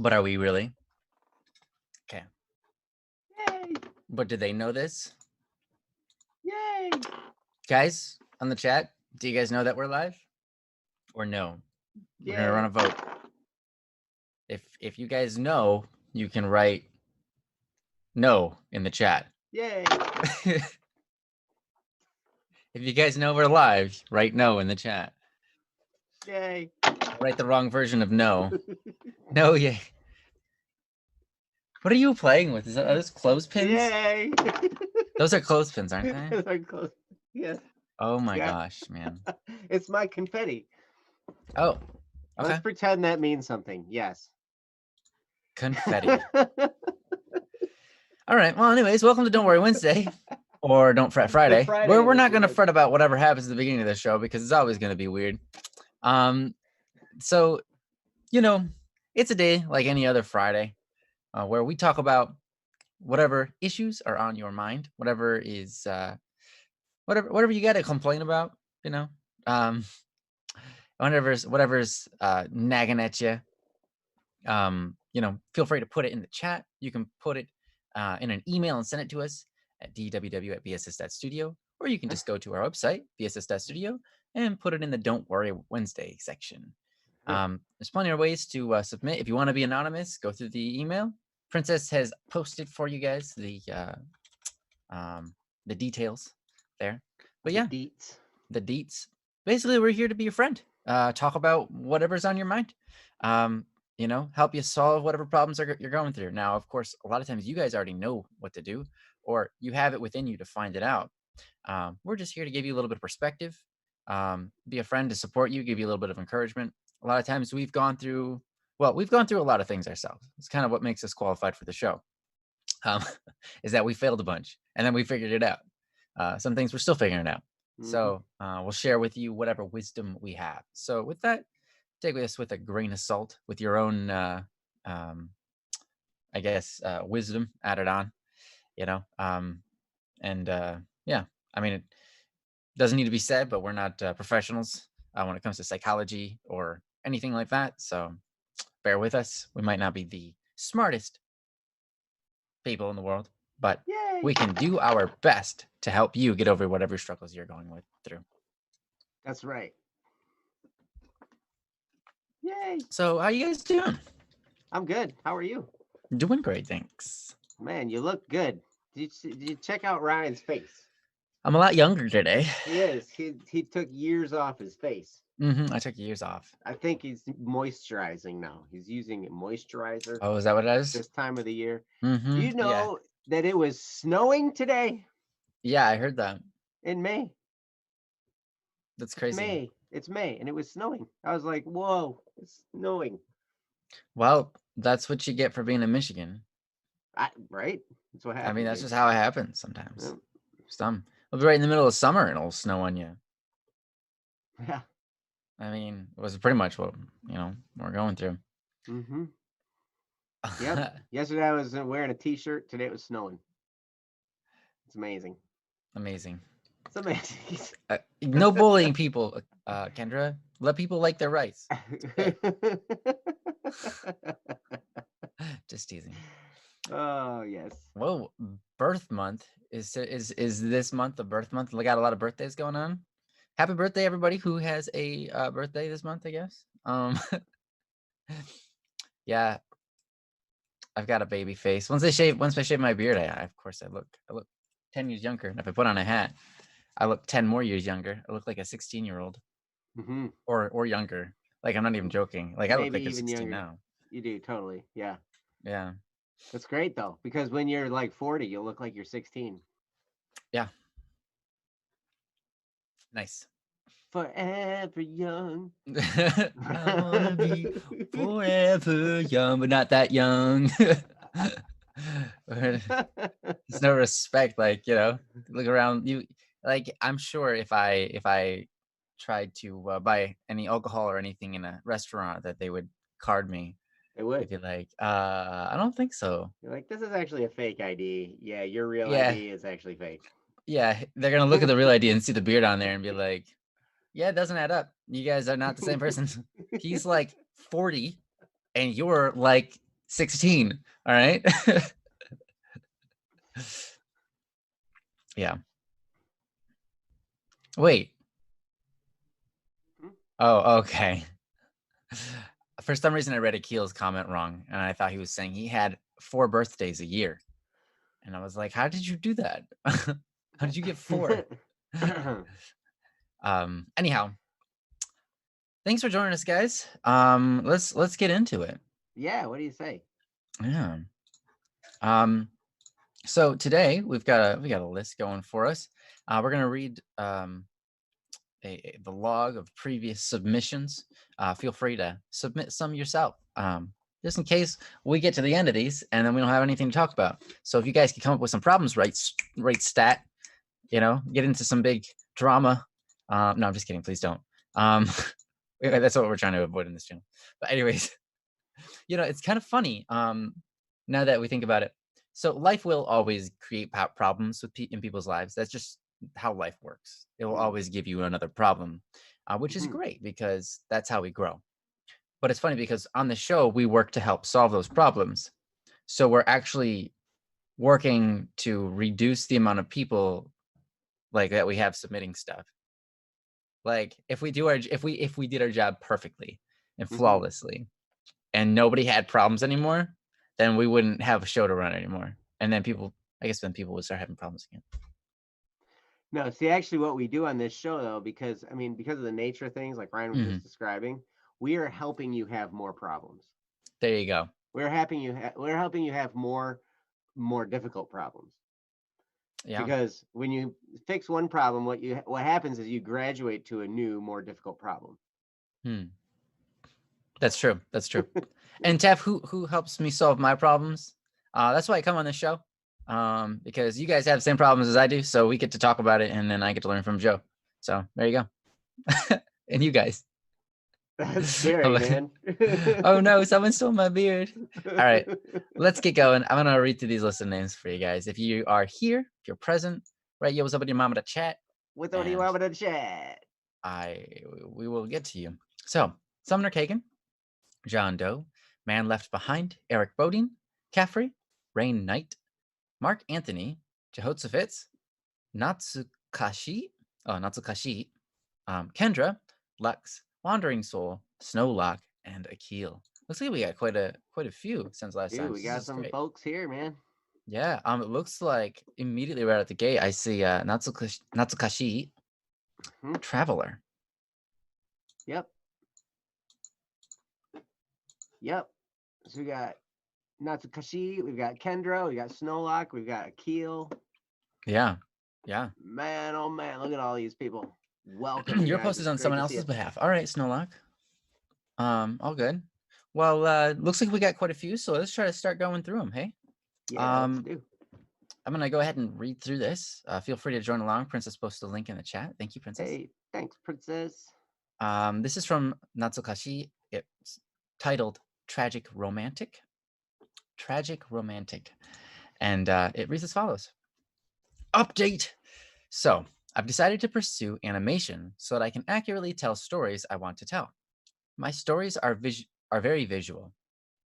But are we really? Okay. Yay! But do they know this? Yay! Guys on the chat, do you guys know that we're live? Or no? We're gonna run Yeah. a vote. If you guys know, you can write no in the chat. Yay! If you guys know we're live, write no in the chat. Yay! Write the wrong version of no. No, yeah. What are you playing with? Are those clothespins? Yay! Those are clothespins, aren't they? They're close. Yes. Oh my Yeah. gosh, man. It's my confetti. Oh, okay. Let's pretend that means something. Yes. Confetti. All right. Well, anyways, welcome to Don't Worry Wednesday, or Don't Fret Friday. We're not going to fret about whatever happens at the beginning of the show because it's always going to be weird. So, you know, it's a day like any other Friday where we talk about whatever issues are on your mind, whatever is whatever you got to complain about, you know, whatever's nagging at you. Feel free to put it in the chat. You can put it in an email and send it to us at dww@bss.studio, or you can just go to our website, bss.studio, and put it in the Don't Worry Wednesday section. There's plenty of ways to submit. If you want to be anonymous, go through the email. Princess has posted for you guys the details there. But yeah, the deets. Basically, we're here to be your friend. Talk about whatever's on your mind. Help you solve whatever problems you're going through. Now, of course, a lot of times you guys already know what to do, or you have it within you to find it out. We're just here to give you a little bit of perspective, be a friend to support you, give you a little bit of encouragement. A lot of times we've gone through a lot of things ourselves. It's kind of what makes us qualified for the show, is that we failed a bunch and then we figured it out. Some things we're still figuring out. So we'll share with you whatever wisdom we have. So with that, take this with a grain of salt, with your own, wisdom added on, yeah, I mean, it doesn't need to be said, but we're not professionals when it comes to psychology or anything like that. So bear with us. We might not be the smartest people in the world, but we can do our best to help you get over whatever struggles you're going through. That's right. Yay! So how you guys doing? I'm good. How are you? Doing great, thanks. Man, you look good. Did you check out Ryan's face? I'm a lot younger today. He is. He took years off his face. I took years off. I think he's moisturizing now. He's using a moisturizer. Oh, is that what it is? This time of the year. Mm-hmm. Do you know that it was snowing today? Yeah, I heard that. In May. That's crazy. It's May, and it was snowing. I was like, whoa, it's snowing. Well, that's what you get for being in Michigan. Right? That's what happens. I mean, that's just how it happens sometimes. It'll be right in the middle of summer and it'll snow on you. Yeah. I mean, it was pretty much what, we're going through. Mm-hmm. Yep. Yesterday I was wearing a t-shirt. Today it was snowing. It's amazing. Amazing. It's amazing. No bullying people, Kendra. Let people like their rights. Okay. Just teasing. Oh, yes. Whoa, birth month is this month the birth month? We got a lot of birthdays going on. Happy birthday, everybody who has a birthday this month, I guess. Yeah, I've got a baby face. Once I shave my beard, I look 10 years younger. And if I put on a hat, I look 10 more years younger. I look like a 16-year-old, or younger. Like, I'm not even joking. Like, I look like a 16 younger. Now. You do, totally. Yeah. Yeah. That's great though, because when you're like 40, you'll look like you're 16. Yeah. Nice. Forever young. I wanna be forever young, but not that young. There's no respect. Like, look around you. Like, I'm sure if I tried to buy any alcohol or anything in a restaurant, that they would card me. They would. They'd be like, I don't think so. You're like, this is actually a fake ID. Yeah, your real ID is actually fake. Yeah, they're gonna look at the real ID and see the beard on there and be like, yeah, it doesn't add up. You guys are not the same person. He's like 40 and you're like 16. All right. Yeah. Wait. Hmm? Oh, okay. For some reason, I read Akil's comment wrong, and I thought he was saying he had 4 birthdays a year. And I was like, how did you do that? How did you get 4? Anyhow, thanks for joining us, guys. Let's get into it. Yeah, what do you say? Yeah. So today we got a list going for us. We're gonna read the log of previous submissions. Feel free to submit some yourself, just in case we get to the end of these and then we don't have anything to talk about. So if you guys can come up with some problems, right stat, get into some big drama. No, I'm just kidding. Please don't. That's what we're trying to avoid in this channel. But anyways, it's kind of funny now that we think about it. So life will always create problems in people's lives. That's just how life works. It will always give you another problem, which is great because that's how we grow. But it's funny because on the show, we work to help solve those problems. So we're actually working to reduce the amount of people like that we have submitting stuff. Like if we did our job perfectly and flawlessly, and nobody had problems anymore, then we wouldn't have a show to run anymore. And then people would start having problems again. No, see, actually, what we do on this show, though, because of the nature of things, like Ryan was just describing, we are helping you have more problems. There you go. We're helping you. We're helping you have more difficult problems. Yeah. Because when you fix one problem, what happens is you graduate to a new, more difficult problem. That's true. That's true. And Tev, who helps me solve my problems? That's why I come on this show. Because you guys have the same problems as I do, so we get to talk about it, and then I get to learn from Joe. So there you go. And you guys. That's scary, man. Oh no, someone stole my beard. All right, let's get going. I'm gonna read through these list of names for you guys. If you are here, if you're present, right? Yo, what's up with your mom in the chat? What do you want with the chat? We will get to you. So, Sumner Kagan, John Doe, Man Left Behind, Eric Bodine, Caffrey, Rain Knight, Mark Anthony, Jehoshaphat, Natsukashi, Kendra, Lux, Wandering Soul, Snowlock, and Akil. Looks like we got quite a few since last time. We got some folks here, man. Yeah. It looks like immediately right at the gate, I see Natsukashi, Traveler. Yep. So we got Natsukashi, we've got Kendra, we got Snowlock, we've got Akil. Yeah. Man, oh man, look at all these people. Welcome. Your post is on someone else's behalf. All right, Snowlock. All good. Well, looks like we got quite a few, so let's try to start going through them. Hey. Yeah, let's do. I'm gonna go ahead and read through this. Feel free to join along. Princess posted a link in the chat. Thank you, Princess. Hey, thanks, Princess. This is from Natsukashi. It's titled Tragic Romantic. And it reads as follows. Update! So, I've decided to pursue animation so that I can accurately tell stories I want to tell. My stories are very visual,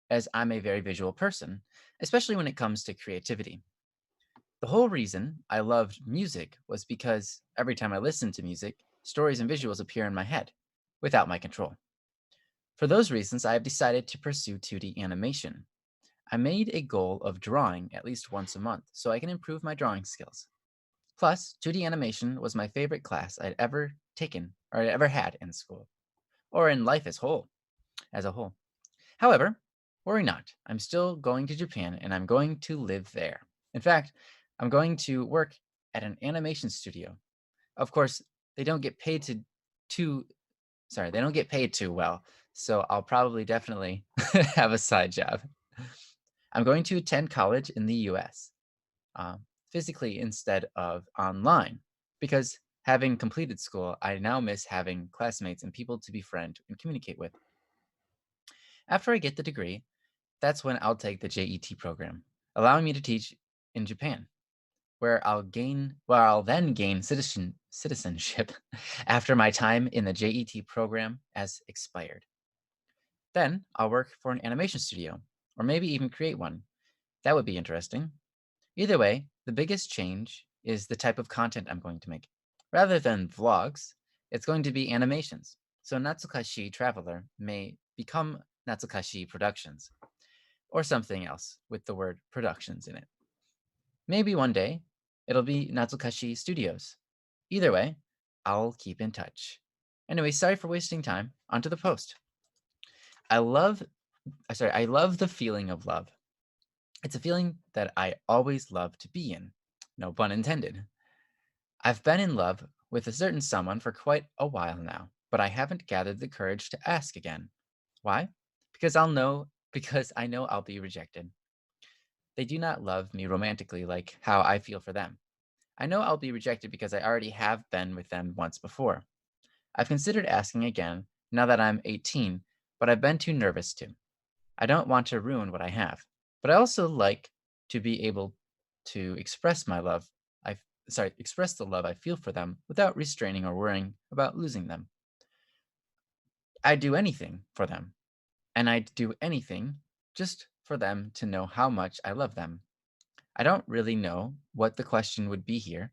as I'm a very visual person, especially when it comes to creativity. The whole reason I loved music was because every time I listened to music, stories and visuals appear in my head, without my control. For those reasons, I have decided to pursue 2D animation. I made a goal of drawing at least once a month so I can improve my drawing skills. Plus, 2D animation was my favorite class I'd ever taken or I'd ever had in school, or in life as a whole. However, worry not, I'm still going to Japan and I'm going to live there. In fact, I'm going to work at an animation studio. Of course, they don't get paid too well, so I'll probably definitely have a side job. I'm going to attend college in the US, physically instead of online, because having completed school, I now miss having classmates and people to befriend and communicate with. After I get the degree, that's when I'll take the JET program, allowing me to teach in Japan, where I'll then gain citizenship after my time in the JET program has expired. Then I'll work for an animation studio or maybe even create one. That would be interesting. Either way, the biggest change is the type of content I'm going to make. Rather than vlogs, it's going to be animations. So Natsukashi Traveler may become Natsukashi Productions or something else with the word productions in it. Maybe one day it'll be Natsukashi Studios. Either way, I'll keep in touch. Anyway, sorry for wasting time. Onto the post. I love I love the feeling of love. It's a feeling that I always love to be in. No pun intended. I've been in love with a certain someone for quite a while now, but I haven't gathered the courage to ask again. Why? Because I know I'll be rejected. They do not love me romantically like how I feel for them. I know I'll be rejected because I already have been with them once before. I've considered asking again now that I'm 18, but I've been too nervous to. I don't want to ruin what I have, but I also like to be able to I express the love I feel for them without restraining or worrying about losing them. I'd do anything for them, and I'd do anything just for them to know how much I love them. I don't really know what the question would be here,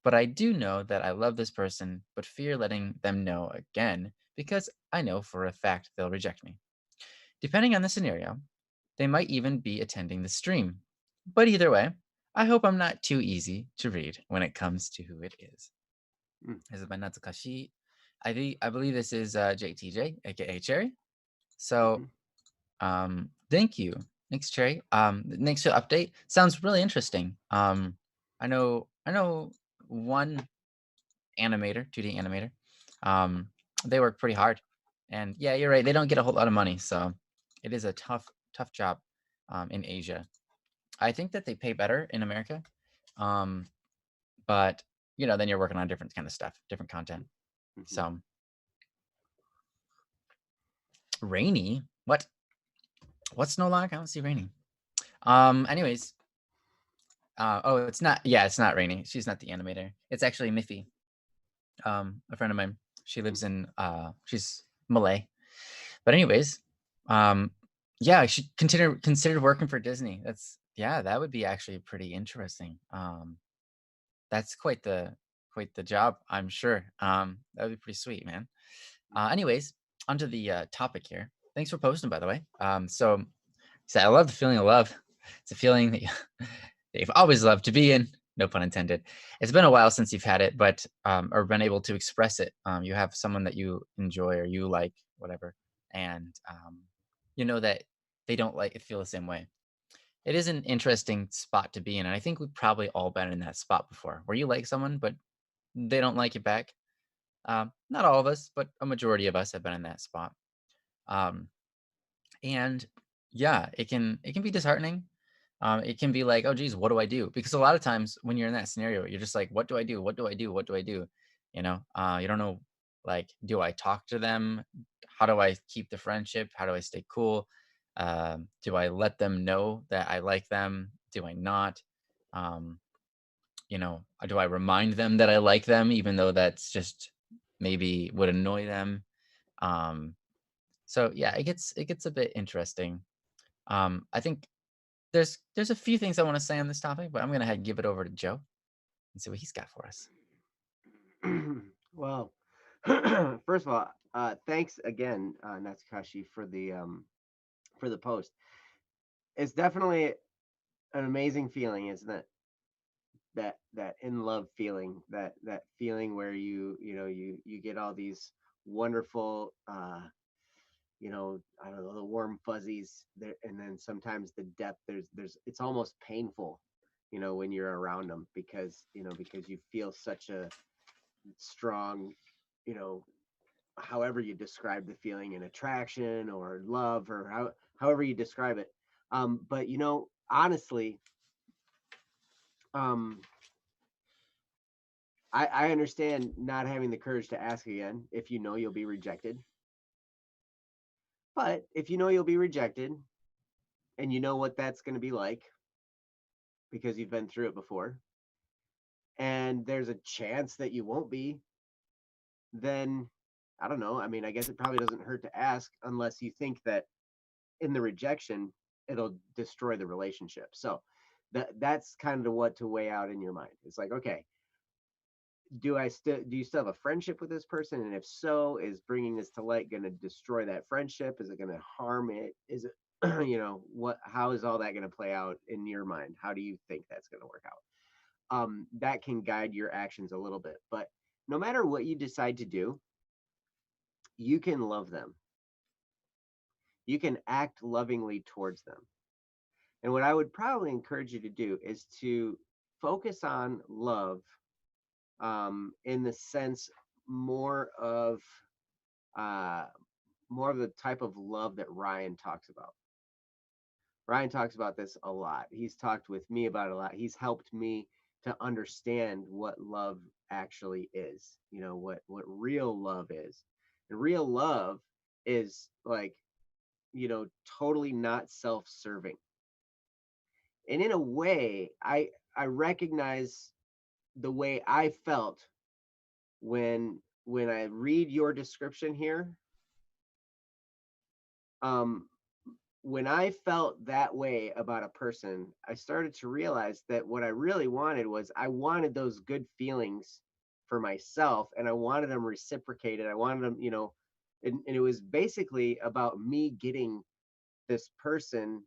but I do know that I love this person, but fear letting them know again because I know for a fact they'll reject me. Depending on the scenario, they might even be attending the stream. But either way, I hope I'm not too easy to read when it comes to who it is. Mm. This is by Natsukashi. I believe this is JTJ, aka Cherry. So Mm-hmm. thank you. Thanks, Cherry. Thanks for the update. Sounds really interesting. I know one animator, 2D animator. Um, they work pretty hard. And yeah, you're right. They don't get a whole lot of money, so it is a tough job in Asia. I think that they pay better in America, um, but then you're working on different kind of stuff, different content. Mm-hmm. So Rainy, what's no longer? I don't see Rainy. Anyways, oh, it's not. Yeah, it's not Rainy. She's not the animator. It's actually Miffy, a friend of mine. She lives in she's Malay. But anyways, um, yeah, I should consider working for Disney. That would be actually pretty interesting. That's quite the job, I'm sure. That would be pretty sweet, man. Anyways, onto the topic here. Thanks for posting, by the way. So I love the feeling of love. It's a feeling that you've always loved to be in. No pun intended. It's been a while since you've had it, but or been able to express it. You have someone that you enjoy or you like, whatever, and you know that they don't feel the same way. It is an interesting spot to be in, and I think we've probably all been in that spot before, where you like someone but they don't like you back. Not all of us, but a majority of us have been in that spot. Um, and yeah, it can be disheartening. It can be like, oh geez, what do I do? Because a lot of times when you're in that scenario, you're just like, what do I do? What do I do? What do I do? You don't know, like, do I talk to them? How do I keep the friendship? How do I stay cool? Do I let them know that I like them? Do I not? Um, do I remind them that I like them, even though that's just maybe would annoy them? Um, so yeah, it gets a bit interesting. I think there's a few things I want to say on this topic, but I'm gonna give it over to Joe and see what he's got for us. Well, first of all, thanks again, Natsukashi, for the post. It's definitely an amazing feeling, isn't it? That in love feeling, that feeling where you get all these wonderful, I don't know, the warm fuzzies there, and then sometimes the depth. There's it's almost painful, when you're around them, because you feel such a strong, you know, however you describe the feeling, an attraction or love, or however you describe it. But honestly, um, I understand not having the courage to ask again if you know you'll be rejected. But if you know you'll be rejected and you know what that's going to be like because you've been through it before, and there's a chance that you won't be, then I don't know. I mean, I guess it probably doesn't hurt to ask unless you think that in the rejection it'll destroy the relationship. So that's kind of what to weigh out in your mind. It's like, okay, do you still have a friendship with this person? And if so, is bringing this to light going to destroy that friendship? Is it going to harm it? Is it, how is all that going to play out in your mind? How do you think that's going to work out? That can guide your actions a little bit. But no matter what you decide to do, you can love them. You can act lovingly towards them. And what I would probably encourage you to do is to focus on love, in the sense more of uh, more of the type of love that Ryan talks about. Ryan talks about this a lot. He's talked with me about it a lot. He's helped me to understand what love actually is. What real love is. And real love is like, totally not self-serving. And in a way, I recognize the way I felt when I read your description here. Um, when I felt that way about a person, I started to realize that what I really wanted was I wanted those good feelings for myself, and I wanted them reciprocated. I wanted them, and it was basically about me getting this person,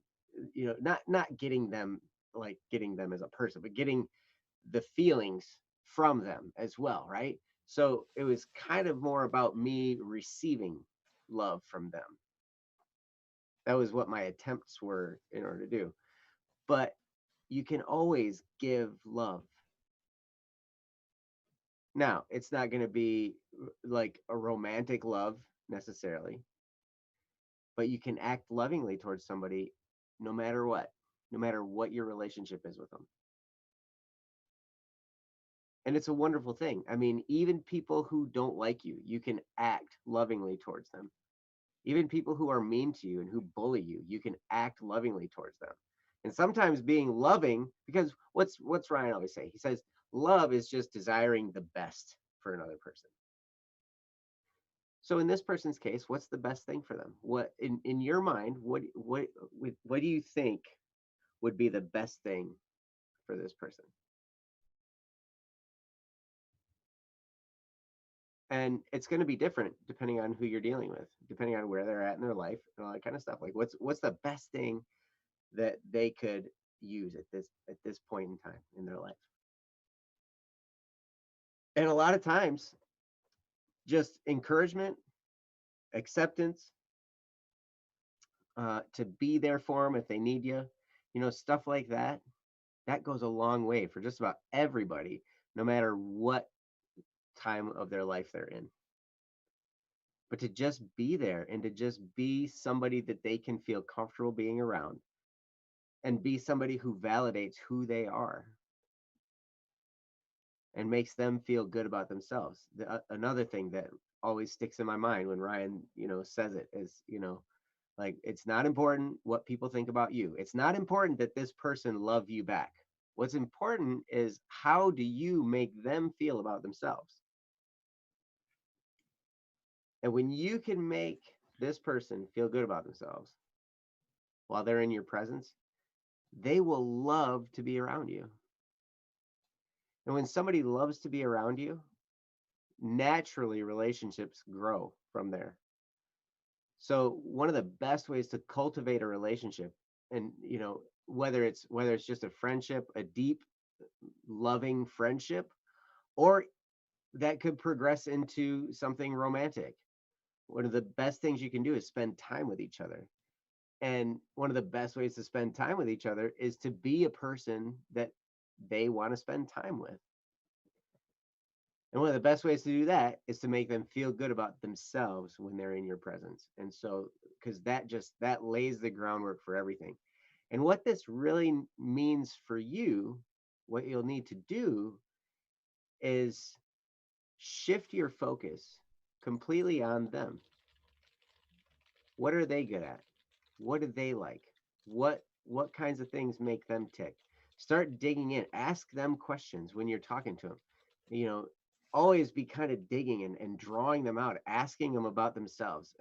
not getting them, like getting them as a person, but getting the feelings from them as well, right? So it was kind of more about me receiving love from them. That was what my attempts were in order to do. But you can always give love. Now, it's not going to be like a romantic love necessarily, but you can act lovingly towards somebody no matter what your relationship is with them. And it's a wonderful thing. I mean, even people who don't like you, you can act lovingly towards them. Even people who are mean to you and who bully you, you can act lovingly towards them. And sometimes being loving, because what's Ryan always say? He says love is just desiring the best for another person. So in this person's case, what's the best thing for them? What in your mind, what do you think would be the best thing for this person? And it's going to be different depending on who you're dealing with, depending on where they're at in their life and all that kind of stuff. Like what's the best thing that they could use at this point in time in their life? And a lot of times, just encouragement, acceptance, to be there for them if they need you, stuff like that. That goes a long way for just about everybody, no matter what time of their life they're in. But to just be there and to just be somebody that they can feel comfortable being around and be somebody who validates who they are and makes them feel good about themselves. Another thing that always sticks in my mind when Ryan, says it is, like it's not important what people think about you. It's not important that this person love you back. What's important is how do you make them feel about themselves? And when you can make this person feel good about themselves while they're in your presence, they will love to be around you. And when somebody loves to be around you, naturally relationships grow from there. So one of the best ways to cultivate a relationship, and whether it's just a friendship, a deep loving friendship, or that could progress into something romantic, one of the best things you can do is spend time with each other. And one of the best ways to spend time with each other is to be a person that they want to spend time with. And one of the best ways to do that is to make them feel good about themselves when they're in your presence. And so, because that lays the groundwork for everything. And what this really means for you, what you'll need to do is shift your focus completely on them. What are they good at? What do they like? What kinds of things make them tick? Start digging in. Ask them questions when you're talking to them. You know, always be kind of digging and drawing them out, asking them about themselves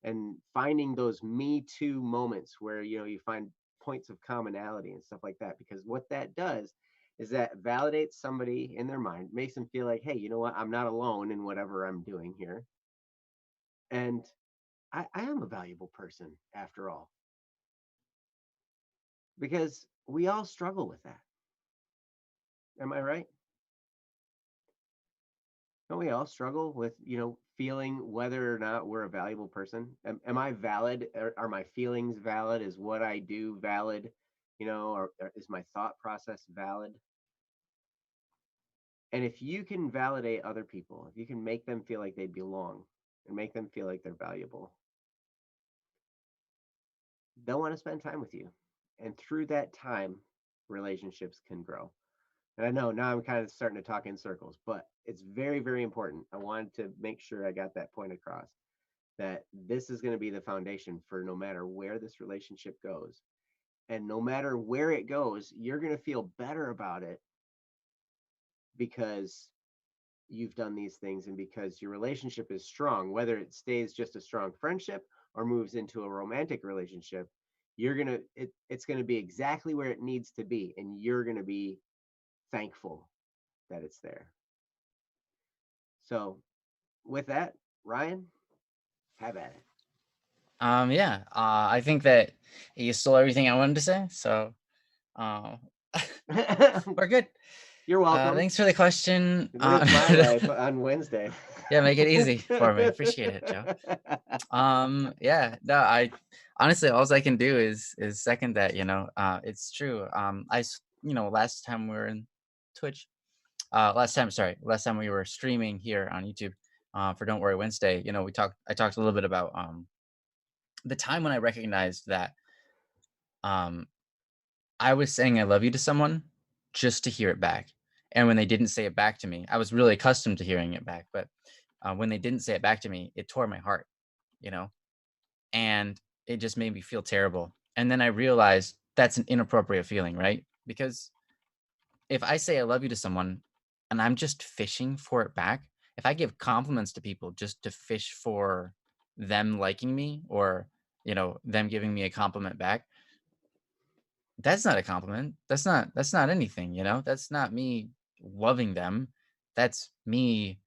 and finding those me too moments where you find points of commonality and stuff like that, because what that does is that validates somebody in their mind, makes them feel like, hey, you know what, I'm not alone in whatever I'm doing here, and I am a valuable person after all, because we all struggle with that. Am I right? Don't we all struggle with, feeling whether or not we're a valuable person? Am I valid? Are my feelings valid? Is what I do valid? Or is my thought process valid? And if you can validate other people, if you can make them feel like they belong and make them feel like they're valuable, they'll want to spend time with you. And through that time, relationships can grow. And I know now I'm kind of starting to talk in circles, but it's very, very important. I wanted to make sure I got that point across, that this is going to be the foundation for no matter where this relationship goes. And no matter where it goes, you're going to feel better about it because you've done these things and because your relationship is strong, whether it stays just a strong friendship or moves into a romantic relationship. It's going to be exactly where it needs to be, and you're going to be thankful that it's there. So with that, Ryan, have at Yeah, I think that you stole everything I wanted to say. So, uh, it. we're good. You're welcome. Thanks for the question. Live my life on Wednesday. Yeah, make it easy for me. Appreciate it, Joe. Yeah, no, I honestly, all I can do is second that. It's true. Last time we were in Twitch, last time we were streaming here on YouTube, for Don't Worry Wednesday. I talked a little bit about the time when I recognized that um I was saying I love you to someone just to hear it back. And when they didn't say it back to me, I was really accustomed to hearing it back. But when they didn't say it back to me, it tore my heart, you know, and it just made me feel terrible. And then I realized that's an inappropriate feeling, right? Because if I say I love you to someone and I'm just fishing for it back, if I give compliments to people just to fish for them liking me or, them giving me a compliment back, that's not a compliment. That's not anything, That's not me loving them. That's me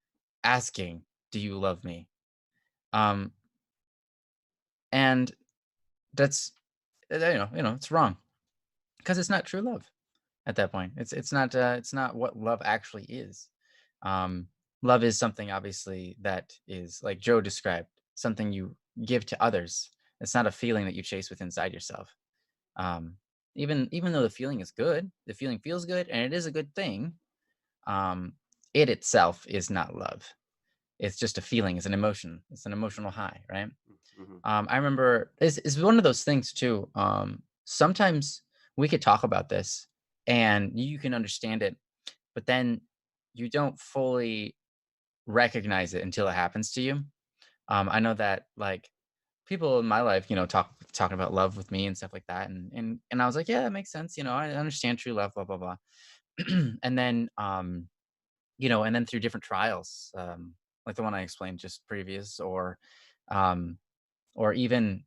asking, "Do you love me?" Um, and that's it's wrong because it's not true love at that point. It's not what love actually is. Um, Love is something obviously that is like Joe described, something you give to others. It's not a feeling that you chase with inside yourself. Um, even though the feeling is good, the feeling feels good, and it is a good thing. Um, it itself is not love. It's just a feeling. It's an emotion. It's an emotional high, right? Mhm. I remember it's one of those things too. Sometimes we could talk about this, and you can understand it, but then you don't fully recognize it until it happens to you. I know that like people in my life, talking about love with me and stuff like that, and I was like, yeah, that makes sense. I understand true love, blah blah blah. And then and then through different trials, like the one I explained just previous, um, or even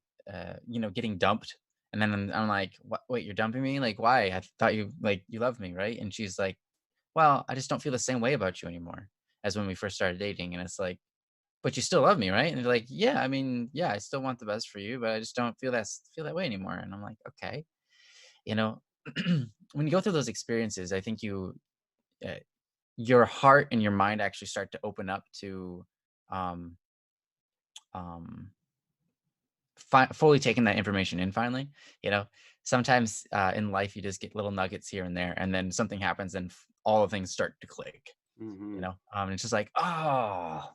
getting dumped, and then I'm like, what? Wait, you're dumping me? Like, why? I thought you loved me, right? And she's like, well, I just don't feel the same way about you anymore as when we first started dating. And it's like, but you still love me, right? And they're like, yeah, I mean, yeah, I still want the best for you, but I just don't feel that way anymore. And I'm like, okay, you know, when you go through those experiences, I think uh, your heart and your mind actually start to open up to um, um, fully taking that information in. Finally, sometimes in life you just get little nuggets here and there, and then something happens, and all of things start to click. Mhm. It's just like, oh,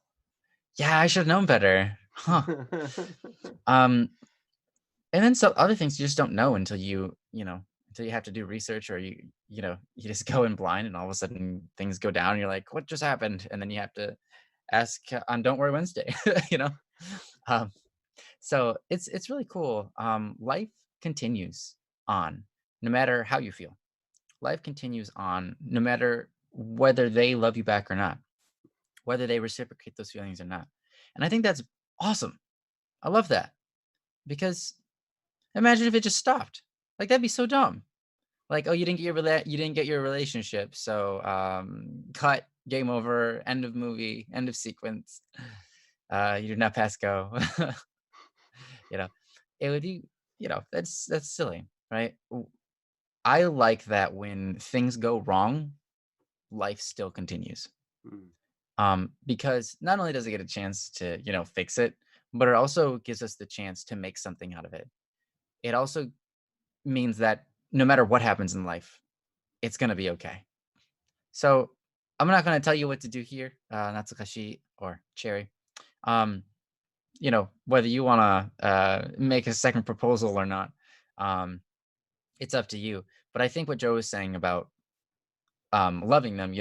yeah, I should have known better, huh? Um, And then some other things you just don't know until you have to do research, or you just go in blind, and all of a sudden things go down and you're like, "What just happened?" And then you have to ask on Don't Worry Wednesday, you know? Um, so it's really cool. Life continues on no matter how you feel. Life continues on no matter whether they love you back or not, whether they reciprocate those feelings or not. And I think that's awesome. I love that because imagine if it just stopped. Like that'd be so dumb. Like, oh, you didn't get your relationship, so cut, game over, end of movie, end of sequence. You did not pass go. you know, it would be, that's silly, right? I like that when things go wrong, life still continues. Mm, Because not only does it get a chance to, fix it, but it also gives us the chance to make something out of it. It also means that no matter what happens in life, it's gonna be okay. So I'm not gonna tell you what to do here, Natsukashi or Cherry. Um, whether you wanna make a second proposal or not, um, it's up to you. But I think what Joe was saying about loving them,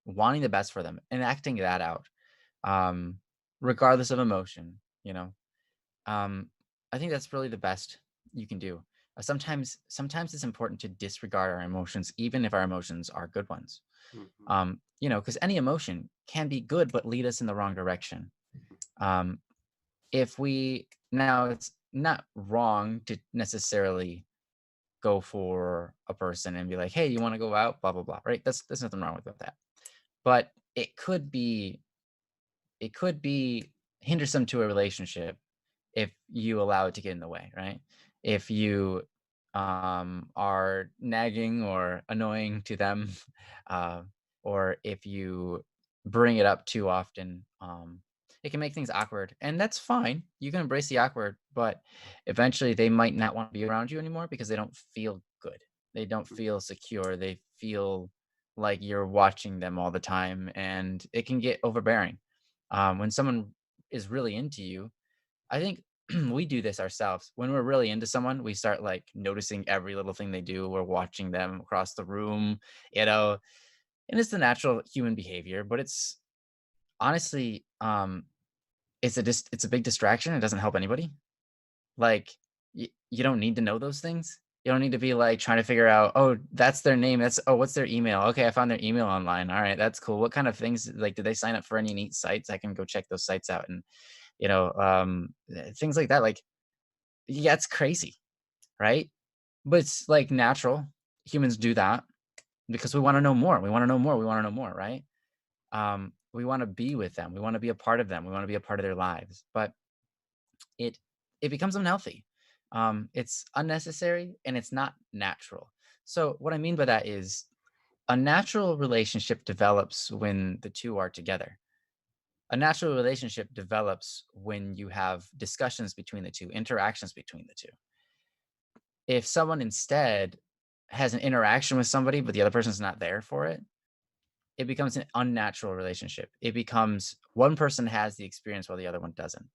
wanting the best for them and acting that out, um, regardless of emotion, um, I think that's really the best you can do. Sometimes it's important to disregard our emotions, even if our emotions are good ones. mhm, Because any emotion can be good but lead us in the wrong direction. Um, if we now it's not wrong to necessarily go for a person and be like, hey, you want to go out? Blah blah blah. Right? There's nothing wrong with that. But it could be hindersome to a relationship if you allow it to get in the way, right? If you are nagging or annoying to them, uh, or if you bring it up too often, it can make things awkward. And that's fine. You can embrace the awkward, but eventually they might not want to be around you anymore because they don't feel good. They don't mm, feel secure. They feel like you're watching them all the time, and it can get overbearing. When someone is really into you, I think we do this ourselves. When we're really into someone, we start like noticing every little thing they do. We're watching them across the room, you know, and it's the natural human behavior, but it's honestly, it's a big distraction. It doesn't help anybody. Like, you don't need to know those things. You don't need to be like trying to figure out, oh, that's their name. What's their email? Okay, I found their email online. All right, that's cool. What kind of things, like, did they sign up for any neat sites? I can go check those sites out and, things like that. Like, yeah, it's crazy, right? But it's like natural. Humans do that because we want to know more. We want to know more. We want to know more, right? We want to be with them. We want to be a part of them. We want to be a part of their lives. But it it becomes unhealthy. It's unnecessary and it's not natural. So what I mean by that is a natural relationship develops when the two are together. A natural relationship develops when you have discussions between the two, interactions between the two. If someone instead has an interaction with somebody, but the other person's not there for it, it becomes an unnatural relationship. It becomes one person has the experience while the other one doesn't.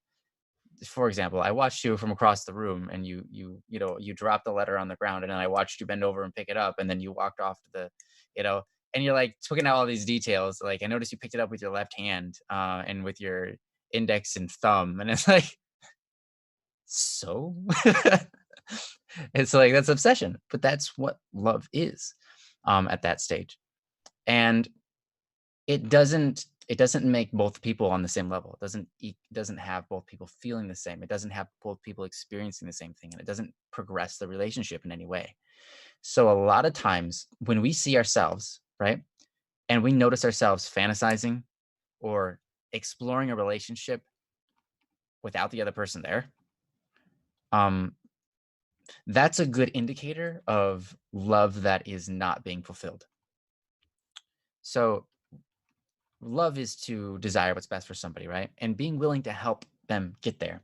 For example, I watched you from across the room and you dropped the letter on the ground and then I watched you bend over and pick it up and then you walked off to the, you know, and you're like tweaking out all these details. Like I noticed you picked it up with your left hand and with your index and thumb. And it's like, so it's like that's obsession, but that's what love is at that stage. And it doesn't make both people on the same level. It doesn't have both people feeling the same. It doesn't have both people experiencing the same thing, and it doesn't progress the relationship in any way. So a lot of times when we see ourselves, right, and we notice ourselves fantasizing or exploring a relationship without the other person there, um, that's a good indicator of love that is not being fulfilled. So love is to desire what's best for somebody, right? And being willing to help them get there.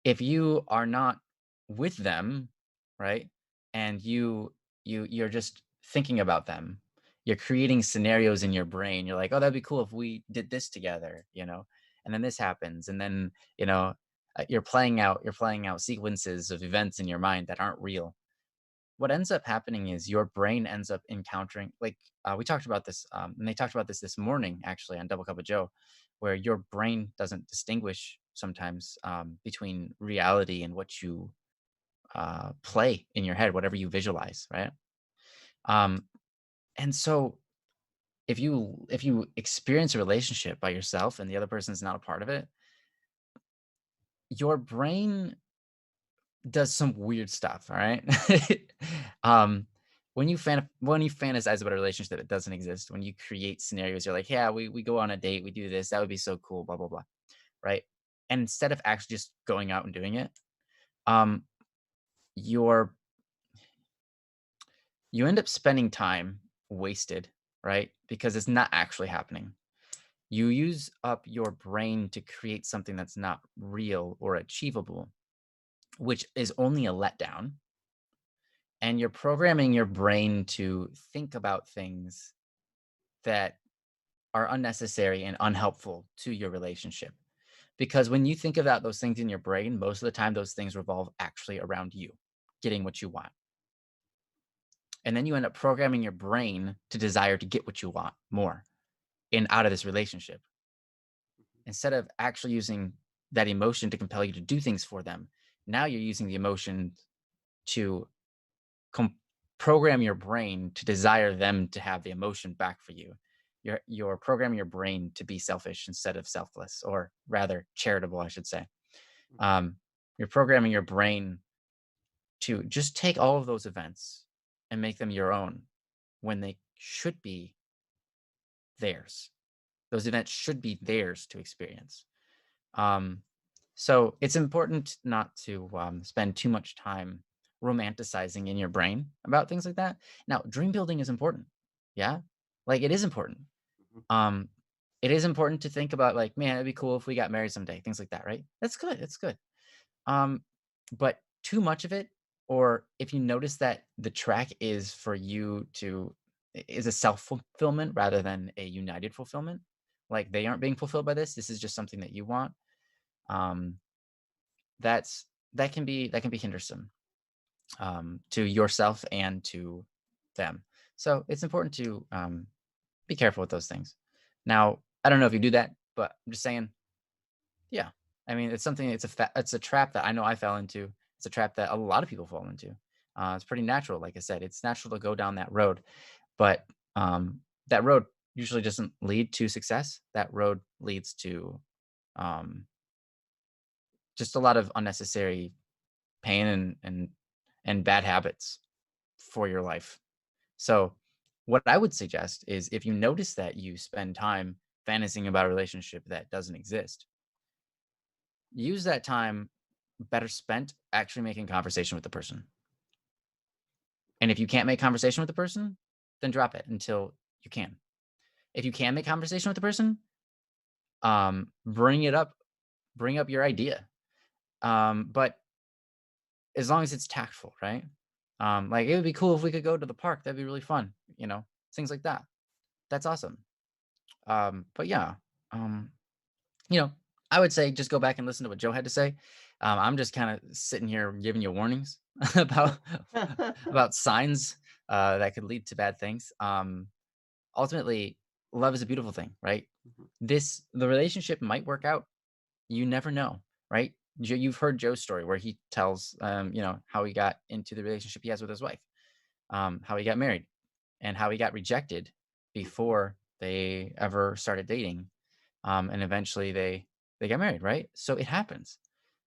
If you are not with them, right? And you're just thinking about them. You're creating scenarios in your brain. You're like, "Oh, that'd be cool if we did this together," And then this happens and then, you're playing out sequences of events in your mind that aren't real. What ends up happening is your brain ends up encountering, like, we talked about this, and they talked about this morning actually on Double Cup of Joe, where your brain doesn't distinguish sometimes between reality and what you play in your head, whatever you visualize, right? um, and so if you experience a relationship by yourself and the other person is not a part of it, your brain does some weird stuff, all right? um, when you fantasize about a relationship that doesn't exist, when you create scenarios, you're like, yeah, we go on a date, we do this, that would be so cool, blah blah blah, right? And instead of actually just going out and doing it, um, your you end up spending time wasted, right? Because it's not actually happening. You use up your brain to create something that's not real or achievable, which is only a letdown. And you're programming your brain to think about things that are unnecessary and unhelpful to your relationship. Because when you think about those things in your brain, most of the time those things revolve actually around you getting what you want. And then you end up programming your brain to desire to get what you want more in out of this relationship instead of actually using that emotion to compel you to do things for them. Now you're using the emotion to com- program your brain to desire them to have the emotion back for you. You're programming your brain to be selfish instead of selfless, or rather charitable, I should say. Mhm. Um, you're programming your brain to just take all of those events and make them your own when they should be theirs. Those events should be theirs to experience. Um, so it's important not to spend too much time romanticizing in your brain about things like that. Now, dream building is important. Yeah. Like it is important. Mhm. Um, it is important to think about like, man, it'd be cool if we got married someday, things like that, right? That's good. That's good. Um, but too much of it, or if you notice that the track is for you to is a self-fulfillment rather than a united fulfillment, like they aren't being fulfilled by this is just something that you want. um that's that can be hindersome to yourself and to them. So it's important to be careful with those things. Now, I don't know if you do that, but I'm just saying, yeah. I mean, it's something. It's a trap that I know I fell into. It's a trap that a lot of people fall into. It's pretty natural, like I said. It's natural to go down that road, but that road usually doesn't lead to success. That road leads to um, just a lot of unnecessary pain and bad habits for your life. So, what I would suggest is if you notice that you spend time fantasizing about a relationship that doesn't exist, use that time better spent actually making conversation with the person. And if you can't make conversation with the person, then drop it until you can. If you can make conversation with the person, bring it up, bring up your idea. But as long as it's tactful, right? Like it would be cool if we could go to the park. That'd be really fun, things like that. That's awesome. But yeah, um, you know, I would say just go back and listen to what Joe had to say. I'm just kind of sitting here giving you warnings about about signs that could lead to bad things. Ultimately, love is a beautiful thing, right? Mhm. The relationship might work out. You never know, right? You've heard Joe's story where he tells, how he got into the relationship he has with his wife, how he got married, and how he got rejected Mhm. before they ever started dating, and eventually they got married, right? So it happens.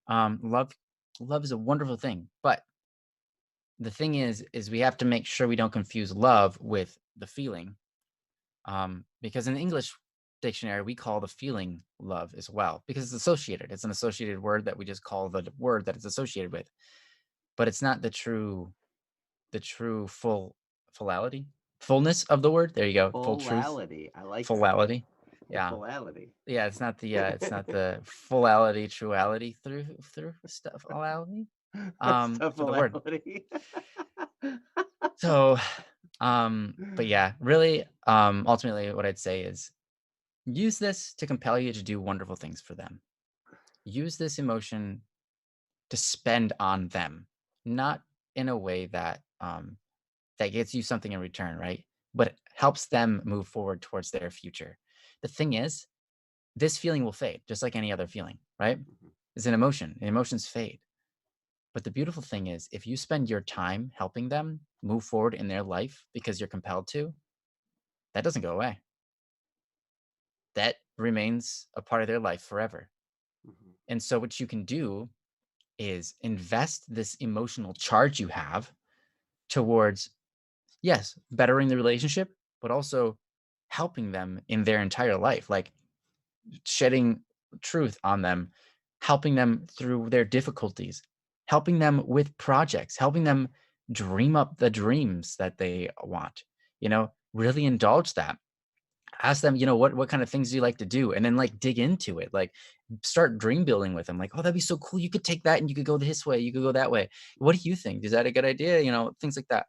Love is a wonderful thing, but the thing is we have to make sure we don't confuse love with the feeling, because in the English dictionary we call the feeling love as well because it's associated. It's an associated word that we just call the word that it's associated with, but it's not the true fullality fullness of the word. There you go, full truth, Fulality. I like that. fullality. The Yeah. fulality. Yeah, it's not the fullality, truality through stuff ality Stuff for the word. fulality. So, but yeah, really, ultimately, what I'd say is use this to compel you to do wonderful things for them. Use this emotion to spend on them, not in a way that gets you something in return, right? But it helps them move forward towards their future. The thing is, this feeling will fade, just like any other feeling, right? Mhm. It's an emotion. And emotions fade. But the beautiful thing is, if you spend your time helping them move forward in their life because you're compelled to, that doesn't go away. That remains a part of their life forever. Mhm. And so what you can do is invest this emotional charge you have towards, yes, bettering the relationship, but also helping them in their entire life, like shedding truth on them, helping them through their difficulties, helping them with projects, helping them dream up the dreams that they want. Really indulge that. Ask them, what kind of things do you like to do? And then like dig into it. Like start dream building with them. Like, oh, that'd be so cool. You could take that and you could go this way, you could go that way. What do you think? Is that a good idea? Things like that.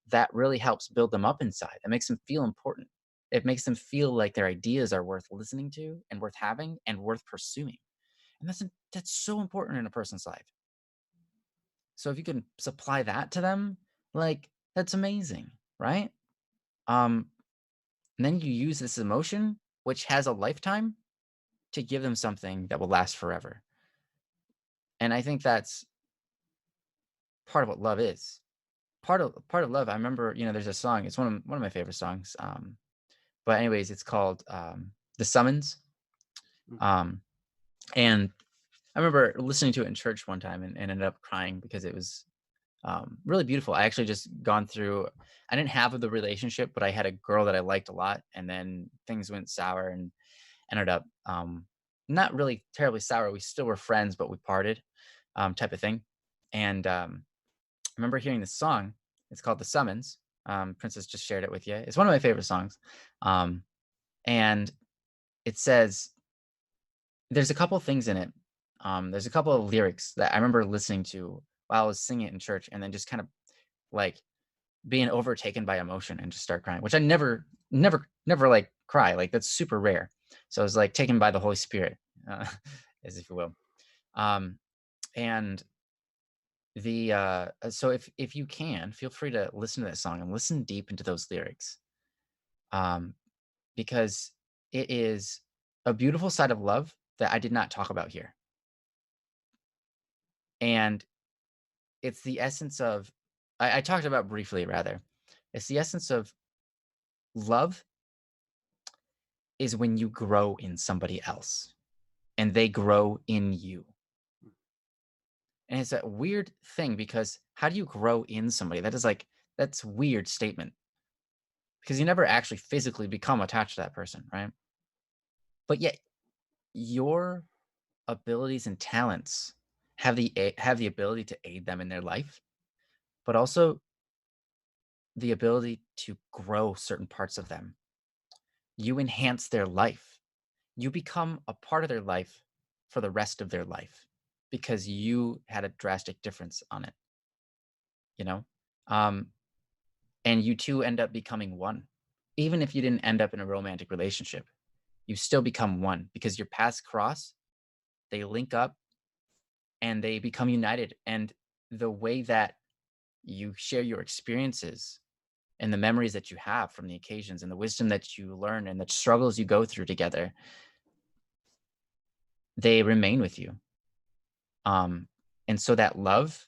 That really helps build them up inside. It makes them feel important. It makes them feel like their ideas are worth listening to and worth having and worth pursuing. And that's so important in a person's life. So if you can supply that to them, like that's amazing, right? Um, and then you use this emotion, which has a lifetime, to give them something that will last forever. And I think that's part of what love is. Part of love. I remember, there's a song. It's one of my favorite songs. But anyways, it's called "The Summons." Um, and I remember listening to it in church one time and ended up crying because it was really beautiful. I actually just gone through. I didn't have the relationship, but I had a girl that I liked a lot, and then things went sour and ended up not really terribly sour. We still were friends, but we parted, type of thing. And I remember hearing this song. It's called "The Summons." Princess just shared it with you. It's one of my favorite songs. Um, and it says there's a couple things in it. There's a couple of lyrics that I remember listening to while I was singing it in church, and then just kind of like being overtaken by emotion and just start crying, which I never like cry. Like that's super rare. So I was like taken by the Holy Spirit, uh, as if you will. Um, and so if you can, feel free to listen to that song and listen deep into those lyrics, um, because it is a beautiful side of love that I did not talk about here, and it's the essence of I talked about briefly rather. It's the essence of love is when you grow in somebody else and they grow in you. And it's a weird thing because how do you grow in somebody? That's weird statement because you never actually physically become attached to that person, right? But yet your abilities and talents have the ability to aid them in their life, but also the ability to grow certain parts of them. You enhance their life. You become a part of their life for the rest of their life because you had a drastic difference on it, you know? Um, and you two end up becoming one. Even if you didn't end up in a romantic relationship, you still become one because your paths cross, they link up, and they become united. And the way that you share your experiences and the memories that you have from the occasions and the wisdom that you learn and the struggles you go through together, they remain with you. Um, and so that love,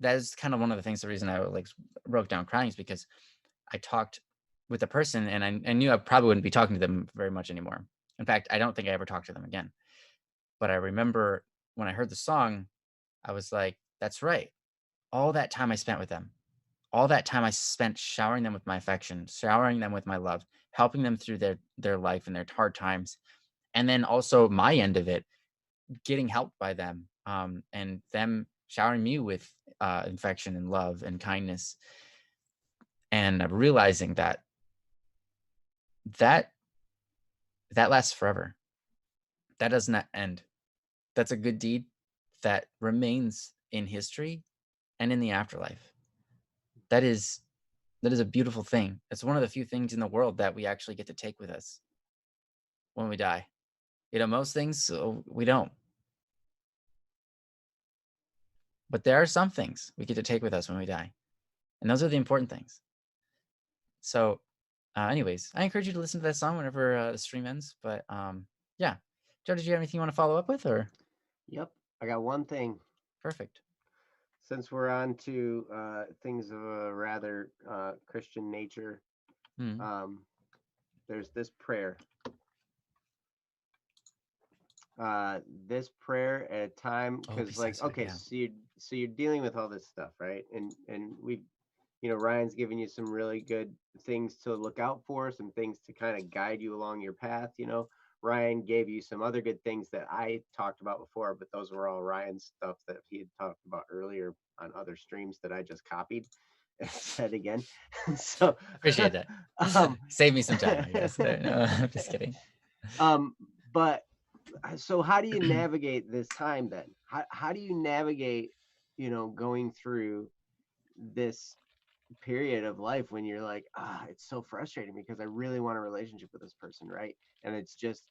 that is kind of one of the things, the reason I like broke down crying is because I talked with a person and I knew I probably wouldn't be talking to them very much anymore. In fact, I don't think I ever talked to them again. But I remember when I heard the song, I was like, that's right. All that time I spent with them, all that time I spent showering them with my affection, showering them with my love, helping them through their life and their hard times. And then also my end of it, getting helped by them, and them showering me with affection and love and kindness, and realizing that that lasts forever. That does not end. That's a good deed that remains in history and in the afterlife. That is that is a beautiful thing. It's one of the few things in the world that we actually get to take with us when we die. Most things we don't, but there are some things we get to take with us when we die, and those are the important things. So, anyways, I encourage you to listen to that song whenever the stream ends. But yeah, Joe, did you have anything you want to follow up with, or? Yep, I got one thing. Perfect. Since we're on to things of a rather Christian nature, Mm. there's this prayer. this prayer at a time, Oh, because like, besides that, okay, yeah. so you're dealing with all this stuff, right? And we've, Ryan's giving you some really good things to look out for, some things to kind of guide you along your path. Ryan gave you some other good things that I talked about before, but those were all Ryan's stuff that he had talked about earlier on other streams that I just copied and said again. So, Appreciate that. um, Save me some time, I guess. No, I'm just kidding. um, but so how do you navigate this time then? How do you navigate, going through this period of life when you're like, it's so frustrating because I really want a relationship with this person, right? And it's just,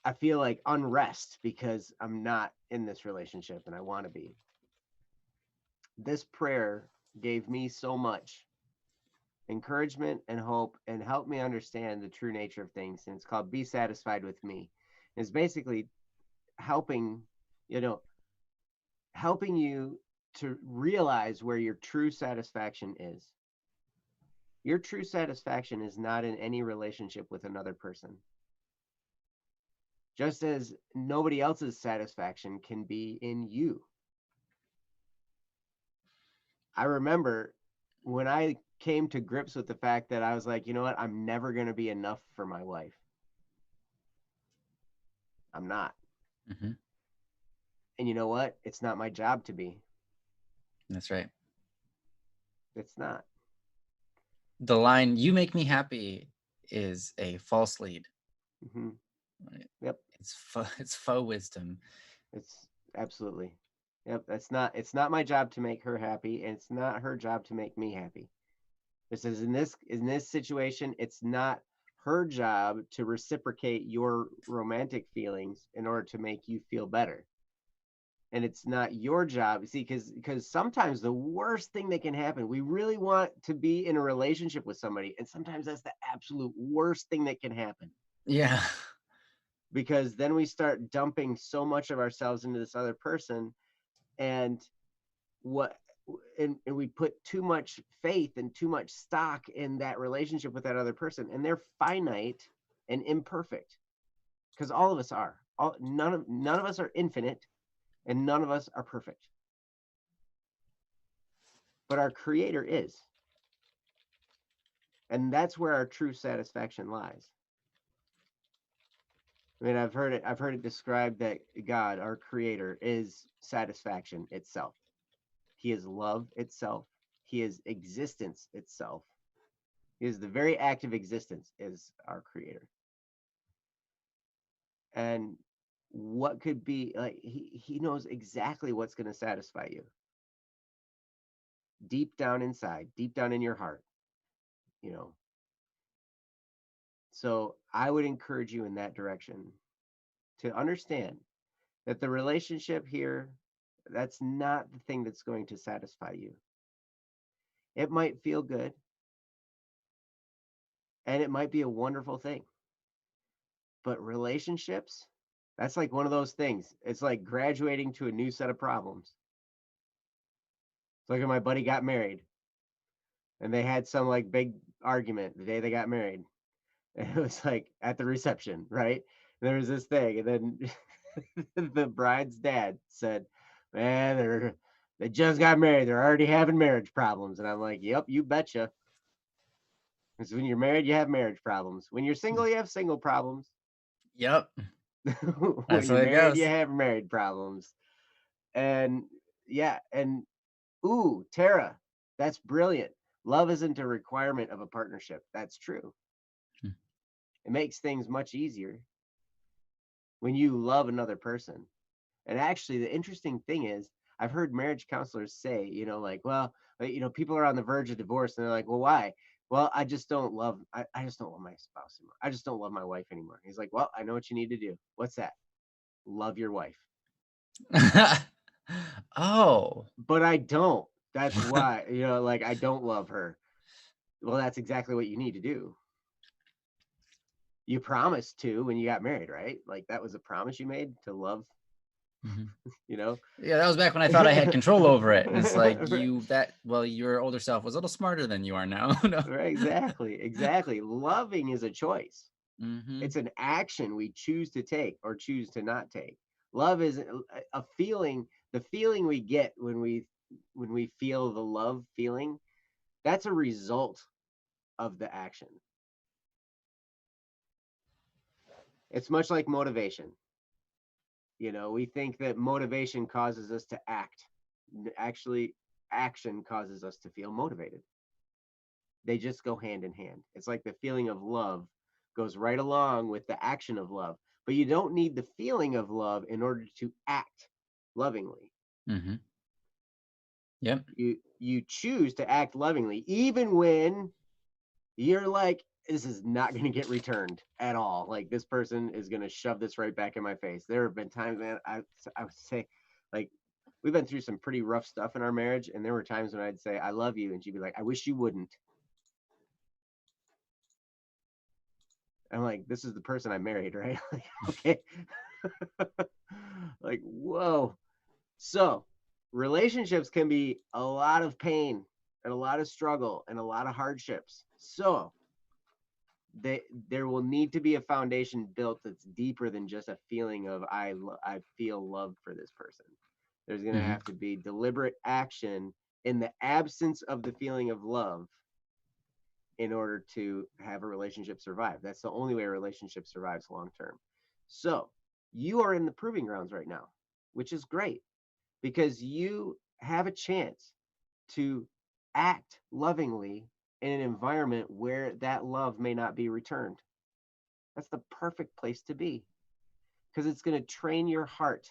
I feel like unrest because I'm not in this relationship and I want to be. This prayer gave me so much encouragement and hope and helped me understand the true nature of things. And it's called Be Satisfied with Me. It's basically helping, you know, helping you to realize where your true satisfaction is. Your true satisfaction is not in any relationship with another person. Just as nobody else's satisfaction can be in you. I remember when I came to grips with the fact that I was like, you know what? I'm never going to be enough for my wife. I'm not. Mm-hmm. And you know what? It's not my job to be. That's right. It's not. The line "You make me happy" is a false lead. Mm-hmm. Right? Yep. It's faux wisdom. It's absolutely. Yep. It's not my job to make her happy, and it's not her job to make me happy. This is in this situation, it's not her job to reciprocate your romantic feelings in order to make you feel better. And it's not your job. See, because sometimes the worst thing that can happen, we really want to be in a relationship with somebody, and sometimes that's the absolute worst thing that can happen. Yeah. Because then we start dumping so much of ourselves into this other person, and what and we put too much faith and too much stock in that relationship with that other person, and they're finite and imperfect, because all of us are. None of us are infinite, and none of us are perfect, but our creator is, and that's where our true satisfaction lies. I mean, I've heard it described that God, our creator, is satisfaction itself. He is love itself. He is existence itself. He is the very act of existence is our creator. And what could be like, he knows exactly what's going to satisfy you deep down inside, deep down in your heart, you know. So I would encourage you in that direction to understand that the relationship here, that's not the thing that's going to satisfy you. It might feel good and it might be a wonderful thing, but relationships, that's like one of those things. It's like graduating to a new set of problems. It's like when my buddy got married and they had some like big argument the day they got married. And it was like at the reception, right? And there was this thing, and then the bride's dad said, "Man, they just got married. They're already having marriage problems." And I'm like, "Yep, you betcha." Because when you're married, you have marriage problems. When you're single, you have single problems. Yep. When That's the you're way it married, you goes. have married problems. And yeah, and ooh, Tara, that's brilliant. Love isn't a requirement of a partnership. That's true. Hmm. It makes things much easier when you love another person. And actually, the interesting thing is, I've heard marriage counselors say, like, well, people are on the verge of divorce, and they're like, well, why? Well, I just don't love my spouse anymore. I just don't love my wife anymore. He's like, well, I know what you need to do. What's that? Love your wife. Oh. But I don't. That's why, like, I don't love her. Well, that's exactly what you need to do. You promised to when you got married, right? Like, that was a promise you made to love, Mm-hmm. you know? Yeah, that was back when I thought I had control over it. It's like your older self was a little smarter than you are now. No. Right, exactly. Loving is a choice. Mm-hmm. It's an action we choose to take or choose to not take. Love is a feeling. The feeling we get when we feel the love feeling, that's a result of the action. It's much like motivation. We think that motivation causes us to act. Actually, action causes us to feel motivated. They just go hand in hand. It's like the feeling of love goes right along with the action of love. But you don't need the feeling of love in order to act lovingly. Mm-hmm. Yep. You choose to act lovingly, even when you're like, this is not going to get returned at all. Like, this person is going to shove this right back in my face. There have been times, man, I would say, like, we've been through some pretty rough stuff in our marriage, and there were times when I'd say, I love you, and she'd be like, I wish you wouldn't. I'm like, this is the person I married, right? Like, okay. Like, whoa. So, relationships can be a lot of pain and a lot of struggle and a lot of hardships. So, there will need to be a foundation built that's deeper than just a feeling of I feel love for this person. There's going to Mm-hmm. have to be deliberate action in the absence of the feeling of love in order to have a relationship survive. That's the only way a relationship survives long term. So, you are in the proving grounds right now, which is great because you have a chance to act lovingly in an environment where that love may not be returned. That's the perfect place to be because it's going to train your heart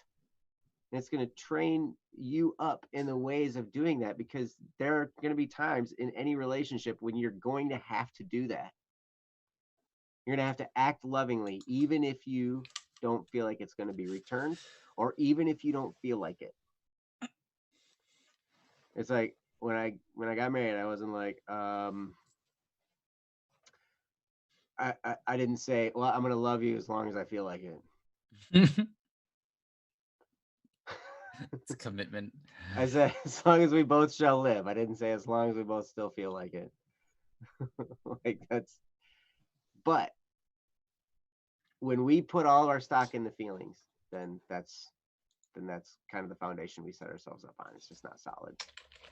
and it's going to train you up in the ways of doing that because there are going to be times in any relationship when you're going to have to do that. You're going to have to act lovingly, even if you don't feel like it's going to be returned or even if you don't feel like it. It's like when I got married, I wasn't like, I didn't say, well, I'm going to love you as long as I feel like it. It's a commitment. I said, as long as we both shall live. I didn't say as long as we both still feel like it. Like, but when we put all of our stock in the feelings, then that's kind of the foundation we set ourselves up on. It's just not solid.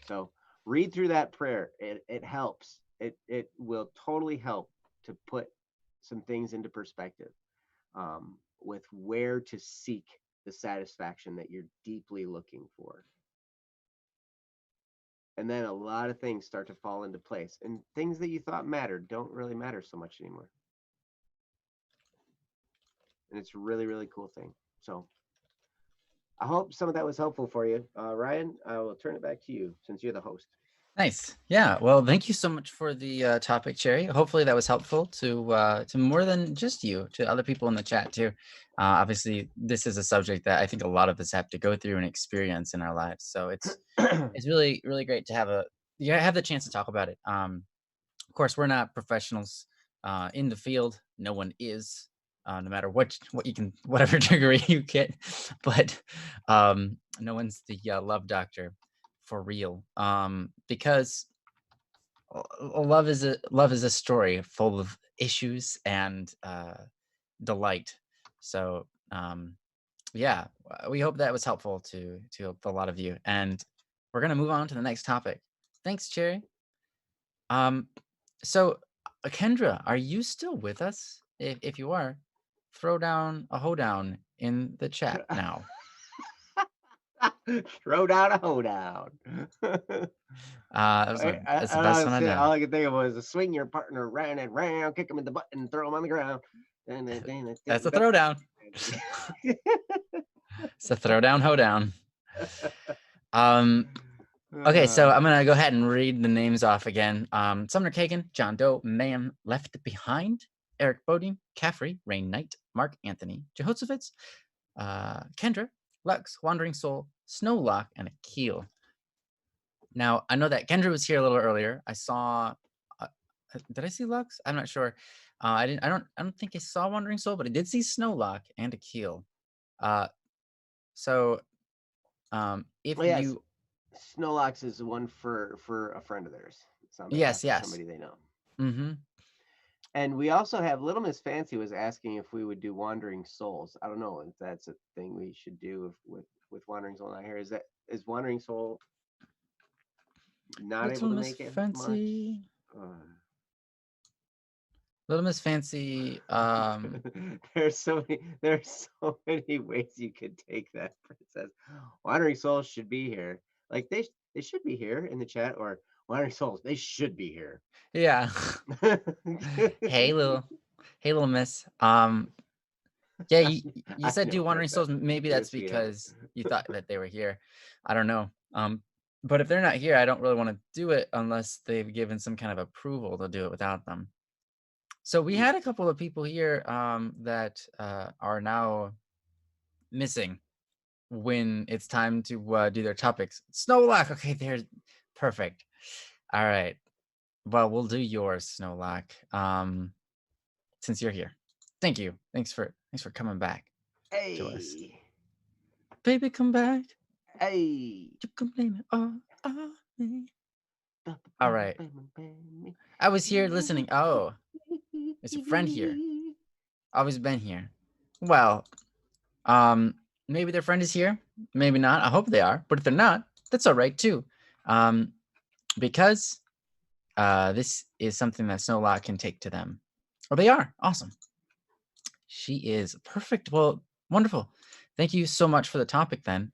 So read through that prayer. It helps. It will totally help to put some things into perspective with where to seek the satisfaction that you're deeply looking for. And then a lot of things start to fall into place. And things that you thought mattered don't really matter so much anymore. And it's a really, really cool thing. So I hope some of that was helpful for you. Ryan, I will turn it back to you since you're the host. Nice. Yeah. Well, thank you so much for the topic, Cherry. Hopefully that was helpful to more than just you, to other people in the chat too. Obviously, this is a subject that I think a lot of us have to go through and experience in our lives. So it's really really great to have the chance to talk about it. Of course, we're not professionals in the field. No one is, no matter what you can, whatever degree you get. But no one's the love doctor for real. Because love is a story full of issues and delight. So yeah, we hope that was helpful to a lot of you. And we're gonna move on to the next topic. Thanks, Cherry. Um, so, Kendra, are you still with us? If you are, throw down a hoedown in the chat now. Throw down a hoedown. That's the best one I know. All I could think of was to swing your partner round and round, kick him in the butt, and throw him on the ground. That's a throwdown. It's a throwdown hoedown. Okay, so I'm gonna go ahead and read the names off again. Sumner Kagan, John Doe, Mayhem Left Behind, Eric Bodine, Caffrey, Rain Knight, Mark Anthony, Jehoshaphat, Kendra, Lux, Wandering Soul, Snowlock, and Akeel. Now I know that Kendra was here a little earlier. I saw. Did I see Lux? I'm not sure. I didn't. I don't think I saw Wandering Soul, but I did see Snowlock and Akeel. So, if yes, you Snowlocks is one for a friend of theirs. It sounded like yes, that's yes. somebody they know. Mm-hmm. And we also have Little Miss Fancy was asking if we would do Wandering Souls. I don't know if that's a thing we should do with Wandering Soul not here. Is Wandering Soul not Little able to Miss make it much? Fancy. Little Miss Fancy. There's so many ways you could take that, Princess. Wandering Souls should be here. Like they should be here in the chat, or Wandering Souls, they should be here. Yeah. Hey little miss. Yeah, you said do Wandering Souls. Maybe that's because you thought that they were here. I don't know. But if they're not here, I don't really want to do it unless they've given some kind of approval to do it without them. So we had a couple of people here that are now missing when it's time to do their topics. Snowlock. Okay, there's perfect. All right. Well, we'll do yours, Snowlock. Since you're here. Thank you. Thanks for coming back to us. Baby, come back. Hey. You can blame it all on me. All right. I was here listening. Oh, there's a friend here. Always been here. Well, maybe their friend is here. Maybe not. I hope they are. But if they're not, that's all right too. Because this is something that Snowlock can take to them. Oh, they are. Awesome. She is perfect. Well, wonderful. Thank you so much for the topic then.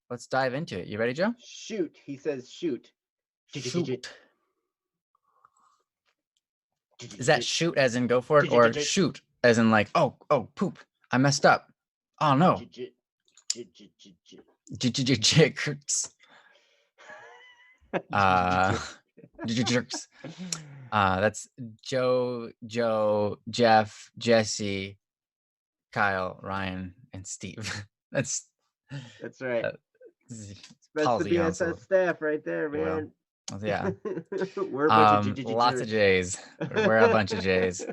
Let's dive into it. You ready, Joe? Shoot. He says shoot. Shoot. Is that shoot as in go for it, or shoot as in like, oh, poop, I messed up. Oh no. That's Joe, Jeff, Jesse, Kyle, Ryan, and Steve. That's right. That's the BSS staff right there, man. Well, yeah. We're a bunch of lots of J's. We're a bunch of J's.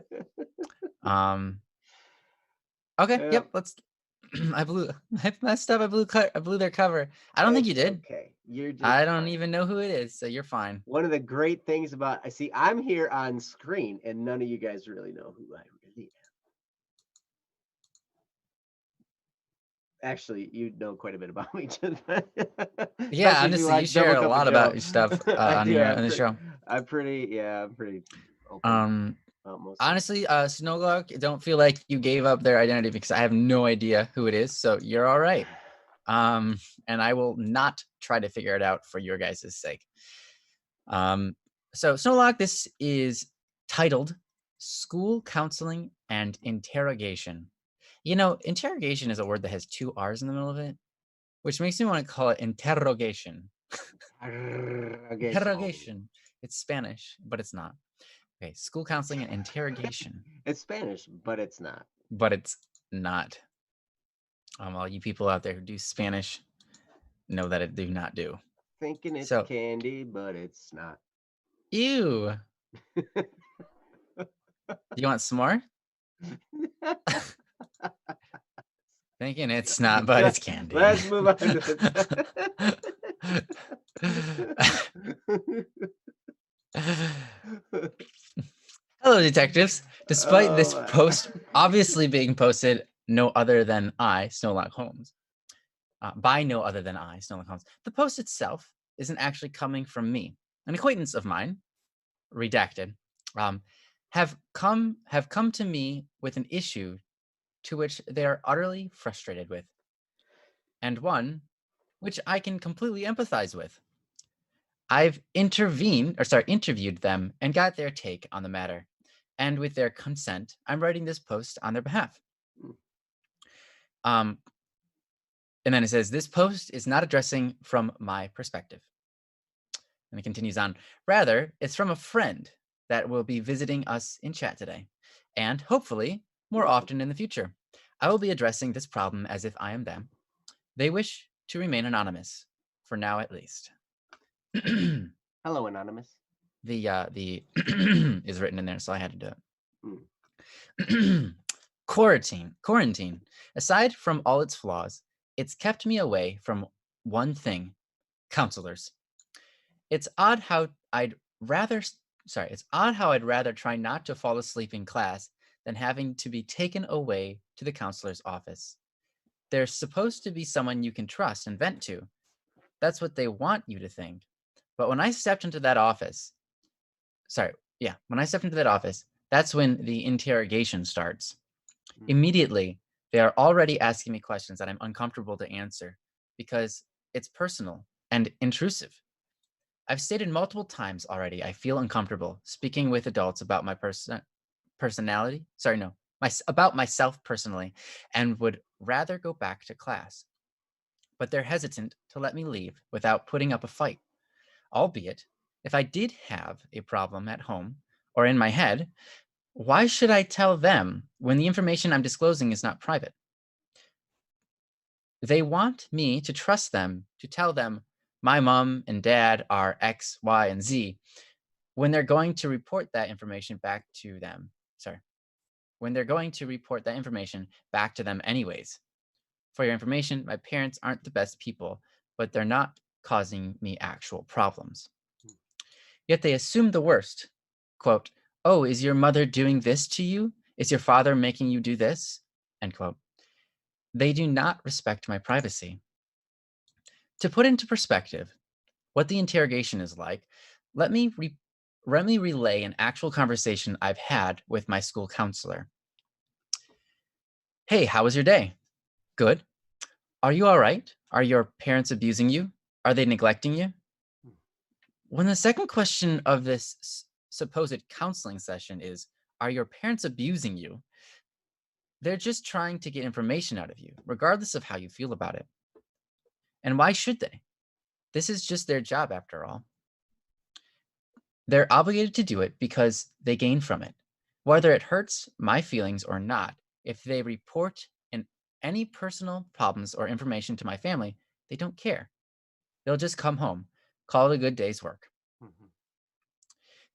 Okay. Yep. Let's. I messed up. I blew their cover. I don't think you did. Okay. You're just. I don't even know who it is, so you're fine. One of the great things about I'm here on screen, and none of you guys really know who I really am. Actually, you know quite a bit about me. Yeah, honestly, you share a lot about your stuff on the show. I'm pretty open. Honestly, Snowlock, don't feel like you gave up their identity because I have no idea who it is, so you're all right. And I will not try to figure it out for your guys' sake. So Snowlock, this is titled School Counseling and Interrogation. You know, interrogation is a word that has 2 R's in the middle of it, which makes me want to call it interrogation. Interrogation. It's Spanish, but it's not. Okay, school counseling and interrogation. It's Spanish, but it's not. But it's not. All you people out there who do Spanish know that it do not do. Thinking it's candy, but it's not. Ew. Do you want some more? Thinking it's not, but it's candy. Let's move on to Hello, detectives. Despite this post obviously being posted no other than I, Snowlock Holmes, by no other than I, Snowlock Holmes, the post itself isn't actually coming from me. An acquaintance of mine, redacted, have come to me with an issue to which they are utterly frustrated with, and one which I can completely empathize with. I've interviewed them and got their take on the matter, and with their consent, I'm writing this post on their behalf. And then it says, this post is not addressing from my perspective. And it continues on. Rather, it's from a friend that will be visiting us in chat today, and hopefully more often in the future. I will be addressing this problem as if I am them. They wish to remain anonymous, for now at least. Hello, anonymous. The is written in there, so I had to do it. Quarantine. Aside from all its flaws, it's kept me away from one thing: counselors. It's odd how I'd rather sorry, it's odd how I'd rather try not to fall asleep in class than having to be taken away to the counselor's office. There's supposed to be someone you can trust and vent to. That's what they want you to think. But when I stepped into that office, sorry, yeah, when I stepped into that office, that's when the interrogation starts. Mm-hmm. Immediately, they are already asking me questions that I'm uncomfortable to answer because it's personal and intrusive. I've stated multiple times already I feel uncomfortable speaking with adults about my personality. Sorry, no, about myself personally, and would rather go back to class. But they're hesitant to let me leave without putting up a fight. Albeit, if I did have a problem at home or in my head, why should I tell them when the information I'm disclosing is not private? They want me to trust them to tell them my mom and dad are X, Y, and Z when they're going to report that information back to them. Sorry, when they're going to report that information back to them anyways. For your information, my parents aren't the best people, but they're not causing me actual problems. Yet they assume the worst. Quote, "Oh, is your mother doing this to you? Is your father making you do this?" End quote. They do not respect my privacy. To put into perspective what the interrogation is like, let me re- let me relay an actual conversation I've had with my school counselor. "Hey, how was your day?" "Good." "Are you all right? Are your parents abusing you? Are they neglecting you?" When the second question of this supposed counseling session is, "Are your parents abusing you?" they're just trying to get information out of you, regardless of how you feel about it. And why should they? This is just their job after all. They're obligated to do it because they gain from it. Whether it hurts my feelings or not, if they report any personal problems or information to my family, they don't care. They'll just come home, call it a good day's work. Mm-hmm.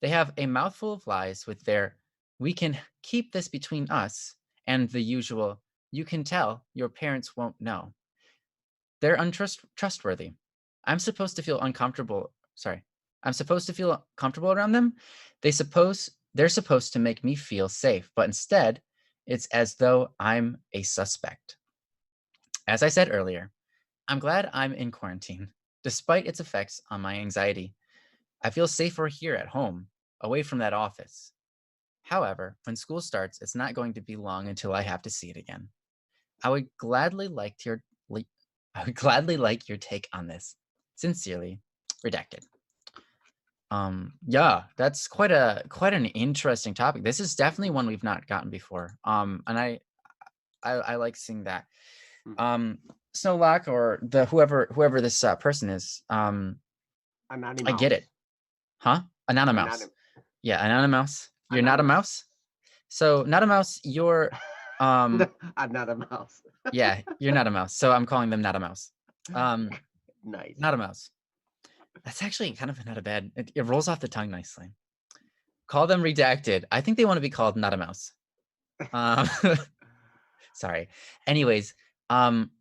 They have a mouthful of lies with their, "We can keep this between us," and the usual, "You can tell, your parents won't know." They're untrustworthy. I'm supposed to feel uncomfortable. Sorry. I'm supposed to feel comfortable around them. They're supposed to make me feel safe, but instead, it's as though I'm a suspect. As I said earlier, I'm glad I'm in quarantine, despite its effects on my anxiety. I feel safer here at home, away from that office. However, when school starts, it's not going to be long until I have to see it again. I would gladly like your li- I would gladly like your take on this. Sincerely, redacted. Yeah, that's quite an interesting topic. This is definitely one we've not gotten before. And I like seeing that. Mm-hmm. Um, Snowlock or the whoever this person is. I get Anonymous. it. Huh? Anonymous. Anonym. Yeah, Anonymous. You're not a Anonymous. mouse. So not a mouse. You're No, um I'm not a mouse. yeah, you're not a mouse. So I'm calling them not a mouse. Um, Nice. not a mouse. That's actually kind of not a bad. It rolls off the tongue nicely. Call them redacted. I think they want to be called not a mouse. Um, sorry. Anyways, um,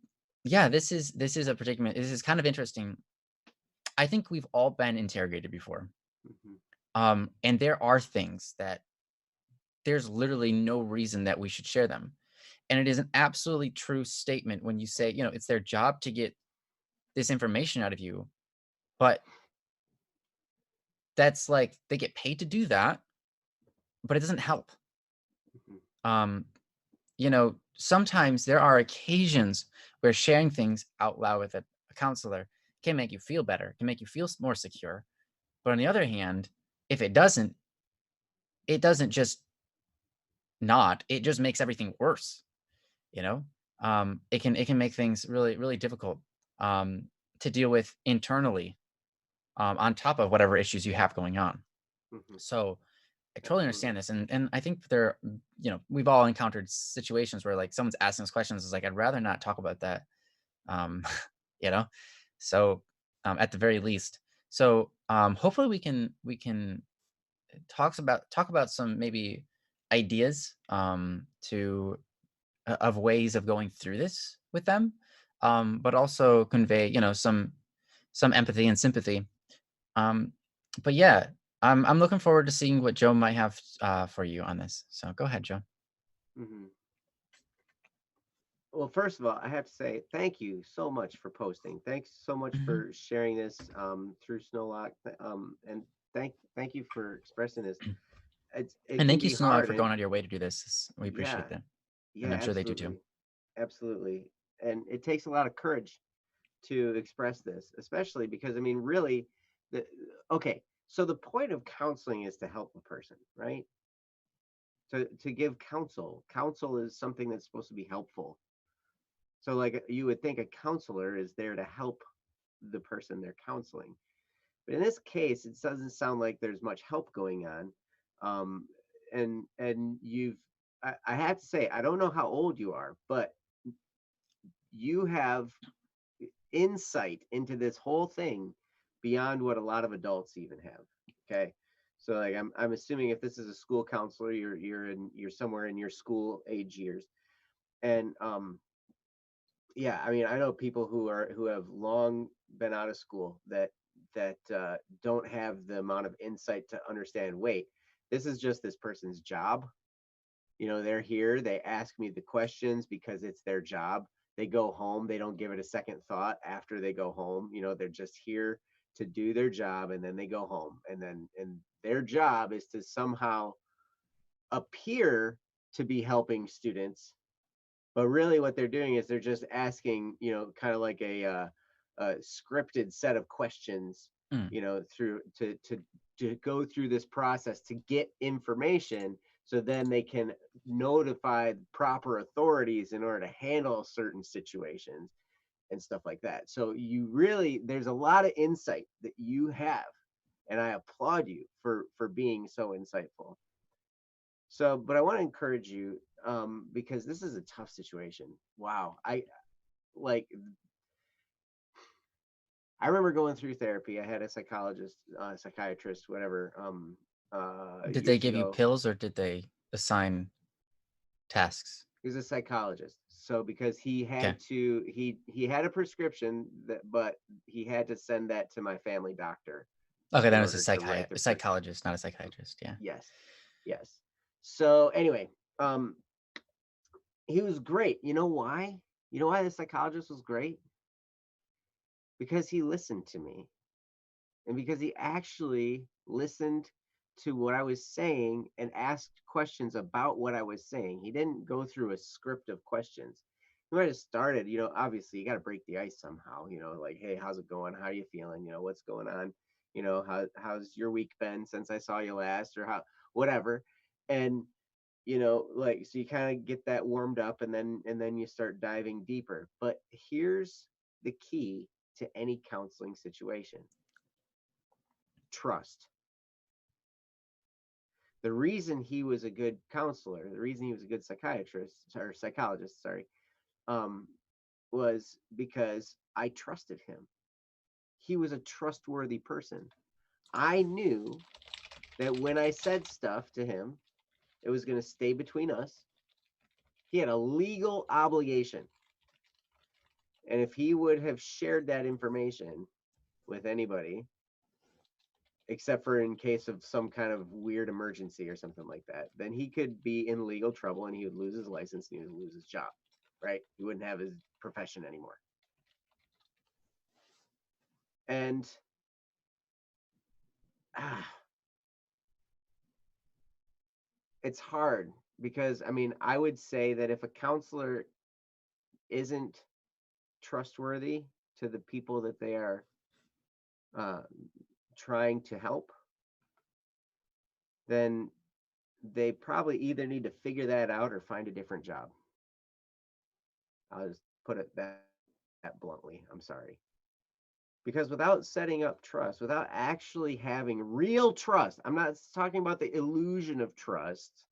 yeah, this is a predicament. This is kind of interesting. I think we've all been interrogated before. Mm-hmm. And there are things that there's literally no reason that we should share them. And it is an absolutely true statement when you say, it's their job to get this information out of you, but that's like they get paid to do that, but it doesn't help. Mm-hmm. Um, sometimes there are occasions where sharing things out loud with a counselor can make you feel better, can make you feel more secure. But on the other hand, if it doesn't just not, it just makes everything worse. You know, it can make things really really difficult um, to deal with internally on top of whatever issues you have going on. Mm-hmm. So I totally Absolutely. understand this, and I think we've all encountered situations where like someone's asking us questions. Is like I'd rather not talk about that, um, you know. So at the very least, so hopefully we can talk about some maybe ideas to of ways of going through this with them, but also convey some empathy and sympathy. Um, but yeah, I'm looking forward to seeing what Joe might have for you on this. So go ahead, Joe. Hmm. Well, first of all, I have to say thank you so much for posting. Thanks so much Hmm. for sharing this through Snowlock, and thank you for expressing this. It And can thank you, be Snow, hard, for and going out of your way to do this. We yeah, appreciate that, and yeah, I'm sure they do too. absolutely, and it takes a lot of courage to express this, especially because I mean, really, the okay. So the point of counseling is to help a person, right? To give counsel. Counsel is something that's supposed to be helpful. So like you would think a counselor is there to help the person they're counseling. But in this case, it doesn't sound like there's much help going on. Um, and I have to say, I don't know how old you are, but you have insight into this whole thing beyond what a lot of adults even have. Okay. So like I'm assuming if this is a school counselor, you're somewhere in your school age years. And yeah, I mean, I know people who have long been out of school that don't have the amount of insight to understand. Wait, this is just this person's job. You know, they're here. They ask me the questions because it's their job. They go home. They don't give it a second thought after they go home. You know, they're just here to do their job, and then they go home. And their job is to somehow appear to be helping students, but really what they're doing is they're just asking, you know, kind of like a scripted set of questions, Mm. you know, through to go through this process to get information, so then they can notify proper authorities in order to handle certain situations and stuff like that. So you really, there's a lot of insight that you have, and I applaud you for being so insightful. So, but I want to encourage you, because this is a tough situation. Wow, like I remember going through therapy. I had a psychologist, psychiatrist, whatever, Did they years give you ago. pills or did they assign tasks? He was a psychologist. So because he Okay. had to, he had a prescription that, but he had to send that to my family doctor Okay, in then it's order to write the a prescription. psychologist, not a psychiatrist. Yeah. Yes, yes. So anyway, um, he was great. You know why? You know why the psychologist was great? Because he listened to me, and because he actually listened to what I was saying and asked questions about what I was saying. He didn't go through a script of questions. He might have started, you know, obviously you got to break the ice somehow, you know, like, hey, how's it going? How are you feeling? You know, what's going on? You know, how's your week been since I saw you last, or how, whatever. And, you know, like, so you kind of get that warmed up, and then you start diving deeper. But here's the key to any counseling situation: trust. The reason he was a good counselor, the reason he was a good psychiatrist or psychologist, sorry, um, was because I trusted him. He was a trustworthy person. I knew that when I said stuff to him, it was going to stay between us. He had a legal obligation. And if he would have shared that information with anybody, except for in case of some kind of weird emergency or something like that, then he could be in legal trouble, and he would lose his license, and he would lose his job, right? He wouldn't have his profession anymore. And ah, it's hard because, I mean, I would say that if a counselor isn't trustworthy to the people that they are uh, trying to help, then they probably either need to figure that out or find a different job. I'll just put it that bluntly. I'm sorry. Because without setting up trust, without actually having real trust, I'm not talking about the illusion of trust,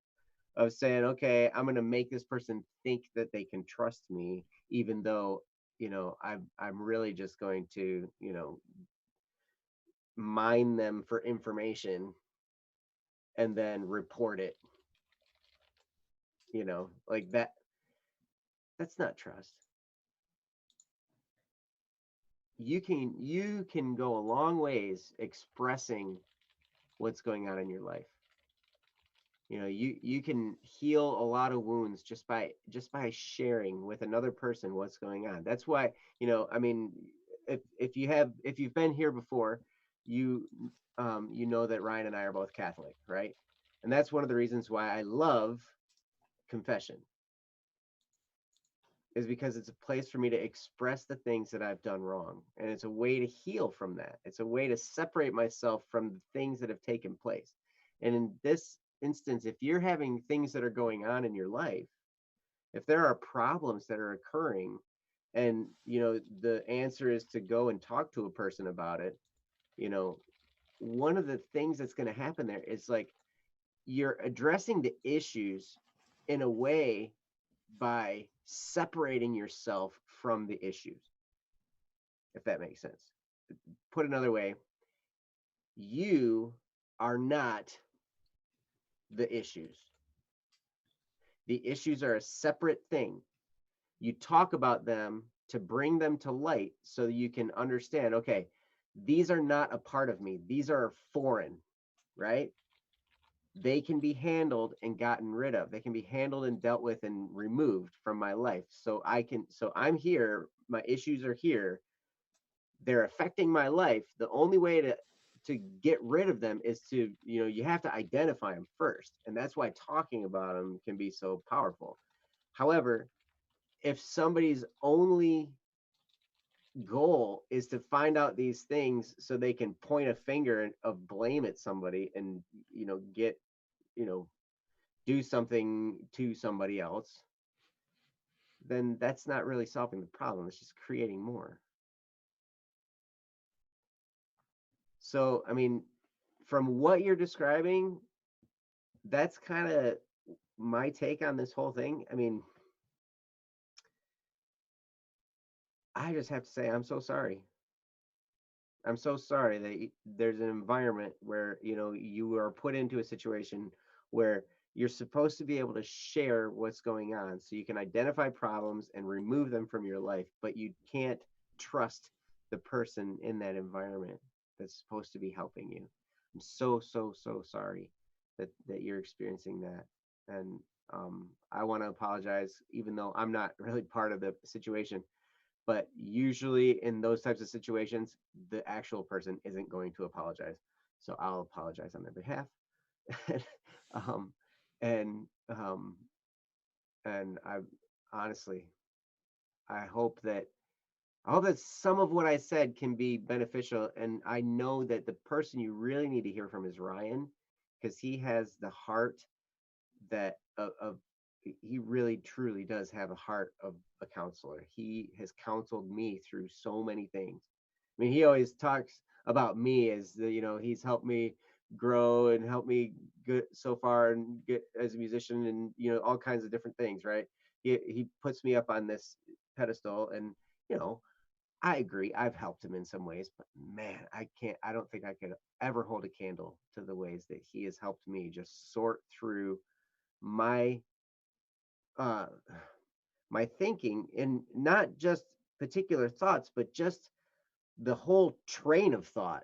of saying, okay, I'm going to make this person think that they can trust me, even though, you know, I'm really just going to, you know, mine them for information and then report it, you know, like that. That's not trust. You can go a long ways expressing what's going on in your life. You can heal a lot of wounds just by sharing with another person what's going on. That's why, I mean, if you've been here before, you you know that Ryan and I are both Catholic, right? And that's one of the reasons why I love confession, is because it's a place for me to express the things that I've done wrong, and it's a way to heal from that. It's a way to separate myself from the things that have taken place. And in this instance, if you're having things that are going on in your life, if there are problems that are occurring, and the answer is to go and talk to a person about it, you know one of the things that's going to happen there is, like, you're addressing the issues in a way by separating yourself from the issues, if that makes sense. Put another way, you are not the issues. The issues are a separate thing. You talk about them to bring them to light so you can understand, okay, these are not a part of me. These are foreign, right? They can be handled and gotten rid of. They can be handled and dealt with and removed from my life. So I'm here, my issues are here. They're affecting my life. The only way to get rid of them is to, you have to identify them first. And that's why talking about them can be so powerful. However, if somebody's only goal is to find out these things so they can point a finger of blame at somebody and get you know do something to somebody else, then that's not really solving the problem. It's just creating more. So, I mean, from what you're describing, that's kind of my take on this whole thing. I mean, I just have to say, I'm so sorry. I'm so sorry that there's an environment where, you are put into a situation where you're supposed to be able to share what's going on so you can identify problems and remove them from your life, but you can't trust the person in that environment that's supposed to be helping you. I'm so, so, so sorry that you're experiencing that. And I want to apologize, even though I'm not really part of the situation. But usually in those types of situations, the actual person isn't going to apologize. So I'll apologize on their behalf. um, and um, and I honestly, I hope that some of what I said can be beneficial. And I know that the person you really need to hear from is Ryan, because he has the heart that of he really truly does have a heart of a counselor. He has counseled me through so many things. I mean, he always talks about me as he's helped me grow and helped me get so far and get as a musician, and all kinds of different things, right? He puts me up on this pedestal, and you know I agree, I've helped him in some ways, but man, I don't think I could ever hold a candle to the ways that he has helped me just sort through my uh my thinking, and not just particular thoughts, but just the whole train of thought.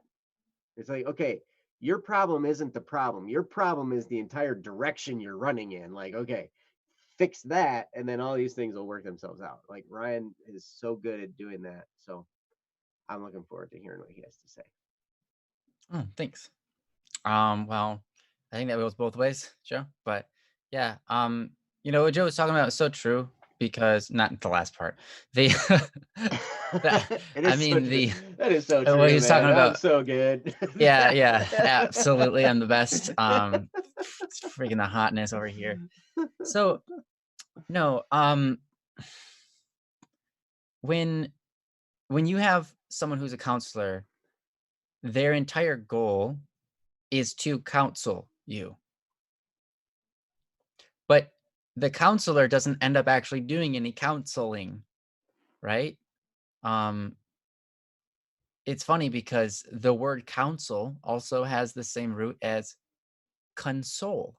It's like, okay, your problem isn't the problem. Your problem is the entire direction you're running in. Like, okay, fix that, and then all these things will work themselves out. Like, Ryan is so good at doing that. So I'm looking forward to hearing what he has to say. Oh, thanks. Well, I think that goes both ways, Joe. But yeah, what Joe was talking about is so true, because not the last part. The, It I is so mean true. the That is so what he true, was talking man. I'm about. so good. Yeah, yeah, absolutely. I'm the best. It's freaking the hotness over here. So no, when you have someone who's a counselor, their entire goal is to counsel you. But the counselor doesn't end up actually doing any counseling, right? Um, it's funny because the word counsel also has the same root as console.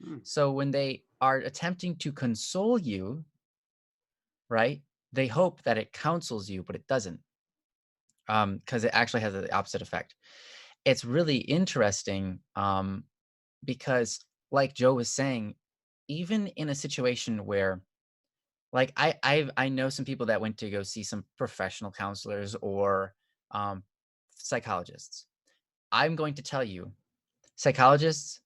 Hmm. So when they are attempting to console you, right, they hope that it counsels you, but it doesn't, because it actually has the opposite effect. it's really interesting, because like Joe was saying, even in a situation where like I know some people that went to go see some professional counselors or um, psychologists. I'm going to tell you, psychologists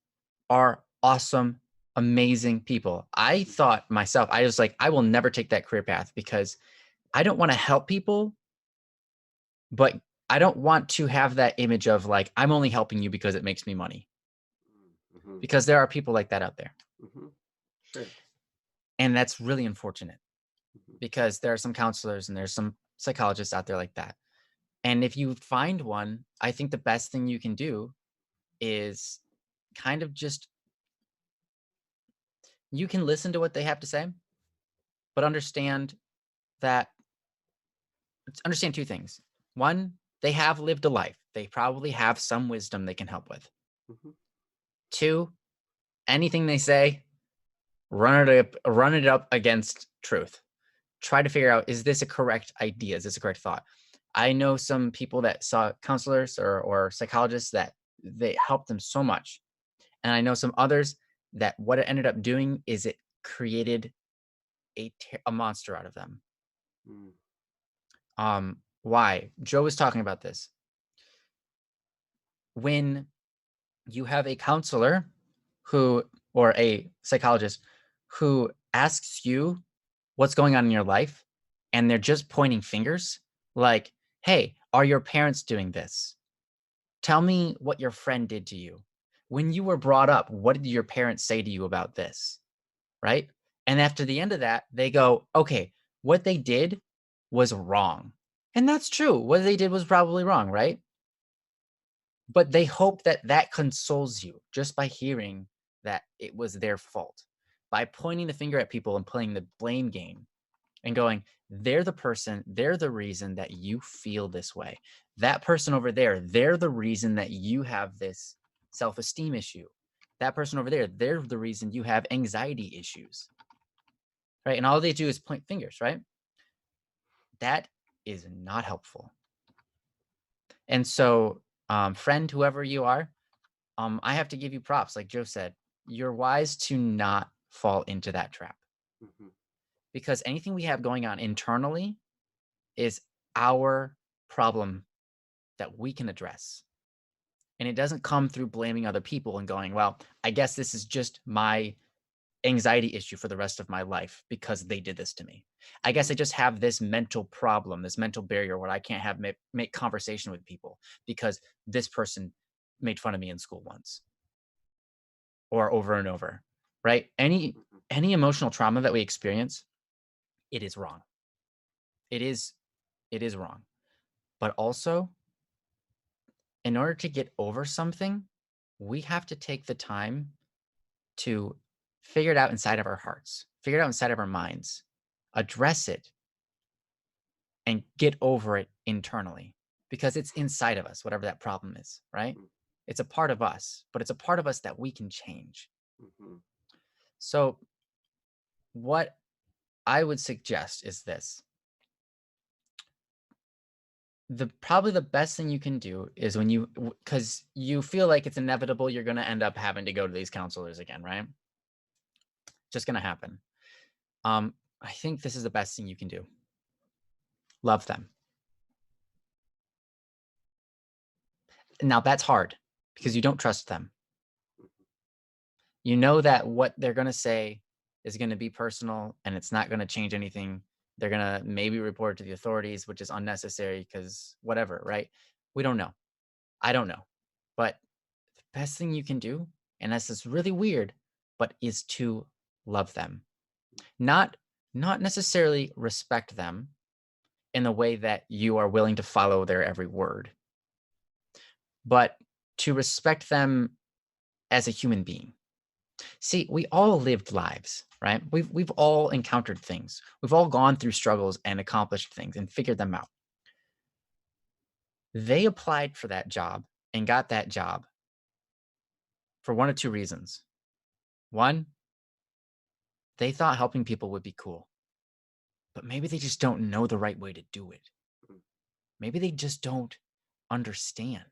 are awesome, amazing people. I thought myself, I was like, I will never take that career path because I don't want to help people, but I don't want to have that image of like, I'm only helping you because it makes me money. Mm-hmm. Because there are people like that out there. Mm-hmm. Sure. And that's really unfortunate Mm-hmm. because there are some counselors and there's some psychologists out there like that. And if you find one, I think the best thing you can do is kind of just you can listen to what they have to say, but that understand two things. One, they have lived a life. They probably have some wisdom they can help with. Mm-hmm. Two, anything they say, run it up against truth. Try to figure out, is this a correct idea? Is this a correct thought? I know some people that saw counselors or psychologists that they helped them so much. And I know some others that what it ended up doing is it created a monster out of them. Mm-hmm. Why? Joe was talking about this. When you have a counselor who or a psychologist who asks you what's going on in your life and they're just pointing fingers like, hey, are your parents doing this? Tell me what your friend did to you. When you were brought up, what did your parents say to you about this? Right? And after the end of that, they go, okay, what they did was wrong. And that's true. What they did was probably wrong, right? But they hope that that consoles you just by hearing that it was their fault. By pointing the finger at people and playing the blame game and going, they're the person, they're the reason that you feel this way. That person over there, they're the reason that you have this self esteem issue. That person over there, they're the reason you have anxiety issues. Right. And all they do is point fingers, right? That is not helpful. And so, friend, whoever you are, I have to give you props. Like Joe said, you're wise to not fall into that trap Mm-hmm. because anything we have going on internally is our problem that we can address. And it doesn't come through blaming other people and going, well, I guess this is just my anxiety issue for the rest of my life because they did this to me. I guess I just have this mental problem, this mental barrier where I can't have make conversation with people because this person made fun of me in school once or over and over. Right? Mm-hmm. Any emotional trauma that we experience, it is wrong. It is wrong. But also, in order to get over something, we have to take the time to figure it out inside of our hearts, figure it out inside of our minds, address it, and get over it internally because it's inside of us, whatever that problem is, right? It's a part of us, but it's a part of us that we can change. Mm-hmm. So, what I would suggest is this. Probably the best thing you can do is when because you feel like it's inevitable you're going to end up having to go to these counselors again, right? Just going to happen. I think this is the best thing you can do. Love them. Now that's hard because you don't trust them. You know that what they're going to say is going to be personal and it's not going to change anything. They're going to maybe report it to the authorities, which is unnecessary because whatever, right? We don't know. I don't know. But the best thing you can do, and this is really weird, but is to love them. Not necessarily respect them in the way that you are willing to follow their every word, but to respect them as a human being. See, we all lived lives, right? We've all encountered things. We've all gone through struggles and accomplished things and figured them out. They applied for that job and got that job for one of two reasons. One, they thought helping people would be cool, but maybe they just don't know the right way to do it. Maybe they just don't understand.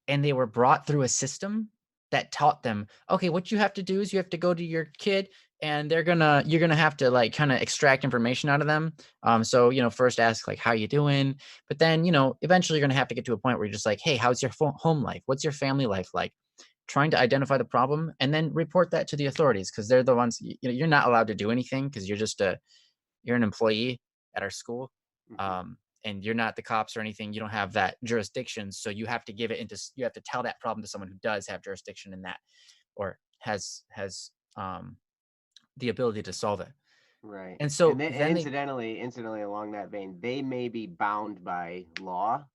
and they were brought through a system that taught them, okay, what you have to do is you have to go to your kid and you're gonna have to like kind of extract information out of them. So first ask like how you doing, but then eventually you're gonna have to get to a point where you're just like, hey, how's your home life? What's your family life like? Trying to identify the problem and then report that to the authorities because they're the ones you're not allowed to do anything because you're an employee at our school, Hmm. and you're not the cops or anything. You don't have that jurisdiction, so you have to you have to tell that problem to someone who does have jurisdiction in that, or has the ability to solve it. Right. And And so then then they, incidentally along that vein, they may be bound by law,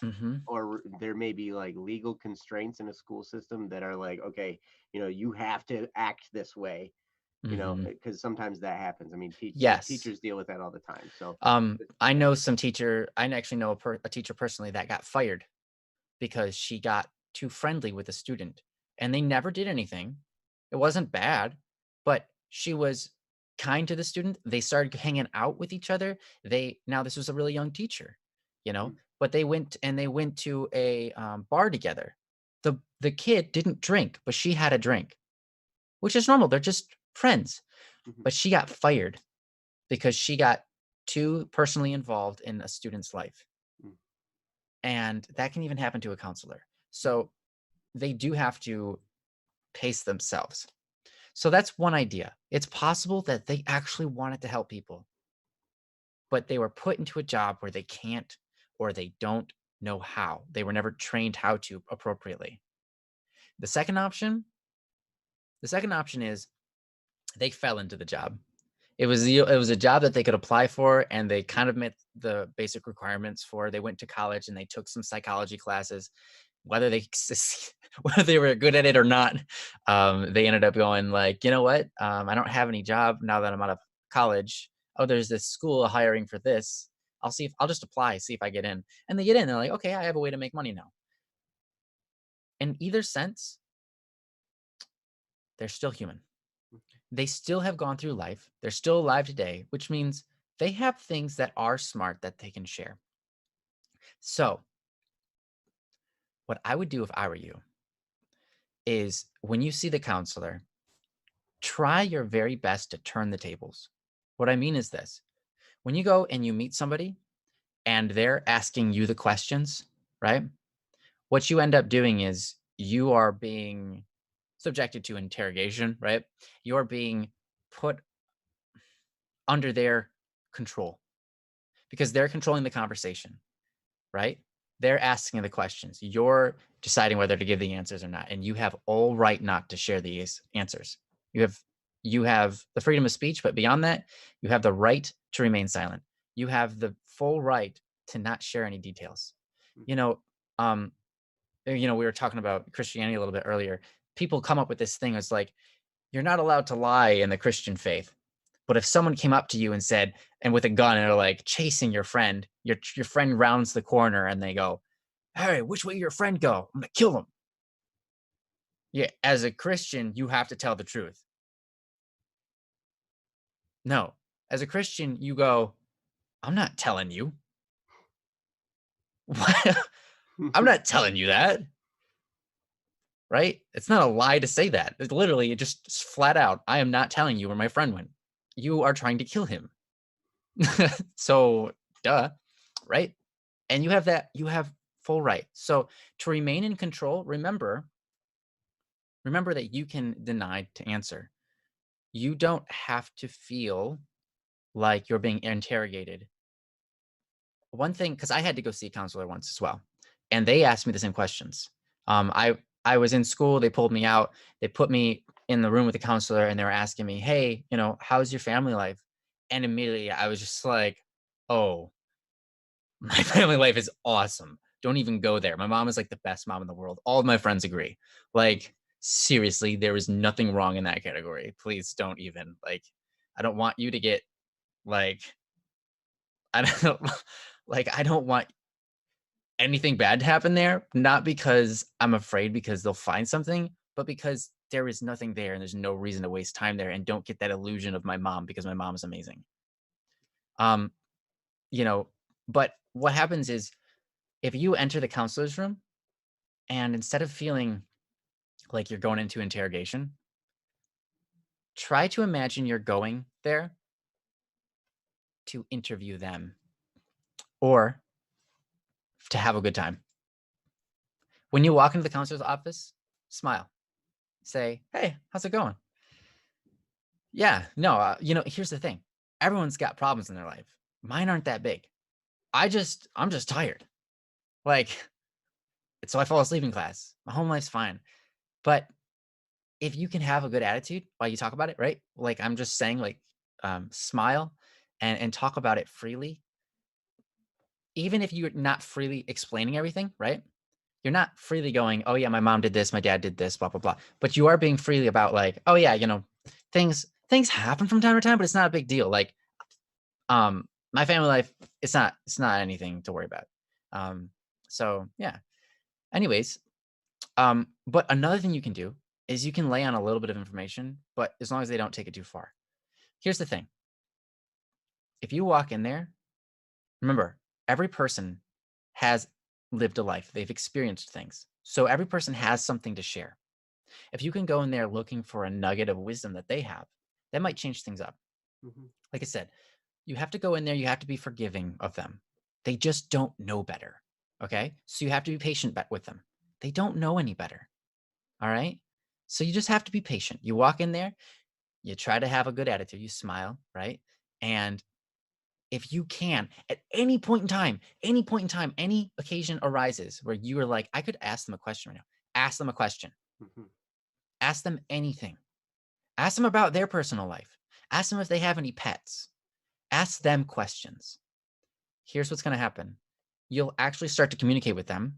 hmm or there may be like legal constraints in a school system that are like, okay, you have to act this way, hmm because sometimes that happens. I mean, yes, teachers deal with that all the time. So, I yeah. know some teacher. I actually know a teacher personally that got fired because she got too friendly with a student and they never did anything. It wasn't bad, but she was kind to the student. They started hanging out with each other. Now this was a really young teacher, Mm, but they went to a bar together. The kid didn't drink, but she had a drink, which is normal. They're just friends. mhm, But she got fired because she got too personally involved in a student's life. mm, And that can even happen to a counselor. mhm, So they do have to pace themselves. So that's one idea. It's possible that they actually wanted to help people, but they were put into a job where they can't or they don't know how. They were never trained how to appropriately. The second option, the second option is they fell into the job. It was a job that they could apply for and they kind of met the basic requirements for. They went to college and they took some psychology classes. Whether they whether they were good at it or not, they ended up going like, you know what? I don't have any job now that I'm out of college. Oh, there's this school hiring for this. I'll see if I'll just apply, see if I get in. And they get in. They're like, okay, I have a way to make money now. In either sense, they're still human. They still have gone through life. They're still alive today, which means they have things that are smart that they can share. So, what I would do if I were you is when you see the counselor, try your very best to turn the tables. What I mean is this: when you go and you meet somebody and they're asking you the questions, right? What you end up doing is you are being subjected to interrogation, right? You're being put under their control because they're controlling the conversation, right? They're asking the questions. You're deciding whether to give the answers or not, and you have all right not to share these answers. You have you have the freedom of speech, but beyond that, you have the right to remain silent. You have the full right to not share any details. mhm, You know, um, we were talking about Christianity a little bit earlier. People come up with this thing. It's like you're not allowed to lie in the Christian faith. But if someone came up to you and said, and with a gun, and they're like chasing your friend rounds the corner, and they go, "Hey, which way your friend go? I'm gonna kill him." Yeah, as a Christian, you have to tell the truth. No, as a Christian, you go, "I'm not telling you. I'm mhm. not telling you that." Right? It's not a lie to say that. It's literally it just flat out. I am not telling you where my friend went. You are trying to kill him. So, duh, right? And you have full right. So, to remain in control, remember that you can deny to answer. You don't have to feel like you're being interrogated. One thing, because I had to go see a counselor once as well, and they asked me the same questions. I was in school, they pulled me out, they put me in the room with the counselor, and they were asking me, "Hey, how's your family life?" And immediately I was just like, "Oh, my family life is awesome. Don't even go there. My mom is like the best mom in the world. All of my friends agree. Like, seriously, there is nothing wrong in that category. Please don't even like, I don't want you to get like, I don't I don't want anything bad to happen there. Not because I'm afraid because they'll find something, but because there is nothing there and there's no reason to waste time there and don't get that illusion of my mom because my mom is amazing. Um, you know, but what happens is if you enter the counselor's room And instead of feeling like you're going into interrogation, try to imagine you're going there to interview them or to have a good time. When you walk into the counselor's office, smile. Say, hey, how's it going? Yeah, no, here's the thing. Everyone's got problems in their life. Mine aren't that big. I'm just tired. Like, so I fall asleep in class. My home life's fine. But if you can have a good attitude while you talk about it, right? Like I'm just saying, like, smile and talk about it freely. Even if you're not freely explaining everything, right? You're not freely going, oh yeah, my mom did this, my dad did this, blah, blah, blah. But you are being freely about like, oh yeah, things happen from time to time, but it's not a big deal. Like, my family life, it's not anything to worry about. So yeah. Anyways, but another thing you can do is you can lay on a little bit of information, but as long as they don't take it too far. Here's the thing. If you walk in there, remember, every person has lived a life. They've experienced things. So every person has something to share. If you can go in there looking for a nugget of wisdom that they have, that might change things up. Mm-hmm. Like I said, you have to go in there, you have to be forgiving of them. They just don't know better. Okay? So you have to be patient with them. They don't know any better. All right? So you just have to be patient. You walk in there, you try to have a good attitude, you smile, right? And if you can, at any point in time, any occasion arises where you are like, I could ask them a question right now. Ask them a question. Mm-hmm. Ask them anything. Ask them about their personal life. Ask them if they have any pets. Ask them questions. Here's what's going to happen. You'll actually start to communicate with them.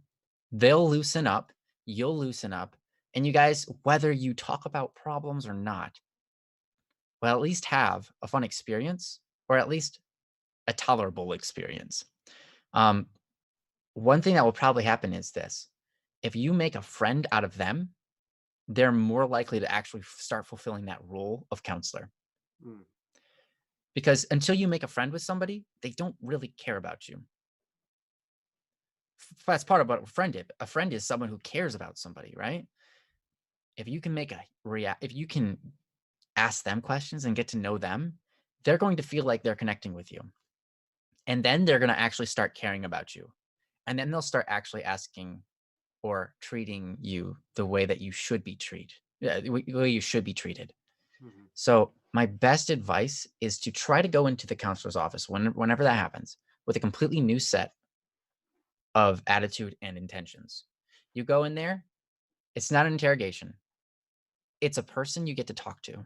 They'll loosen up. You'll loosen up. And you guys, whether you talk about problems or not, will at least have a fun experience or at least a tolerable experience. Um, One thing that will probably happen is this. If you make a friend out of them, they're more likely to actually start fulfilling that role of counselor. Mm. Because until you make a friend with somebody, they don't really care about you. That's part of what a friend is. A friend is someone who cares about somebody, right? If you can if you can ask them questions and get to know them, they're going to feel like they're connecting with you. And then they're going to actually start caring about you. And then they'll start actually asking or treating you the way that you should be treated. Yeah, the way you should be treated. Mm-hmm. So my best advice is to try to go into the counselor's office whenever that happens with a completely new set of attitude and intentions. You go in there, it's not an interrogation. It's a person you get to talk to.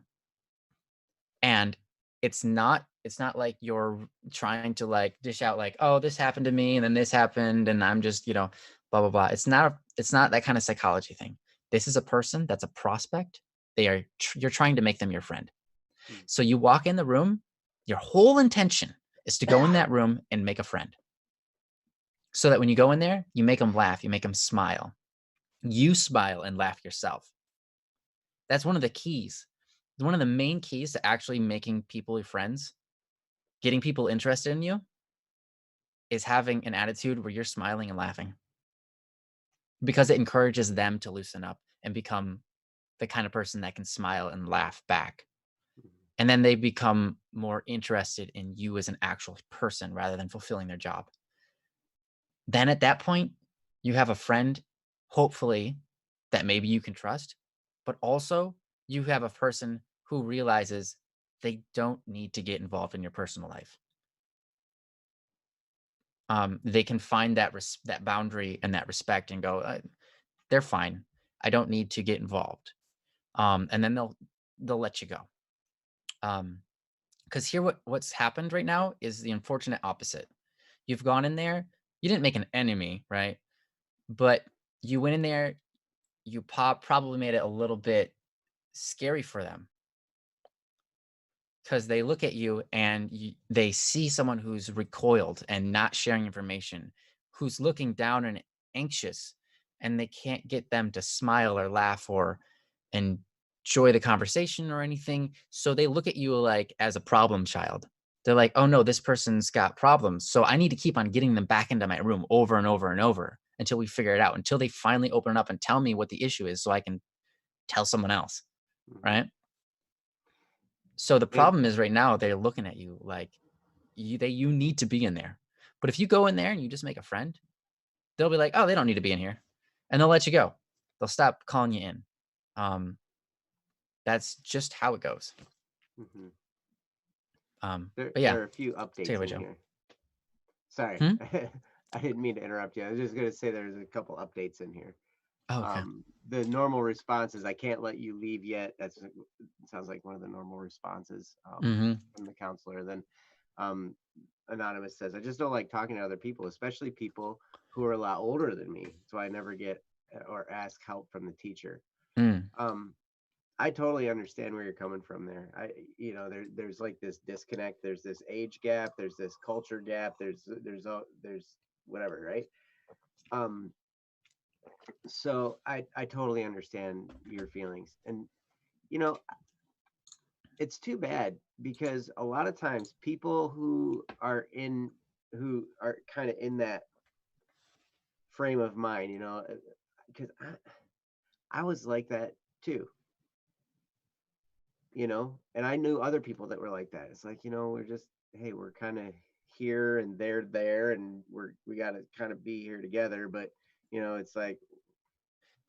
And it's not like you're trying to like dish out like, oh, this happened to me and then this happened and I'm just, blah blah blah. It's not that kind of psychology thing. This is a person that's a prospect. You're trying to make them your friend. Mm. So you walk in the room, your whole intention is to go in that room and make a friend. So that when you go in there, you make them laugh, you make them smile. You smile and laugh yourself. That's one of the keys. One of the main keys to actually making people your friends, getting people interested in you, is having an attitude where you're smiling and laughing. Because it encourages them to loosen up and become the kind of person that can smile and laugh back. Mm-hmm. And then they become more interested in you as an actual person rather than fulfilling their job. Then at that point, you have a friend, hopefully, that maybe you can trust, but also you have a person who realizes they don't need to get involved in your personal life. They can find that boundary and that respect and go, they're fine. I don't need to get involved. And then they'll let you go. Because here what's happened right now is the unfortunate opposite. You've gone in there, you didn't make an enemy, right? But you went in there, you probably made it a little bit scary for them because they look at you and they see someone who's recoiled and not sharing information, who's looking down and anxious, and they can't get them to smile or laugh or enjoy the conversation or anything. So they look at you like as a problem child. They're like, oh no, this person's got problems. So I need to keep on getting them back into my room over and over and over until we figure it out, until they finally open up and tell me what the issue is so I can tell someone else, Mhm. right? So the And problem is right now they're looking at you like you need to be in there. But if you go in there and you just make a friend, they'll be like, "Oh, they don't need to be in here." And they'll let you go. They'll stop calling you in. Um, that's just how it goes. mhm. But yeah, There are a few take it updates away, in Joe. here. Sorry, Hmm? I didn't mean to interrupt you. I was just gonna say there's a couple updates in here. Oh, okay. The normal response is, "I can't let you leave yet." That's sounds like one of the normal responses Hmm. from the counselor. Then um, Anonymous says, "I just don't like talking to other people, especially people who are a lot older than me. So I never get or ask help from the teacher." Mm. Um, I totally understand where you're coming from there. There's like this disconnect. There's this age gap. There's this culture gap. There's whatever, right? Um, so I totally understand your feelings, and you know, it's too bad because a lot of times people who are kind of in that frame of mind, because I was like that too, and I knew other people that were like that. It's like, we're just, hey, we're kind of here and they're there, and we got to kind of be here together. But it's like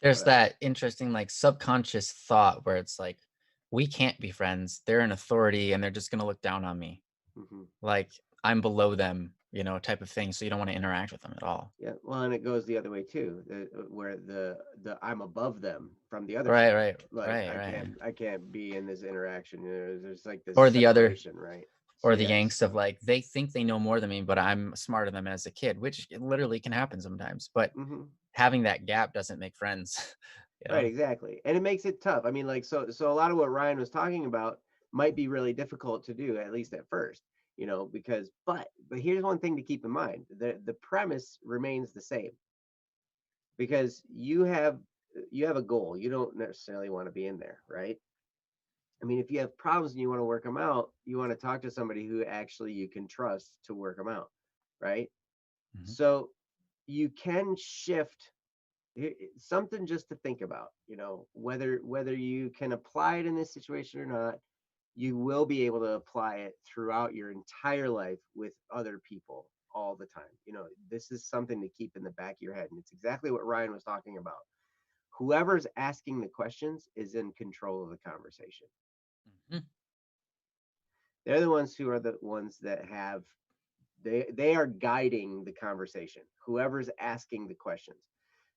There's whatever. that interesting, like, subconscious thought where it's like, we can't be friends. They're an authority and they're just gonna look down on me. Hmm. Like I'm below them, type of thing. So you don't want to interact with them at all. Yeah, well, and it goes the other way too, where the I'm above them from the other Right, side. right, Like right, right. I can't be in this interaction. There's like this Or the other, separation, right? So or the yes, angst of go ahead. like they think they know more than me, but I'm smarter than them as a kid, which it literally can happen sometimes. But Hmm. having that gap doesn't make friends, you Right, know? exactly, and it makes it tough. I mean, like so a lot of what Ryan was talking about might be really difficult to do, at least at first. Because but here's one thing to keep in mind: the premise remains the same because you have a goal. You don't necessarily want to be in there, right? I mean, if you have problems and you want to work them out, you want to talk to somebody who actually you can trust to work them out, right? Mhm. So you can shift something just to think about, whether you can apply it in this situation or not. You will be able to apply it throughout your entire life with other people all the time. This is something to keep in the back of your head, and it's exactly what Ryan was talking about. Whoever's asking the questions is in control of the conversation. Mhm. They're the ones who are the ones that have they are guiding the conversation, whoever's asking the questions.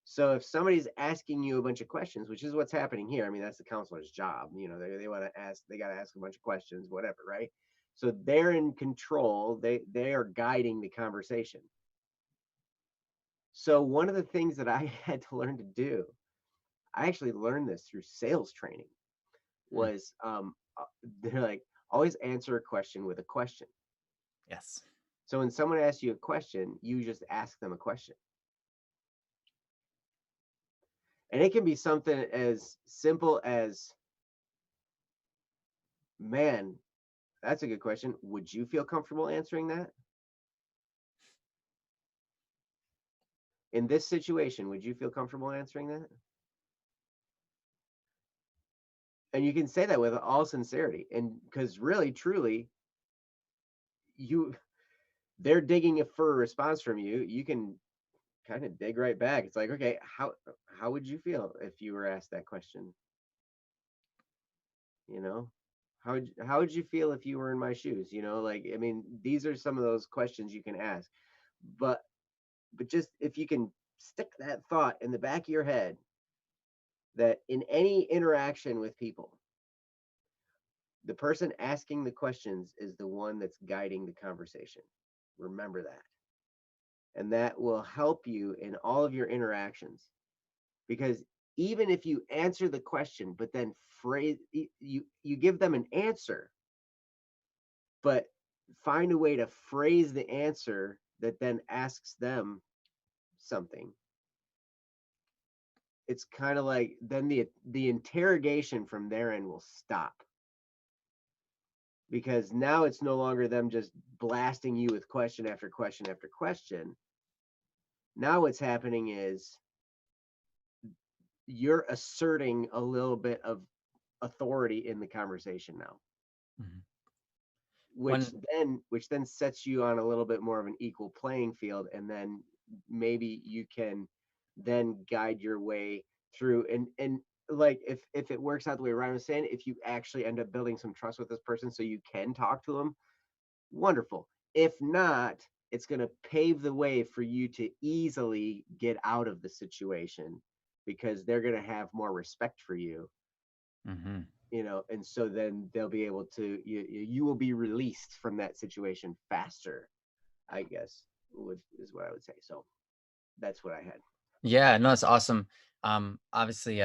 So if somebody's asking you a bunch of questions, which is what's happening here, I mean, that's the counselor's job. They want to ask, they got to ask a bunch of questions, whatever, right? So they're in control. They are guiding the conversation. So one of the things that I had to learn to do, I actually learned this through sales training, Mm. was they're like, always answer a question with a question. Yes. So when someone asks you a question, you just ask them a question. And it can be something as simple as, man, that's a good question. Would you feel comfortable answering that? In this situation, would you feel comfortable answering that? And you can say that with all sincerity. And because really, truly, you they're digging for a response from you. You can kind of dig right back. It's like, okay, how would you feel if you were asked that question? You know? How would you feel if you were in my shoes? Like, I mean, these are some of those questions you can ask. But just if you can stick that thought in the back of your head, that in any interaction with people, the person asking the questions is the one that's guiding the conversation. Remember that. And that will help you in all of your interactions, because even if you answer the question but then phrase you give them an answer, but find a way to phrase the answer that then asks them something. It's kind of like then the interrogation from their end will stop, because now it's no longer them just blasting you with question after question after question. Now what's happening is you're asserting a little bit of authority in the conversation now, Mhm. which When then sets you on a little bit more of an equal playing field, and then maybe you can then guide your way through, and like if it works out the way Ryan was saying, if you actually end up building some trust with this person so you can talk to them, wonderful. If not, it's going to pave the way for you to easily get out of the situation because they're going to have more respect for you, Mhm. and so then they'll be able to, you will be released from that situation faster, I guess, is what I would say. So that's what I had. Yeah, no, it's awesome. Obviously,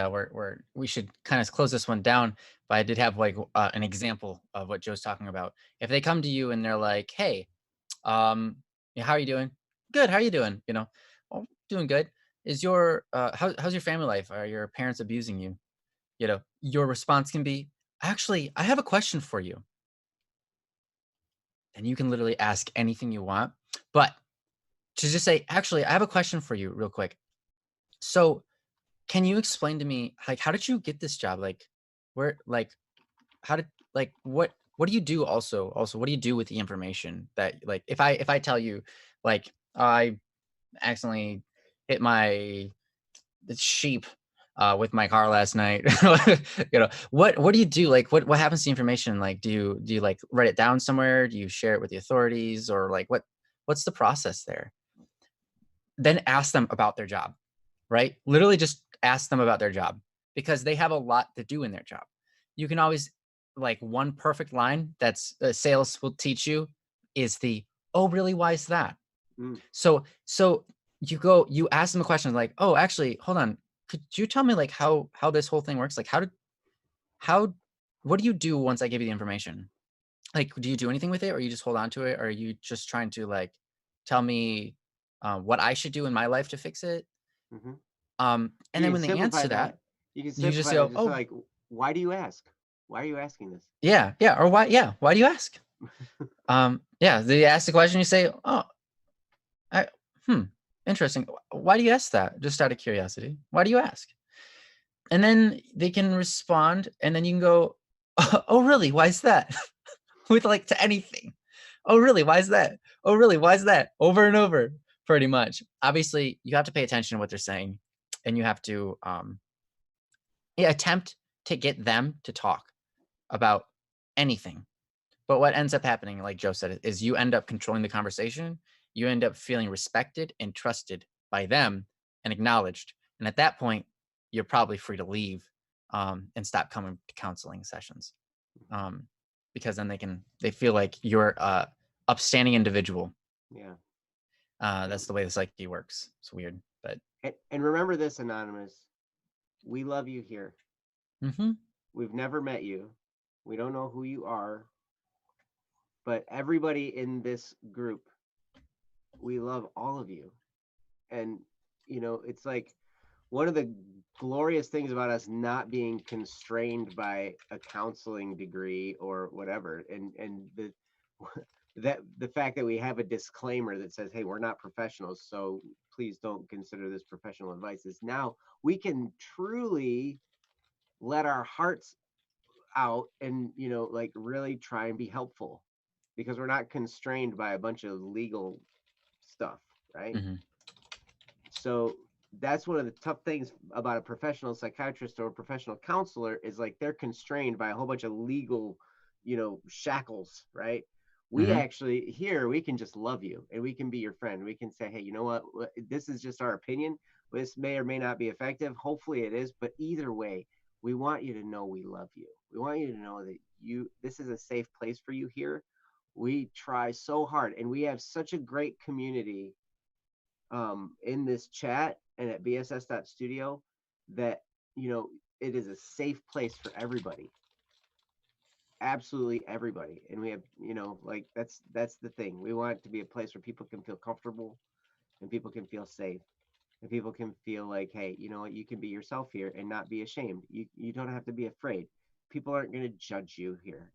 we should kind of close this one down, but I did have like an example of what Joe's talking about. If they come to you and they're like, "Hey, yeah, how are you doing? Good. How are you doing? Oh, doing good. Is your how's your family life? Are your parents abusing you? Your response can be, actually, I have a question for you. And you can literally ask anything you want. But to just say, actually, I have a question for you real quick. So can you explain to me, like, how did you get this job? Like, where, like, how did, like, what do you do also, what do you do with the information that, like, if I tell you, like, I accidentally hit my sheep with my car last night. What do you do? Like, what happens to the information? Like, do you like write it down somewhere? Do you share it with the authorities, or like what's the process there? Then ask them about their job, right? Literally just ask them about their job because they have a lot to do in their job. You can always, like, one perfect line that's sales will teach you is the, oh really, why is that? Mm, So you ask them a question like, "Oh, actually, hold on. Could you tell me, like, how this whole thing works? Like, how what do you do once I give you the information? Like, do you do anything with it, or you just hold on to it, or are you just trying to, like, tell me, what I should do in my life to fix it?" hmm And you then can when they simplify answer that that, you can you just simplify that go, just "Oh, like, why do you ask? Why are you asking this? yeah, yeah," or why do you ask?" Yeah, they ask the question, you say, "Oh, I hmm, interesting. Why do you ask that? Just out of curiosity. Why do you ask?" And then they can respond, and then you can go, "Oh, really? Why is that?" With, like, to anything. "Oh, really? Why is that? Oh, really? Why is that?" Over and over, pretty much. Obviously, you have to pay attention to what they're saying, and you have to, yeah, attempt to get them to talk about anything. But what ends up happening, like Joe said, is you end up controlling the conversation. You end up feeling respected and trusted by them and acknowledged. And at that point, you're probably free to leave, and stop coming to counseling sessions, um, because then they feel like you're a upstanding individual. Yeah. That's the way the psyche works. It's weird, but And remember this, Anonymous. We love you here. hmm We've never met you. We don't know who you are, but everybody in this group, we love all of you. And, it's like one of the glorious things about us not being constrained by a counseling degree or whatever, and the fact that we have a disclaimer that says, hey, we're not professionals, so please don't consider this professional advice, is now we can truly let our hearts out and, like, really try and be helpful because we're not constrained by a bunch of legal stuff, right? hmm So that's one of the tough things about a professional psychiatrist or a professional counselor, is like they're constrained by a whole bunch of legal, shackles, right? We hmm actually, here we can just love you and we can be your friend. We can say, hey, you know what, this is just our opinion. This may or may not be effective. Hopefully it is, but either way, we want you to know we love you. We want you to know that this is a safe place for you here. We try so hard and we have such a great community, in this chat and at bss.studio, that, it is a safe place for everybody, absolutely everybody. And we have, like, that's the thing. We want it to be a place where people can feel comfortable and people can feel safe and people can feel like, hey, you know what, you can be yourself here and not be ashamed. You don't have to be afraid. People aren't going to judge you here,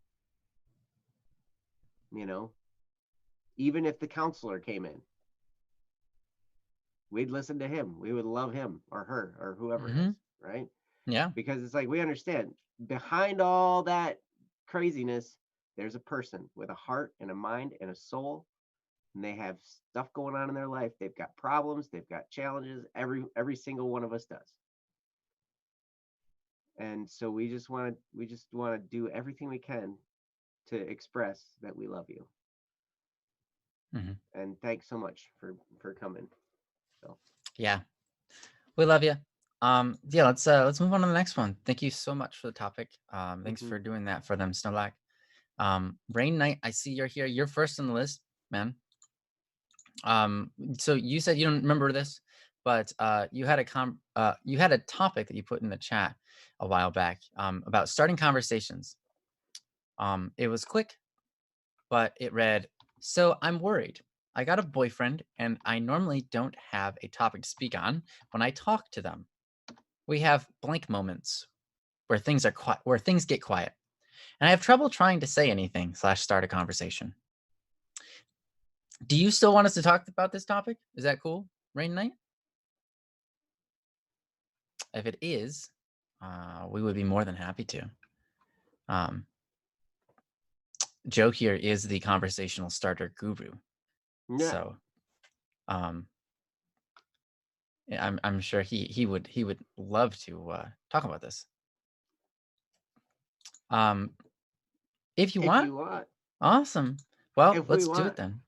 you know even if the counselor came in. we'd listen to him. We would love him or her or whoever it Mm-hmm. is, right? Yeah. Because it's like we understand behind all that craziness, there's a person with a heart and a mind and a soul, and they have stuff going on in their life. They've got problems, they've got challenges. Every single one of us does. And so we just want to do everything we can to express that we love you. Mm-hmm. And thanks so much for coming. So Yeah. We love you. Yeah, let's move on to the next one. Thank you so much for the topic. Thanks mm-hmm. for doing that for them, Snowlack. Rain Knight, I see you're here. You're first on the list, man. So you said you don't remember this, but you had a topic that you put in the chat a while back about starting conversations. It was quick, but it read, "So I'm worried. I got a boyfriend, and I normally don't have a topic to speak on when I talk to them. We have blank moments where things are quiet, where things get quiet, and I have trouble trying to say anything / start a conversation. Do you still want us to talk about this topic? Is that cool, Rain Knight? If it is, we would be more than happy to. Um, Joe here is the conversational starter guru, Yeah. so um, I'm sure he would love to talk about this. Um, if you If want, you want. awesome. Well, If we let's do it want. then.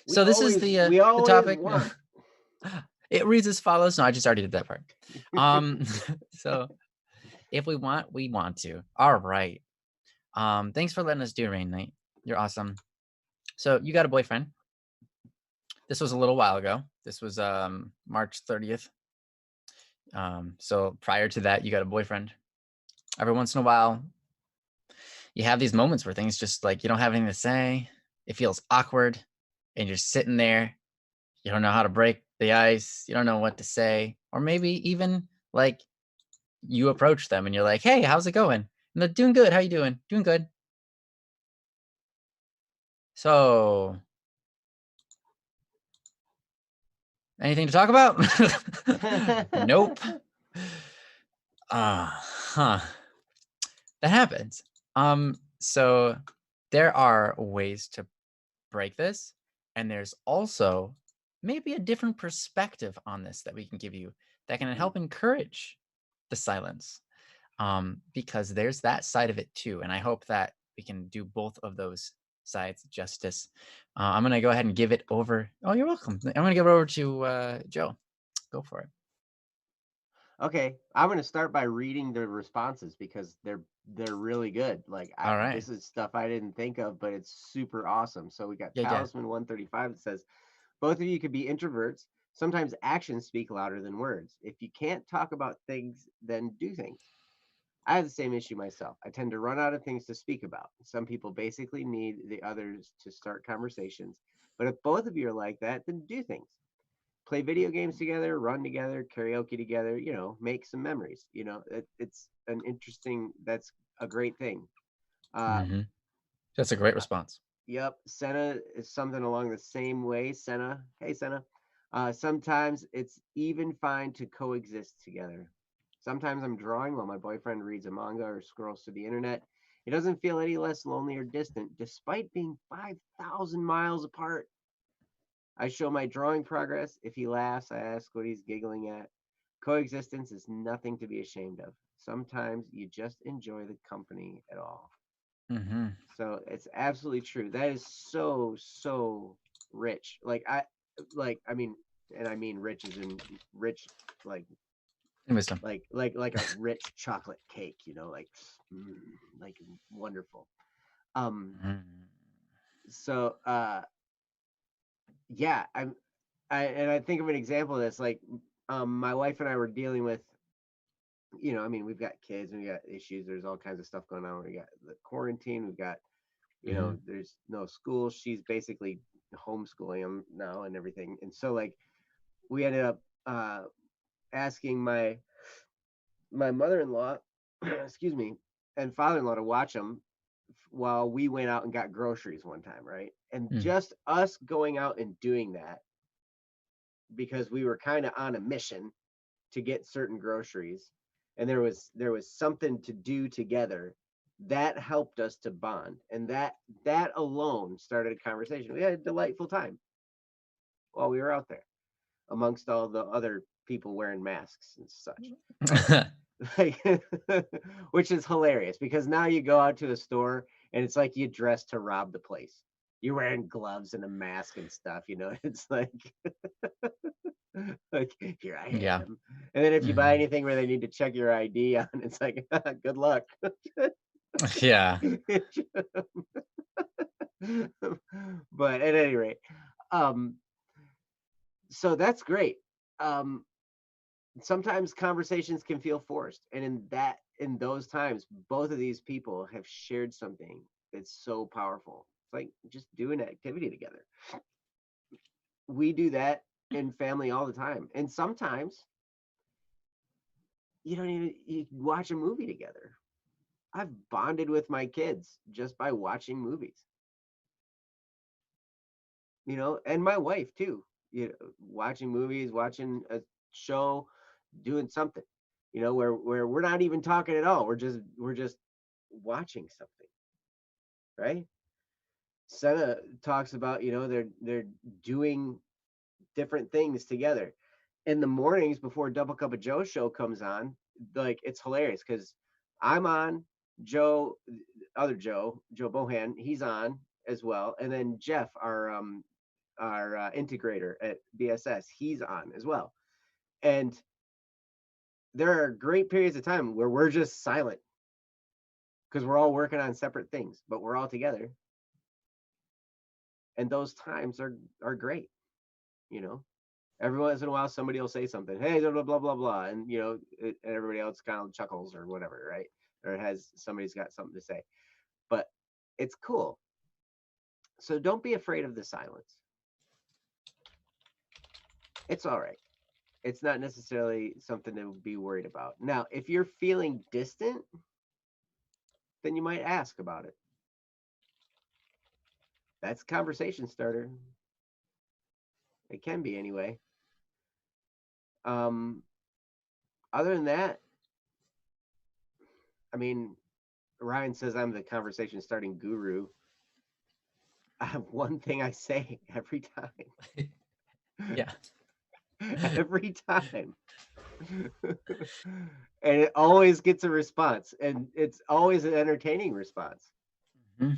We So this is always we the always topic. want. It reads as follows. No, I just already did that part. So if we want, we want to. All right. Thanks for letting us do Rain Knight. You're awesome. So you got a boyfriend. This was a little while ago. This was March 30th. So prior to that, you got a boyfriend. Every once in a while, you have these moments where things just like you don't have anything to say. It feels awkward, and you're sitting there. You don't know how to break the ice. You don't know what to say, or maybe even like you approach them and you're like, "Hey, how's it going?" And they're doing good. How you doing? Doing good. So, anything to talk about? Nope. Huh. That happens. So there are ways to break this, and there's also maybe a different perspective on this that we can give you that can Mhm. help encourage the silence. Because there's that side of it too, and I hope that we can do both of those sides justice. I'm gonna go ahead and give it over. Oh, you're welcome. I'm gonna give it over to Joe. Go for it. Okay, I'm gonna start by reading the responses because they're really good. Like All right. this is stuff I didn't think of, but it's super awesome. So we got Yeah, yeah. Talisman 135 that says both of you could be introverts. Sometimes actions speak louder than words. If you can't talk about things, then do things. I have the same issue myself. I tend to run out of things to speak about. Some people basically need the others to start conversations. But if both of you are like that, then do things. Play video games together, run together, karaoke together, make some memories. It's an interesting, that's a great thing. Uh, Hmm. That's a great uh, response. yep. Senna is something along the same way. Senna, hey, Senna. Sometimes it's even fine to coexist together. Sometimes I'm drawing while my boyfriend reads a manga or scrolls through the internet. It doesn't feel any less lonely or distant, despite being 5,000 miles apart. I show my drawing progress. If he laughs, I ask what he's giggling at. Coexistence is nothing to be ashamed of. Sometimes you just enjoy the company at all. Hmm. So it's absolutely true. That is so, so rich. I mean, and I mean rich as in rich, like Wisdom. like a rich chocolate cake, mm, like wonderful. Um, Mhm. so yeah, and I think of an example of this, like my wife and I were dealing with, I mean, we've got kids and we got issues. There's all kinds of stuff going on. We got the quarantine. We've got, Mhm. there's no school. She's basically homeschooling them now and everything. And so like we ended up asking my mother-in-law, excuse me, and father-in-law to watch them while we went out and got groceries one time, right? And Mm. just us going out and doing that because we were kind of on a mission to get certain groceries, and there was something to do together that helped us to bond, and that alone started a conversation. We had a delightful time while we were out there amongst all the other people wearing masks and such. Like, which is hilarious because now you go out to a store and it's like you dress to rob the place. You're wearing gloves and a mask and stuff, It's like here I Yeah. am. And then if you buy Mhm. anything where they need to check your ID on, it's like good luck. Yeah. But at any rate, um, so that's great. Um, Sometimes conversations can feel forced, and in those times both of these people have shared something that's so powerful. It's like just do an activity together. We do that in family all the time, and sometimes you watch a movie together. I've bonded with my kids just by watching movies, and my wife too. Watching movies, watching a show, doing something, where we're not even talking at all. We're just watching something, right? Senna talks about, they're doing different things together. In the mornings before Double Cup of Joe show comes on, like it's hilarious because I'm on, Joe, other Joe Bohan, he's on as well, and then Jeff, our integrator at BSS, he's on as well. And there are great periods of time where we're just silent because we're all working on separate things, but we're all together. And those times are great, you know. Every once in a while, somebody will say something, hey, blah blah blah blah, and and everybody else kind of chuckles or whatever, right? Or has somebody's got something to say, but it's cool. So don't be afraid of the silence. It's all right. It's not necessarily something to be worried about. Now, if you're feeling distant, then you might ask about it. That's a conversation starter. It can be anyway. Um, Other than that, I mean, Ryan says I'm the conversation starting guru. I have one thing I say every time. Yeah. Every time. And it always gets a response, and it's always an entertaining response. Mhm.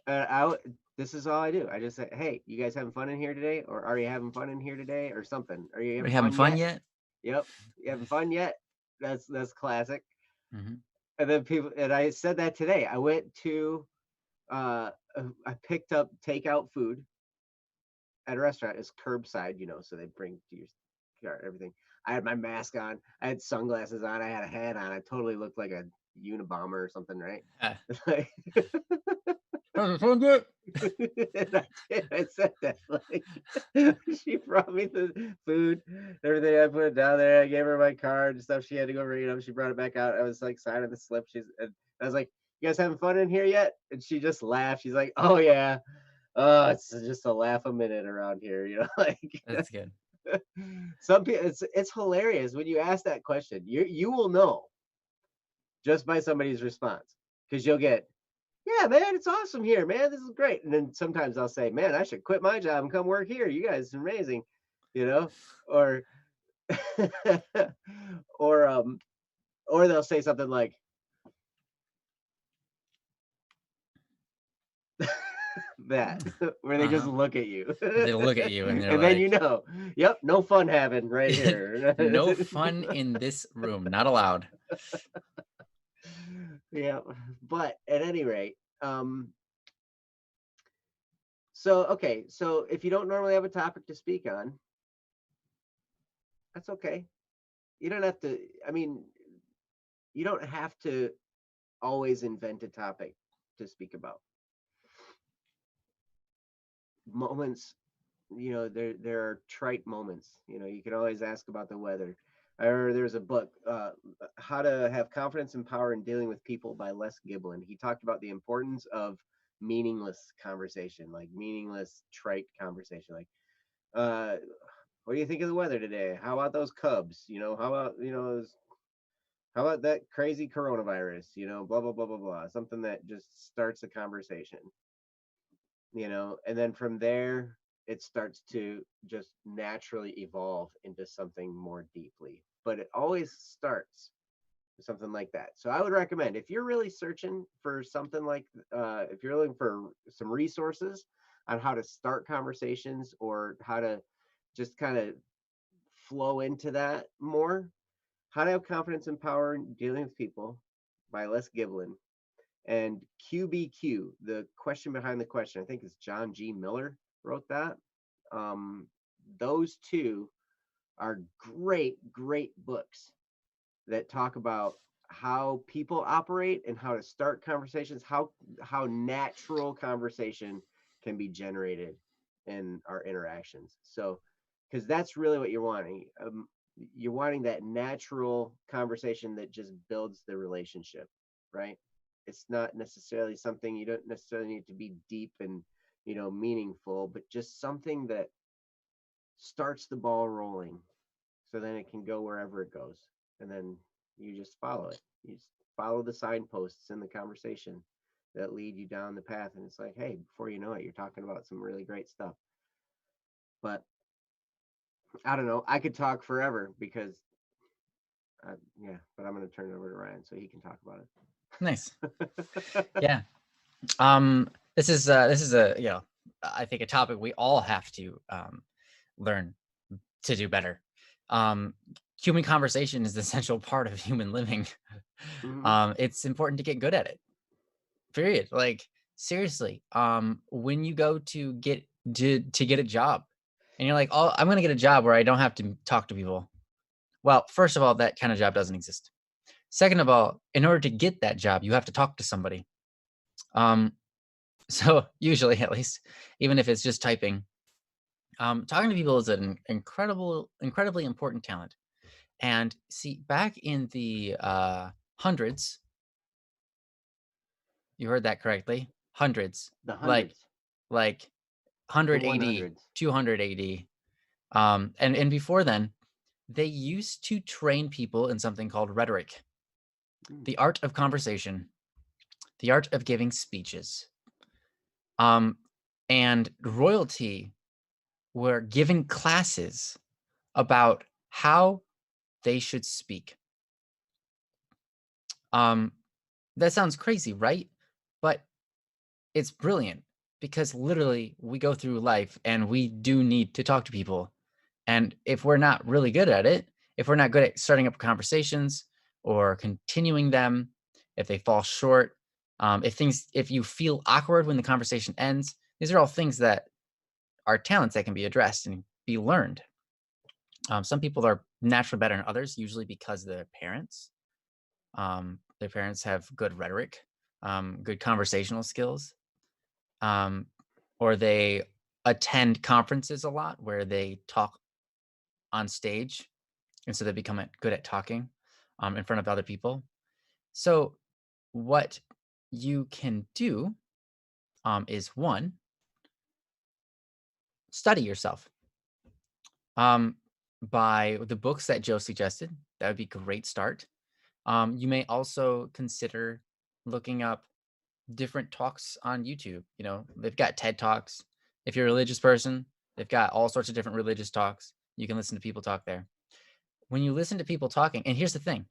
I this is all I do. I just say, "Hey, you guys having fun in here today? Or are you having fun in here today? Or something? Are you Are you having having fun fun yet? yet? Yep, you having fun yet?" That's classic. Mhm. And then people, and I said that today. I went to, I picked up takeout food at a restaurant. It's curbside, so they bring to your car everything. I had my mask on. I had sunglasses on. I had a hat on. I totally looked like a Unabomber or something, right? Ah. Like, Having fun yet? and I did. I said that. Like, she brought me the food, everything. I put it down there. I gave her my card and stuff. She had to go read them. She brought it back out. I was like signing the slip. And I was like, "You guys having fun in here yet?" And she just laughed. She's like, "Oh yeah, oh it's just a laugh a minute around here," like. That's good. Some people, it's hilarious when you ask that question. You will know just by somebody's response because you'll get, yeah, man, it's awesome here, man. This is great. And then sometimes I'll say, man, I should quit my job and come work here. You guys are amazing, you know, or or or they'll say something like that, where they just Uh-huh. look at you, They look at you and they're and then like, yep, no fun having right here. "No fun in this room. Not allowed." Yeah, but at any rate, um, so okay, so if you don't normally have a topic to speak on, that's okay. You don't have to. I mean, you don't have to always invent a topic to speak about. Moments, there are trite moments. You can always ask about the weather. I remember there's a book, How to Have Confidence and Power in Dealing with People by Les Giblin. He talked about the importance of meaningless conversation, like meaningless trite conversation, like, uh, What do you think of the weather today? How about those Cubs? How about that crazy coronavirus? Blah blah blah blah blah. Something that just starts a conversation. And then from there it starts to just naturally evolve into something more deeply. But it always starts with something like that. So I would recommend, if you're really searching for something like, if you're looking for some resources on how to start conversations or how to just kind of flow into that more, How to Have Confidence and Power in Dealing with People by Les Giblin, and QBQ, the question behind the question. I think it's John G. Miller wrote that. Um, those two are great, great books that talk about how people operate and how to start conversations, how natural conversation can be generated in our interactions. So, because that's really what you're wanting. You're wanting that natural conversation that just builds the relationship, right? It's not necessarily something, you don't necessarily need to be deep and meaningful, but just something that starts the ball rolling, so then it can go wherever it goes, and then you just follow it. You just follow the signposts in the conversation that lead you down the path, and it's like, hey, before you know it, you're talking about some really great stuff. But I don't know, I could talk forever because yeah, but I'm going to turn it over to Ryan so he can talk about it. Nice. Yeah. This is a I think a topic we all have to learn to do better. Human conversation is the essential part of human living. Mm-hmm. It's important to get good at it. Period. Like, seriously. When you go to get a job, and you're like, "Oh, I'm gonna get a job where I don't have to talk to people." Well, first of all, that kind of job doesn't exist. Second of all, in order to get that job, you have to talk to somebody. Um, so usually, at least, even if it's just typing, talking to people is an incredibly important talent. And see, back in the hundreds, you heard that correctly, hundreds, The like hundreds, like the 100 AD, 100s. 200 AD, and before then, they used to train people in something called rhetoric, Mm. the art of conversation, the art of giving speeches. And royalty were given classes about how they should speak. Um, that sounds crazy, right? But it's brilliant because literally we go through life and we do need to talk to people. And if we're not really good at it, if we're not good at starting up conversations or continuing them, if they fall short, if you feel awkward when the conversation ends, these are all things that are talents that can be addressed and be learned. Some people are naturally better than others, usually because of their parents. Their parents have good rhetoric, good conversational skills, um, or they attend conferences a lot where they talk on stage, and so they become good at talking in front of other people. So, what you can do is one, study yourself um, by the books that Joe suggested. That would be a great start. You may also consider looking up different talks on YouTube. They've got TED Talks. If you're a religious person, they've got all sorts of different religious talks. You can listen to people talk there. When you listen to people talking, and here's the thing,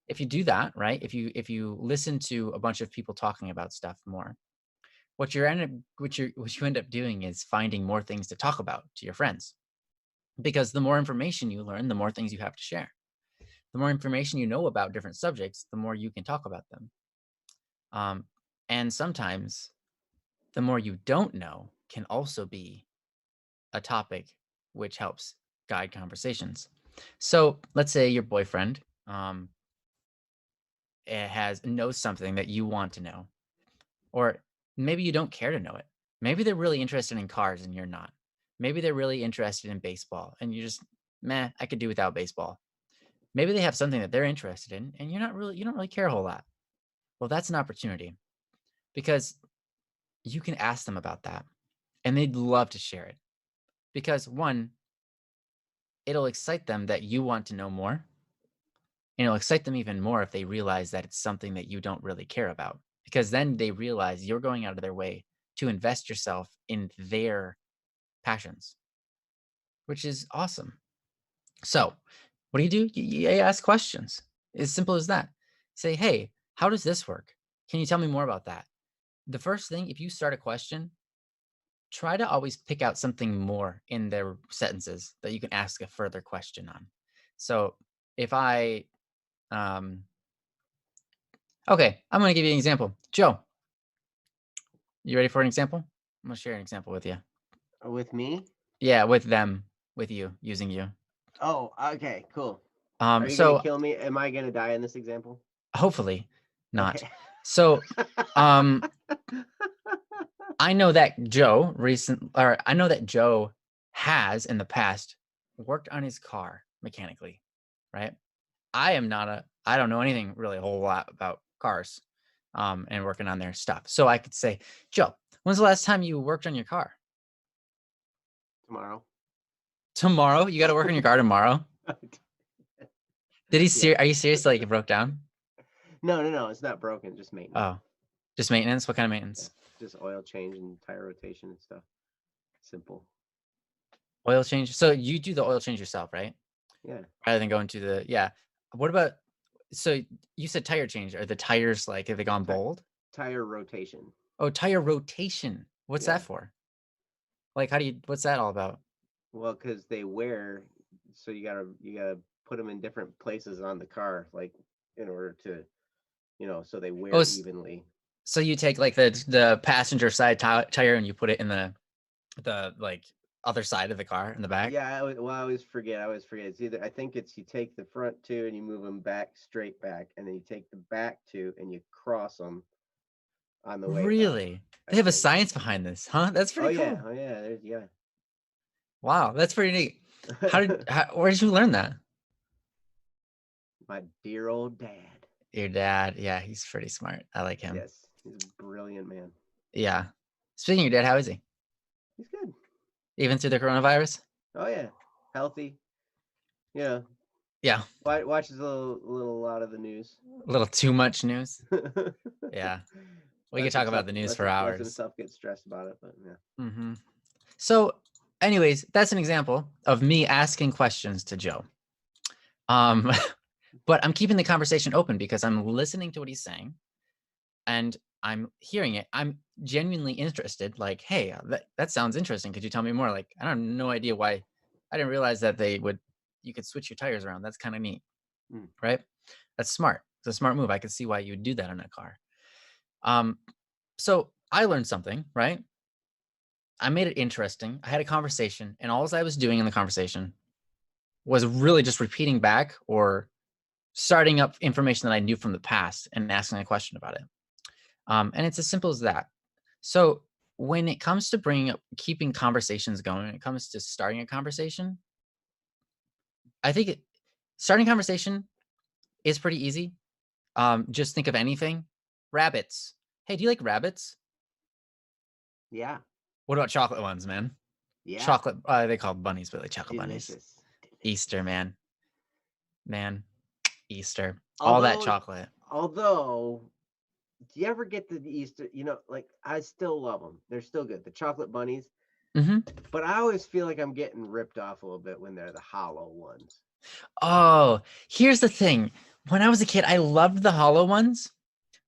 if you do that, right? If you listen to a bunch of people talking about stuff more, what you end up doing is finding more things to talk about to your friends. Because the more information you learn, the more things you have to share. The more information you know about different subjects, the more you can talk about them. Um, and sometimes the more you don't know can also be a topic which helps guide conversations. So let's say your boyfriend knows something that you want to know, or maybe you don't care to know it. Maybe they're really interested in cars and you're not. Maybe they're really interested in baseball and you just, meh, I could do without baseball. Maybe they have something that they're interested in and you don't really care a whole lot. Well, that's an opportunity because you can ask them about that and they'd love to share it. Because one, it'll excite them that you want to know more. And it'll excite them even more if they realize that it's something that you don't really care about, because then they realize you're going out of their way to invest yourself in their passions, which is awesome. So, what do? You ask questions. As simple as that. Say, hey, how does this work? Can you tell me more about that? The first thing, if you start a question, try to always pick out something more in their sentences that you can ask a further question on. So, if I, um, okay, I'm going to give you an example. Joe, you ready for an example? I'm going to share an example with you. With me? Yeah, with them, with you, using you. Oh, okay, cool. Are Um, you gonna so kill me? Am I gonna die in this example? hopefully not. Okay. So, um, I know that I know that Joe has in the past worked on his car mechanically, right? I don't know anything really a whole lot about cars, and working on their stuff. So I could say, Joe, when's the last time you worked on your car? Tomorrow. Tomorrow? You got to work on your car tomorrow? Yeah. Are you serious? Like it broke down? No. It's not broken. Just maintenance. Oh, just maintenance? What kind of Yeah. maintenance? Just oil change and tire rotation and stuff. Simple. Oil change. So you do the oil change yourself, right? Yeah. Rather than going to the, yeah. What about, so you said tire change. Are the tires like, have they gone Ti- bald? Tire rotation. Oh, tire rotation. What's Yeah. that for? Like, what's that all about? Well, because they wear, so you gotta put them in different places on the car, like in order to, so they Oh, wear evenly. so you take like the passenger side tire and you put it in the like other side of the car in the back? Yeah, I always forget. I always forget. It's either I think it's you take the front two and you move them back straight back, and then you take the back two and you cross them on the way up. Really? I They have a think. science behind this, huh? That's Oh pretty yeah, cool. oh yeah. There's yeah. Wow, that's pretty neat. Where did you learn that? My dear old dad. Your dad. Yeah, he's pretty smart. I like him. Yes, he's a brilliant man. Yeah. Speaking of your dad, how is he? He's good. Even through the coronavirus? Oh yeah, healthy. Yeah, Yeah. watches a lot of the news. A little too much news. Yeah. We could lets talk about himself the news lets for lets hours. himself get stressed about it, but yeah. Hmm. So, anyways, that's an example of me asking questions to Joe. Um, but I'm keeping the conversation open because I'm listening to what he's saying and I'm hearing it. I'm genuinely interested. Like, hey, that sounds interesting. Could you tell me more? Like, I have no idea why. I didn't realize that you could switch your tires around. That's kind of neat, Mm. right? That's smart. It's a smart move. I could see why you would do that in a car. Um, so I learned something, right? I made it interesting. I had a conversation, and all I was doing in the conversation was really just repeating back or starting up information that I knew from the past and asking a question about it. And it's as simple as that. So when it comes to keeping conversations going, when it comes to starting a conversation, I think starting a conversation is pretty easy. Just think of anything. Rabbits. Hey, do you like rabbits? Yeah, What about chocolate ones, man? yeah. Chocolate. They call bunnies, but like chocolate bunnies. Delicious. Easter, man, Easter. All that Although, chocolate. although, do you ever get the Easter? Like I still love them. They're still good. The chocolate bunnies, Hmm. but I always feel like I'm getting ripped off a little bit when they're the hollow ones. Oh, here's the thing. When I was a kid, I loved the hollow ones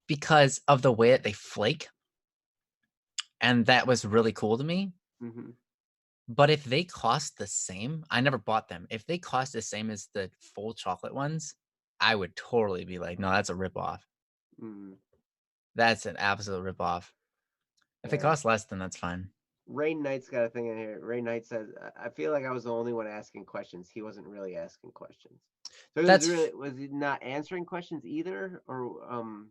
because of the way that they flake, and that was really cool to me. Hmm. But if they cost the same, I never bought them. If they cost the same as the full chocolate ones, I would totally be like, no, that's a ripoff. Mm, That's an absolute ripoff. If it yeah. costs less, then that's fine. Rain Knight's got a thing in here. Rain Knight says, "I feel like I was the only one asking questions. He wasn't really asking questions. So That's was he not answering questions either, or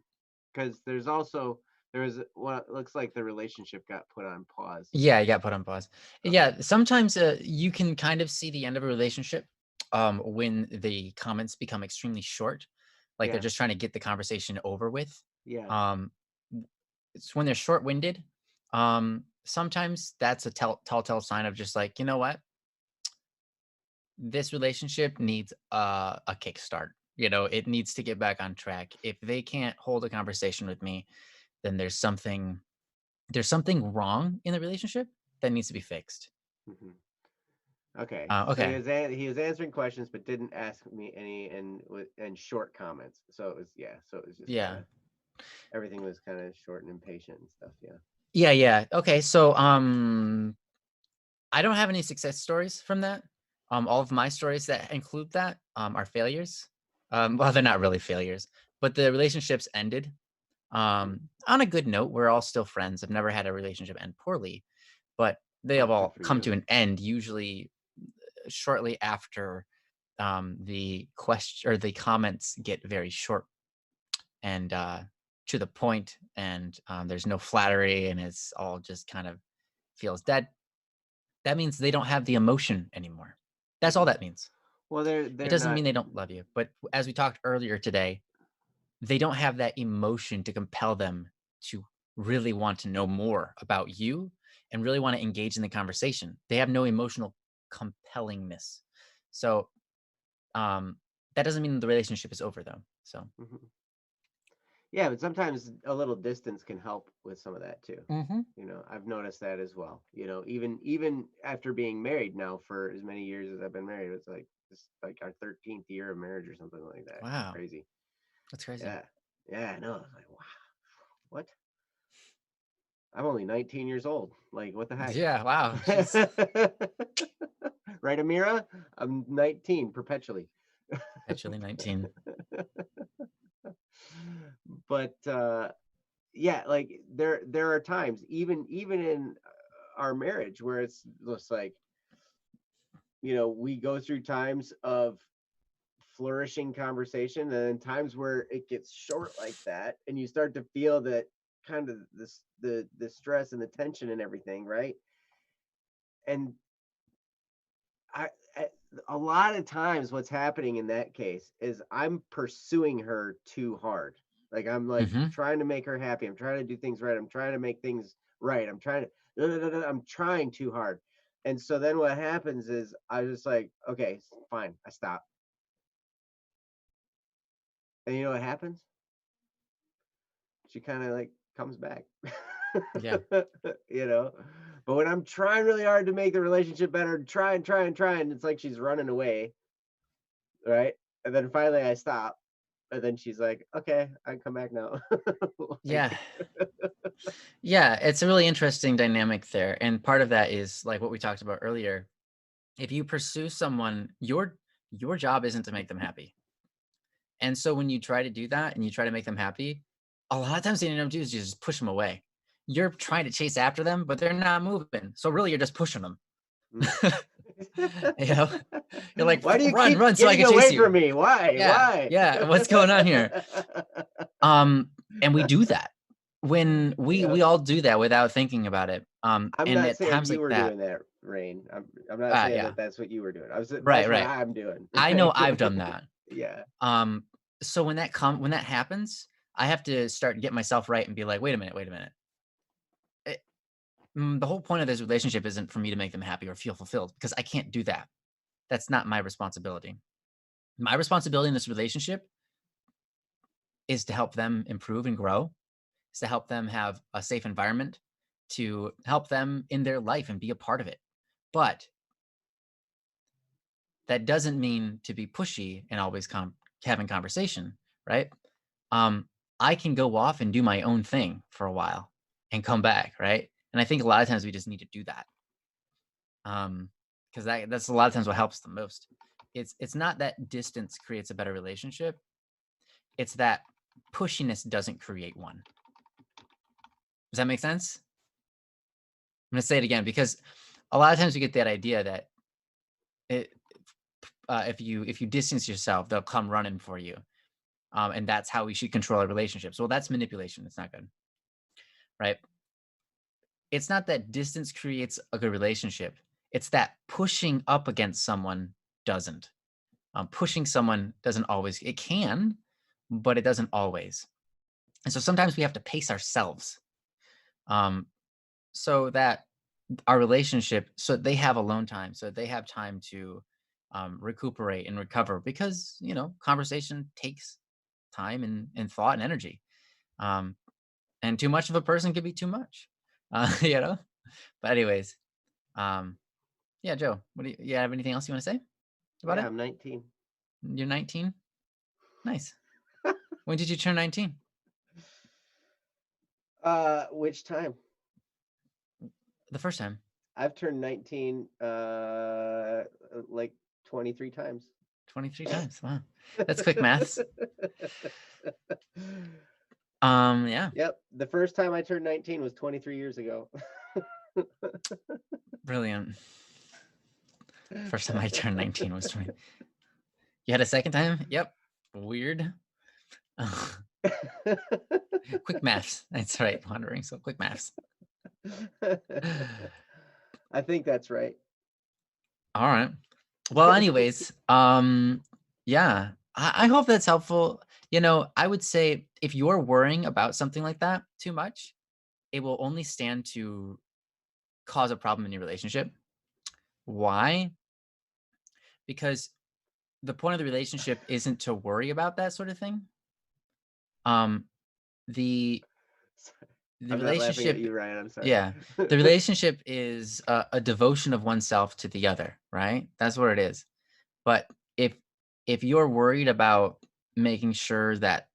because there was what looks like the relationship got put on pause. Yeah, you got put on pause. Okay. Yeah, sometimes you can kind of see the end of a relationship when the comments become extremely short, like they're Yeah. just trying to get the conversation over with. Yeah. Um, it's when they're short-winded. Sometimes that's a telltale sign of just like, you know what? this relationship needs a kickstart. You know, it needs to get back on track. If they can't hold a conversation with me, then there's something wrong in the relationship that needs to be fixed. Mhm. Okay, so Okay. he was answering questions, but didn't ask me any and short comments. So it was, yeah. So it was just kind Yeah. of, everything was kind of short and impatient and stuff. Yeah. Yeah, yeah. Okay. So I don't have any success stories from that. All of my stories that include that are failures. Well, they're not really failures, but the relationships ended Mm. on a good note. We're all still friends. I've never had a relationship end poorly, but they have Oh, good all for come you. to an end usually shortly after the question or the comments get very short and to the point, and there's no flattery, and it's all just kind of feels dead. That means they don't have the emotion anymore. That's all Hmm. that means. Well, It they're doesn't not. mean they don't love you, but as we talked earlier today, they don't have that emotion to compel them to really want to know more about you and really want to engage in the conversation. They have no emotional compellingness. So, um, that doesn't mean the relationship is over though. So, Mhm. Yeah, but sometimes a little distance can help with some of that too. mhm. I've noticed that as well. Even after being married now for as many years as I've been married, it's like it's like our 13th year of marriage or something like that. It's Wow, crazy. that's crazy. Yeah. Yeah, I know. It's like, wow, what? I'm only 19 years old. Like, what the heck? Yeah, wow. Jeez. Right, Amira? I'm 19 perpetually. Actually 19. But yeah, like there are times even in our marriage where it's just like, we go through times of flourishing conversation and then times where it gets short like that and you start to feel that kind of the stress and the tension and everything, right? And I, I a lot of times what's happening in that case is I'm pursuing her too hard. Like I'm like Mhm. trying to make her happy. I'm trying to do things right. I'm trying to make things right. I'm trying too hard. And so then what happens is I just like, okay, fine, I stop. And you know what happens? She kind of like comes back. Yeah. you know. But when I'm trying really hard to make the relationship better, trying, it's like she's running away, right? And then finally I stop, and then she's like, "Okay, I can come back now." Yeah. like, Yeah, it's a really interesting dynamic there, and part of that is, like, what we talked about earlier. If you pursue someone, your job isn't to make them happy, and so when you try to do that and you try to make them happy, a lot of times what you end up doing is you just push them away. You're trying to chase after them, but they're not moving, so really you're just pushing them. mm. You know? You're like, Why do you Run, keep run so I getting can chase away you.'" from me? Why? Yeah, Why? yeah, "What's going on here?" And we do that. When we Yep. all do that without thinking about it, I'm and not at saying times you like were that. doing that, Rain. I'm not saying Yeah. that that's what you were doing. Right, That's what right. I'm doing. I know Right? I've done that. Yeah. Um, so when that happens, I have to start get myself right and be like, wait a minute. Eh, the whole point of this relationship isn't for me to make them happy or feel fulfilled because I can't do that. That's not my responsibility. My responsibility in this relationship is to help them improve and grow, is to help them have a safe environment, to help them in their life and be a part of it. But that doesn't mean to be pushy and always having conversation, right? Um, I can go off and do my own thing for a while and come back, right? And I think a lot of times we just need to do that. Because that's a lot of times what helps the most. It's not that distance creates a better relationship. It's that pushiness doesn't create one. Does that make sense? I'm gonna say it again because a lot of times we get that idea that it, if you distance yourself, they'll come running for you, and that's how we should control our relationships. Well, that's manipulation. It's not good, right? It's not that distance creates a good relationship. It's that pushing up against someone doesn't. Pushing someone doesn't always. It can, but it doesn't always. And so sometimes we have to pace ourselves, um, so that our relationship, so they have alone time, so they have time to recuperate and recover, because conversation takes time and thought and energy. Um, and too much of a person could be too much. You know. But anyways, um, yeah, Joe, what do you have anything else you want to say about Yeah, it? I'm 19. You're 19. Nice. When did you turn 19? Which time? The first time. I've turned 19 like 23 times. 23 times. Wow. That's quick maths. Yeah. Yep, the first time I turned 19 was 23 years ago. Brilliant. First time I turned 19 was 20. You had a second time? Yep. Weird. Quick maths. That's right. Wondering. So quick maths. I think that's right. All right. Well, anyways, yeah. I hope that's helpful. I would say if you're worrying about something like that too much, it will only stand to cause a problem in your relationship. Why? Because the point of the relationship isn't to worry about that sort of thing. Um, the the I'm not laughing at relationship, you, Ryan. I'm sorry. yeah, the relationship is a devotion of oneself to the other, right? That's what it is. But if you're worried about making sure that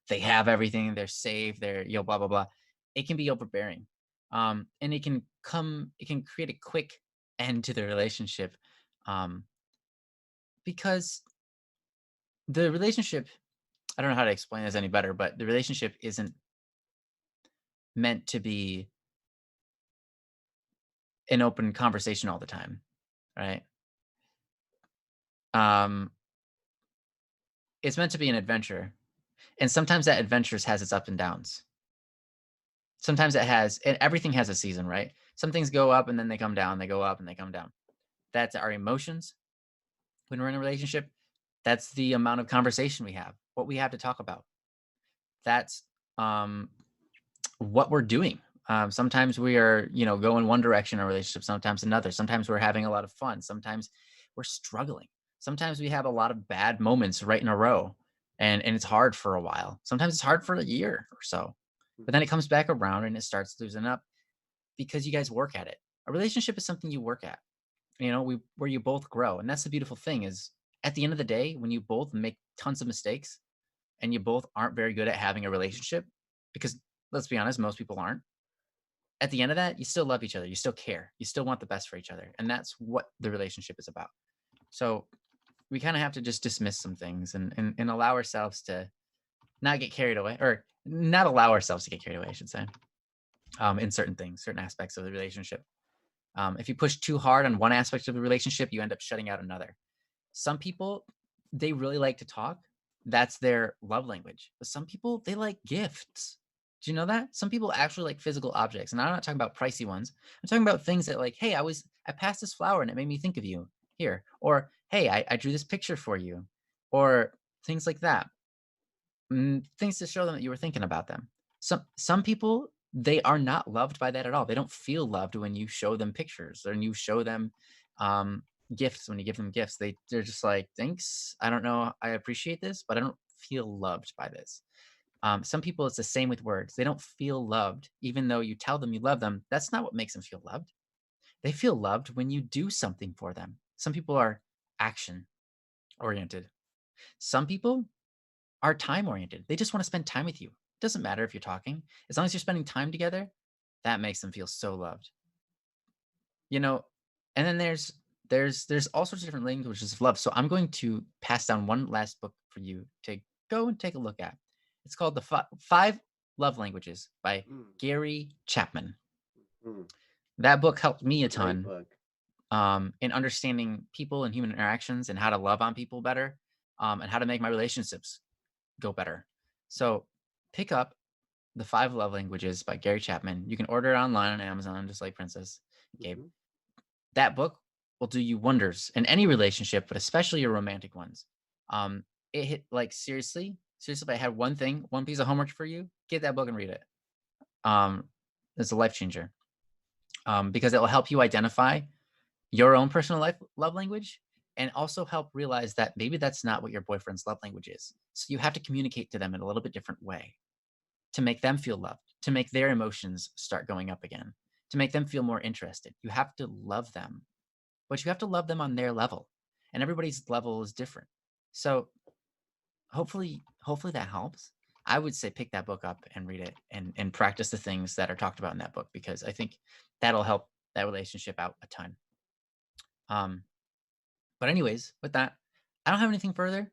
they have everything, they're safe, they're blah blah blah, it can be overbearing, and it can create a quick end to the relationship, um, because the relationship, I don't know how to explain this any better, but the relationship isn't meant to be an open conversation all the time, right? Um, it's meant to be an adventure, and sometimes that adventure has its up and downs. Sometimes it has, and everything has a season, right? Some things go up and then they come down, they go up and they come down. That's our emotions when we're in a relationship. That's the amount of conversation we have, what we have to talk about. That's um, what we're doing. Sometimes we are, going one direction in a relationship, sometimes another. Sometimes we're having a lot of fun. Sometimes we're struggling. Sometimes we have a lot of bad moments right in a row, and it's hard for a while. Sometimes it's hard for a year or so, but then it comes back around and it starts losing up because you guys work at it. A relationship is something you work at, where you both grow. And that's the beautiful thing is, at the end of the day, when you both make tons of mistakes and you both aren't very good at having a relationship, because let's be honest, most people aren't. At the end of that, you still love each other. You still care. You still want the best for each other. And that's what the relationship is about. So we kind of have to just dismiss some things and allow ourselves to not get carried away, or not allow ourselves to get carried away, I should say, in certain things, certain aspects of the relationship. If you push too hard on one aspect of the relationship, you end up shutting out another. Some people, they really like to talk. That's their love language. But some people, they like gifts. Do you know that? Some people actually like physical objects. And I'm not talking about pricey ones. I'm talking about things that, like, hey, I passed this flower and it made me think of you here. Or, hey, I drew this picture for you. Or things like that. Things to show them that you were thinking about them. Some people, they are not loved by that at all. They don't feel loved when you show them pictures or when you show them um, gifts. When you give them gifts, they're just like, thanks. I don't know. I appreciate this, but I don't feel loved by this. Some people, it's the same with words. They don't feel loved, even though you tell them you love them. That's not what makes them feel loved. They feel loved when you do something for them. Some people are action oriented. Some people are time oriented. They just want to spend time with you. It doesn't matter if you're talking. As long as you're spending time together, that makes them feel so loved. You know, and then there's all sorts of different languages of love. So I'm going to pass down one last book for you to go and take a look at. It's called The Five Love Languages by Mm, Gary Chapman. mm. That book helped me a Great ton, book. in understanding people and human interactions and how to love on people better, and how to make my relationships go better. So pick up The Five Love Languages by Gary Chapman. You can order it online on Amazon, just like Princess Gabe. Hmm. That book will do you wonders in any relationship, but especially your romantic ones. It hit, like, seriously, if I had one piece of homework for you, get that book and read it. Um, it's a life changer. Because it will help you identify your own personal life love language and also help realize that maybe that's not what your boyfriend's love language is. So you have to communicate to them in a little bit different way to make them feel loved, to make their emotions start going up again, to make them feel more interested. You have to love them, but you have to love them on their level. And everybody's level is different. So hopefully that helps. I would say pick that book up and read it and practice the things that are talked about in that book, because I think that'll help that relationship out a ton. But anyways, with that, I don't have anything further.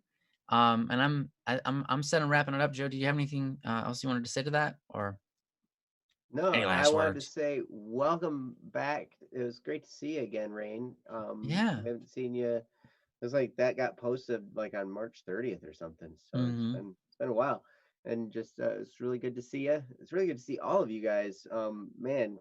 And I'm set on wrapping it up. Joe, do you have anything else you wanted to say to that, or No, any I last wanted to words? say welcome back. It was great to see you again, Rain. Yeah. I haven't seen you. It was like that got posted like on March 30th or something. So Hmm. it's been a while, and just it's really good to see you. It's really good to see all of you guys. Man,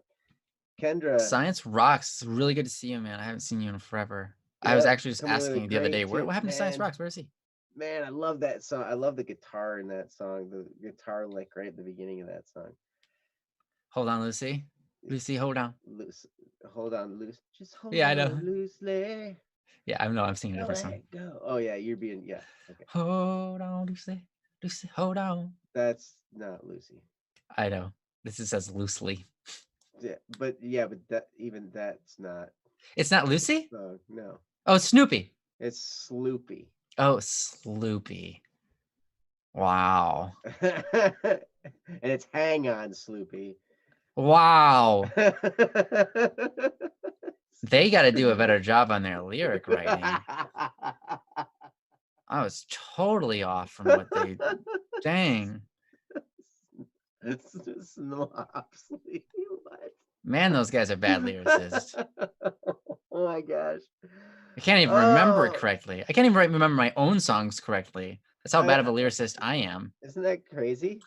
Kendra, Science rocks. It's really good to see you, man. I haven't seen you in forever. I was yep, actually just coming with a asking the other day, great what tip, happened to Science man. Rocks? Where is he? Man, I love that song. I love the guitar in that song. The guitar lick right at the beginning of that song. Hold on, Lucy. Lucy, hold on. Loose, hold on, loose. Just hold Yeah, I know. on loosely. Yeah, I know. I'm singing a Don't different song. let go. Oh yeah, you're being yeah. Okay, Hold on, Lucy. Lucy, hold on. that's not Lucy. I know. This is says loosely. But that even that's not It's not Lucy? the song. No, Oh, it's Snoopy. it's Sloopy. Oh, Sloopy. Wow. And it's Hang On Sloopy. Wow. They got to do a better job on their lyric writing. I was totally off from what they. Dang. It's just Slopsy. What? Man, those guys are bad lyricists. Oh my gosh. I can't even remember it Oh, correctly. I can't even remember my own songs correctly. That's how bad of I a lyricist I am. isn't that crazy?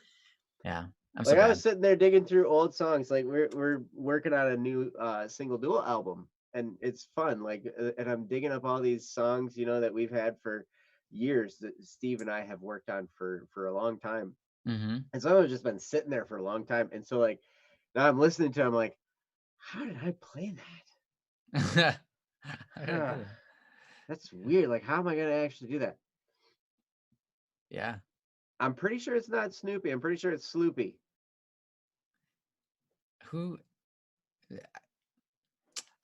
Yeah, I'm so Like I was bad. sitting there digging through old songs. Like we're working on a new single dual album, and it's fun. Like, and I'm digging up all these songs, that we've had for years that Steve and I have worked on for a long time. Mm-hmm. And some of it's just been sitting there for a long time. And so like now I'm listening to, it, I'm like, how did I play I gotta that? do that. That's weird. Like, how am I gonna actually do that? Yeah. I'm pretty sure it's not Snoopy. I'm pretty sure it's Sloopy. Who?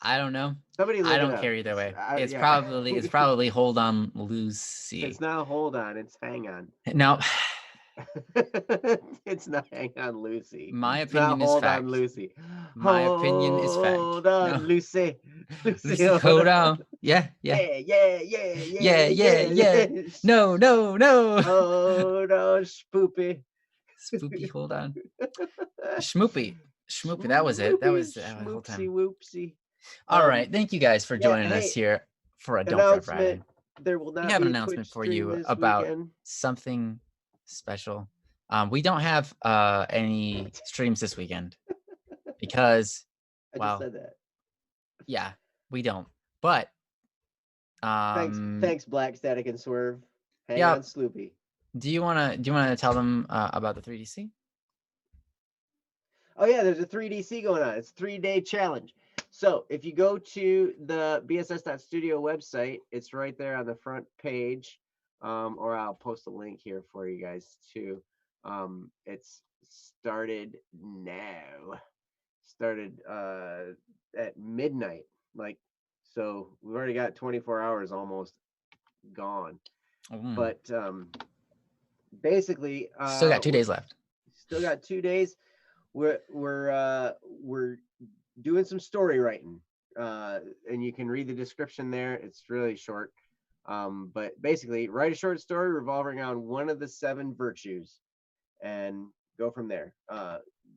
I don't know. Somebody I look it don't up. care either way. It's Yeah. probably Hold On It's Lucy. not hold on, it's hang on. Now, It's not hang on Lucy. my It's not opinion is hold on fact. Lucy. My opinion is fact. Hold on No. Lucy. Lucy, Lucy, hold hold on. on. Yeah, yeah. Yeah, yeah, yeah, Yeah, yeah, yeah, yeah, yeah. yeah. No, no, no. Hold on, spoopy. Spoopy, hold on. Schmoopy. Schmoopy. That was it. That Schmoopy, was the whole schmoopsy time. whoopsie. All right. Thank you guys for Yeah, joining us hey, here for a Don't Fret announcement. Friday. There will We not have an be a Twitch announcement for stream you this about weekend. something special. We don't have any streams this weekend because, I just well, said that. yeah, we don't. But Thanks, Black Static and Swerve. Hang yeah. on, Sloopy. Do you wanna tell them about the 3DC? Oh yeah, there's a 3DC going on. It's a 3-day challenge. So if you go to the bss.studio website, it's right there on the front page, or I'll post a link here for you guys too. It's started now. Started at midnight. Like, so we've already got 24 hours almost gone. Mm. But basically, Still got 2 days left. still got 2 days. We're doing some story writing, and you can read the description there. It's really short, but basically, write a short story revolving around one of the 7 virtues, and go from there.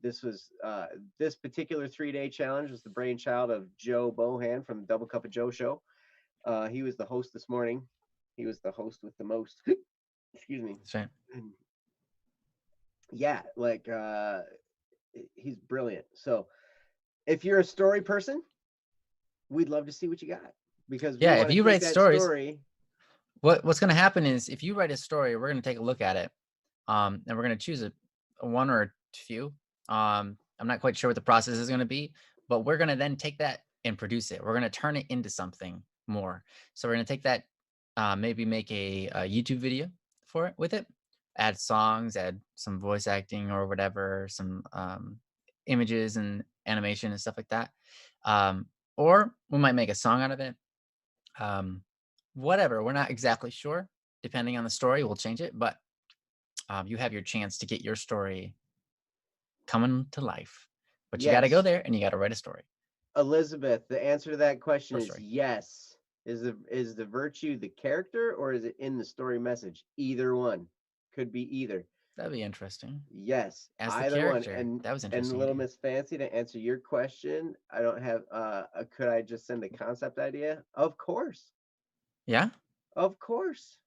This particular 3-day challenge was the brainchild of Joe Bohan from the Double Cup of Joe show. He was the host this morning. He was the host with the most. Excuse me. That's right. And yeah, like he's brilliant. So if you're a story person, we'd love to see what you got, because we Yeah, want if to you take write that stories, story. what's gonna happen is if you write a story, we're gonna take a look at it, and we're gonna choose a one or a few. I'm not quite sure what the process is gonna be, but we're gonna then take that and produce it. We're gonna turn it into something more. So we're going to take that, maybe make a YouTube video for it with it, add songs, add some voice acting or whatever, some images and animation and stuff like that. Um, or we might make a song out of it. Whatever, we're not exactly sure. Depending on the story, we'll change it. But you have your chance to get your story coming to life. But you got to go Yes. there and you got to write a story. Elizabeth, the answer to that question Or is story. yes. Is the virtue the character or is it in the story message? Either one. Could be either. That'd be interesting. Yes, As the either one. character, that was And interesting. Little Miss Fancy, to answer your question, I don't have could I just send a concept idea? Of course. Yeah. Of course.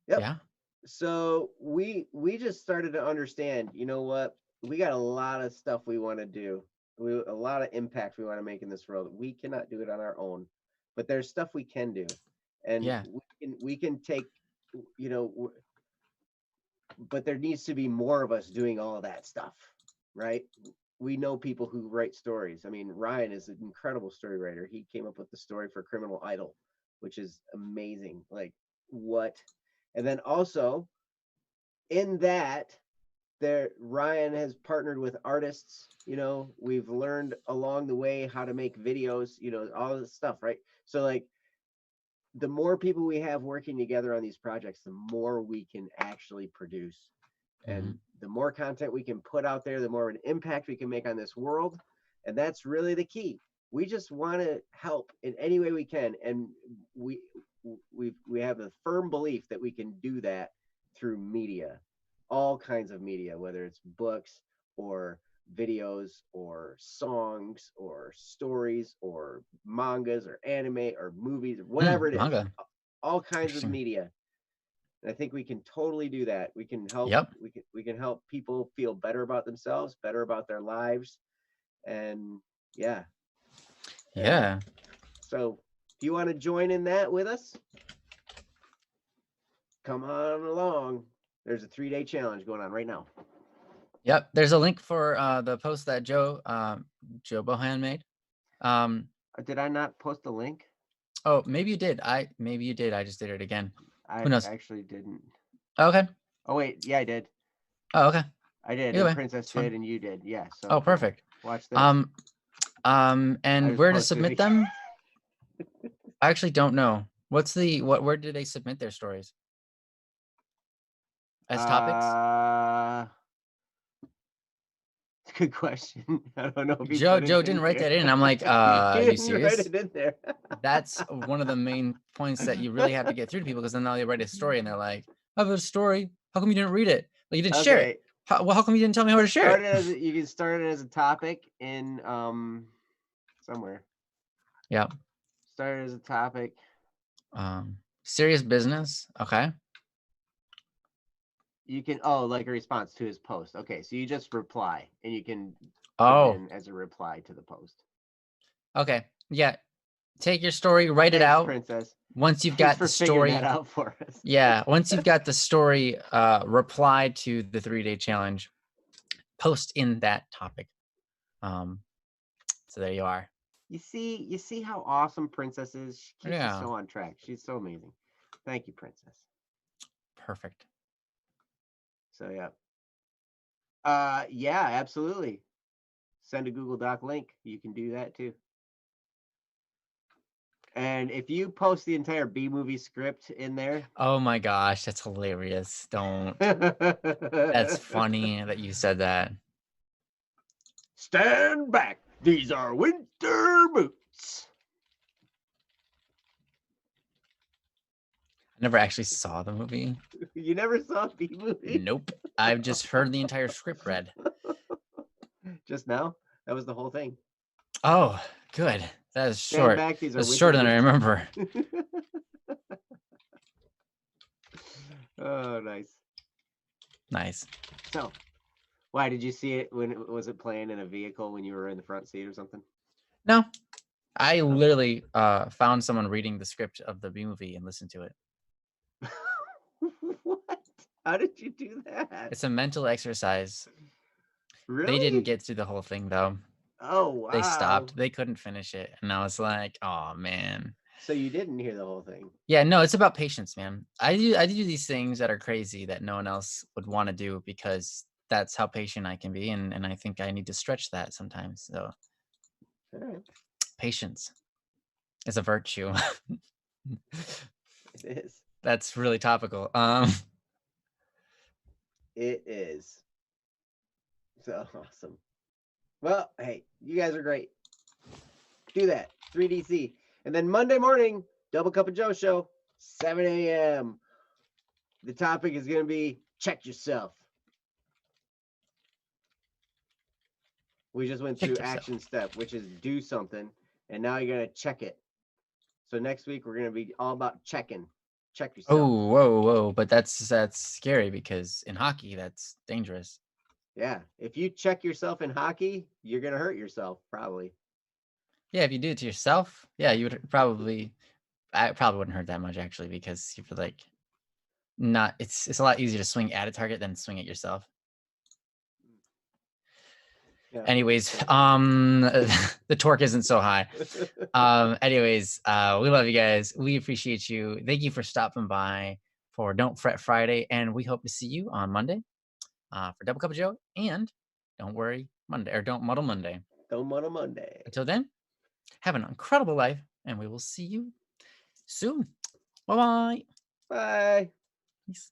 Yep. Yeah. So we just started to understand, you know what? We got a lot of stuff we want to do. A lot of impact we want to make in this world. We cannot do it on our own, but there's stuff we can do, and Yeah. we can take, you know, but there needs to be more of us doing all of that stuff, right? We know people who write stories. I mean, Ryan is an incredible story writer. He came up with the story for Criminal Idol, which is amazing. Like, what? And then also in that, there Ryan has partnered with artists. You know, we've learned along the way how to make videos, you know, all this stuff, right? So like the more people we have working together on these projects, the more we can actually produce. And the more content we can put out there, the more of an impact we can make on this world. And that's really the key. We just want to help in any way we can. And we have a firm belief that we can do that through media, all kinds of media, whether it's books or videos or songs or stories or mangas or anime or movies or whatever it is, Manga. all kinds of media. And I think we can totally do that. We can help. Yep. We can help people feel better about themselves, better about their lives, and yeah. Yeah. So if you want to join in that with us, come on along. There's a 3-day challenge going on right now. Yep. There's a link for the post that Joe Bohan made. Did I not post a link? Oh, maybe you did. Maybe you did. I just did it again. I Who knows? actually didn't. Okay. Oh wait, yeah, I did. Oh, okay. I did, Either and way, Princess did, and you did. Yeah. So. Oh, perfect. Watch this. And where to submit them? I actually don't know. Where do they submit their stories? As topics? Good question. I don't know if Joe didn't write that in. I'm like, you serious? Write it in there. That's one of the main points that you really have to get through to people, because then now they write a story and they're like, I have a story. How come you didn't read it? Well, you didn't share it. How come you didn't tell me how to share it? You can start it as a topic in somewhere. Yeah. Start it as a topic. Serious business. Okay. You can like a response to his post. Okay, so you just reply and you can put it in as a reply to the post. Okay. Yeah. Take your story, write it out. Princess. Once you've got the story that out for us. Yeah. Once you've got the story, reply to the 3-day challenge, post in that topic. So there you are. You see how awesome Princess is? She keeps us so on track. She's so amazing. Thank you, Princess. Perfect. So yeah. Yeah, absolutely. Send a Google Doc link. You can do that too. And if you post the entire B-movie script in there. Oh my gosh, that's hilarious. Don't. That's funny that you said that. Stand back. These are winter boots. I never actually saw the movie. You never saw B-movie? Nope. I've just heard the entire script read. Just now? That was the whole thing. Oh, good. That is short. That's shorter than I remember. Oh, nice. Nice. So, why did you see it was it playing in a vehicle when you were in the front seat or something? No. I literally found someone reading the script of the B movie and listened to it. What? How did you do that? It's a mental exercise. Really? They didn't get through the whole thing though. Oh, They wow. stopped. They couldn't finish it, and I was like, "Oh, man." So you didn't hear the whole thing. Yeah, no, it's about patience, man. I do these things that are crazy that no one else would wanna do because that's how patient I can be, and I think I need to stretch that sometimes, so All right. patience is a virtue. It is. That's really topical. It is. So awesome. Well, hey, you guys are great. Do that. 3DC. And then Monday morning, Double Cup of Joe show, 7 a.m. The topic is going to be check yourself. We just went through Check yourself. action step, which is do something, and now you're going to check it. So next week, we're going to be all about checking. Check yourself. Oh, whoa, but that's scary because in hockey, that's dangerous. Yeah. If you check yourself in hockey, you're going to hurt yourself, probably. Yeah, if you do it to yourself, yeah, you would probably I probably wouldn't hurt that much actually because you're like not it's a lot easier to swing at a target than swing at yourself. Yeah. Anyways, the torque isn't so high. Anyways, we love you guys. We appreciate you. Thank you for stopping by for Don't Fret Friday, and we hope to see you on Monday for Double Cup of Joe and Don't Worry Monday or Don't Muddle Monday. Don't Muddle Monday. Until then, have an incredible life, and we will see you soon. Bye-bye. Bye. Peace.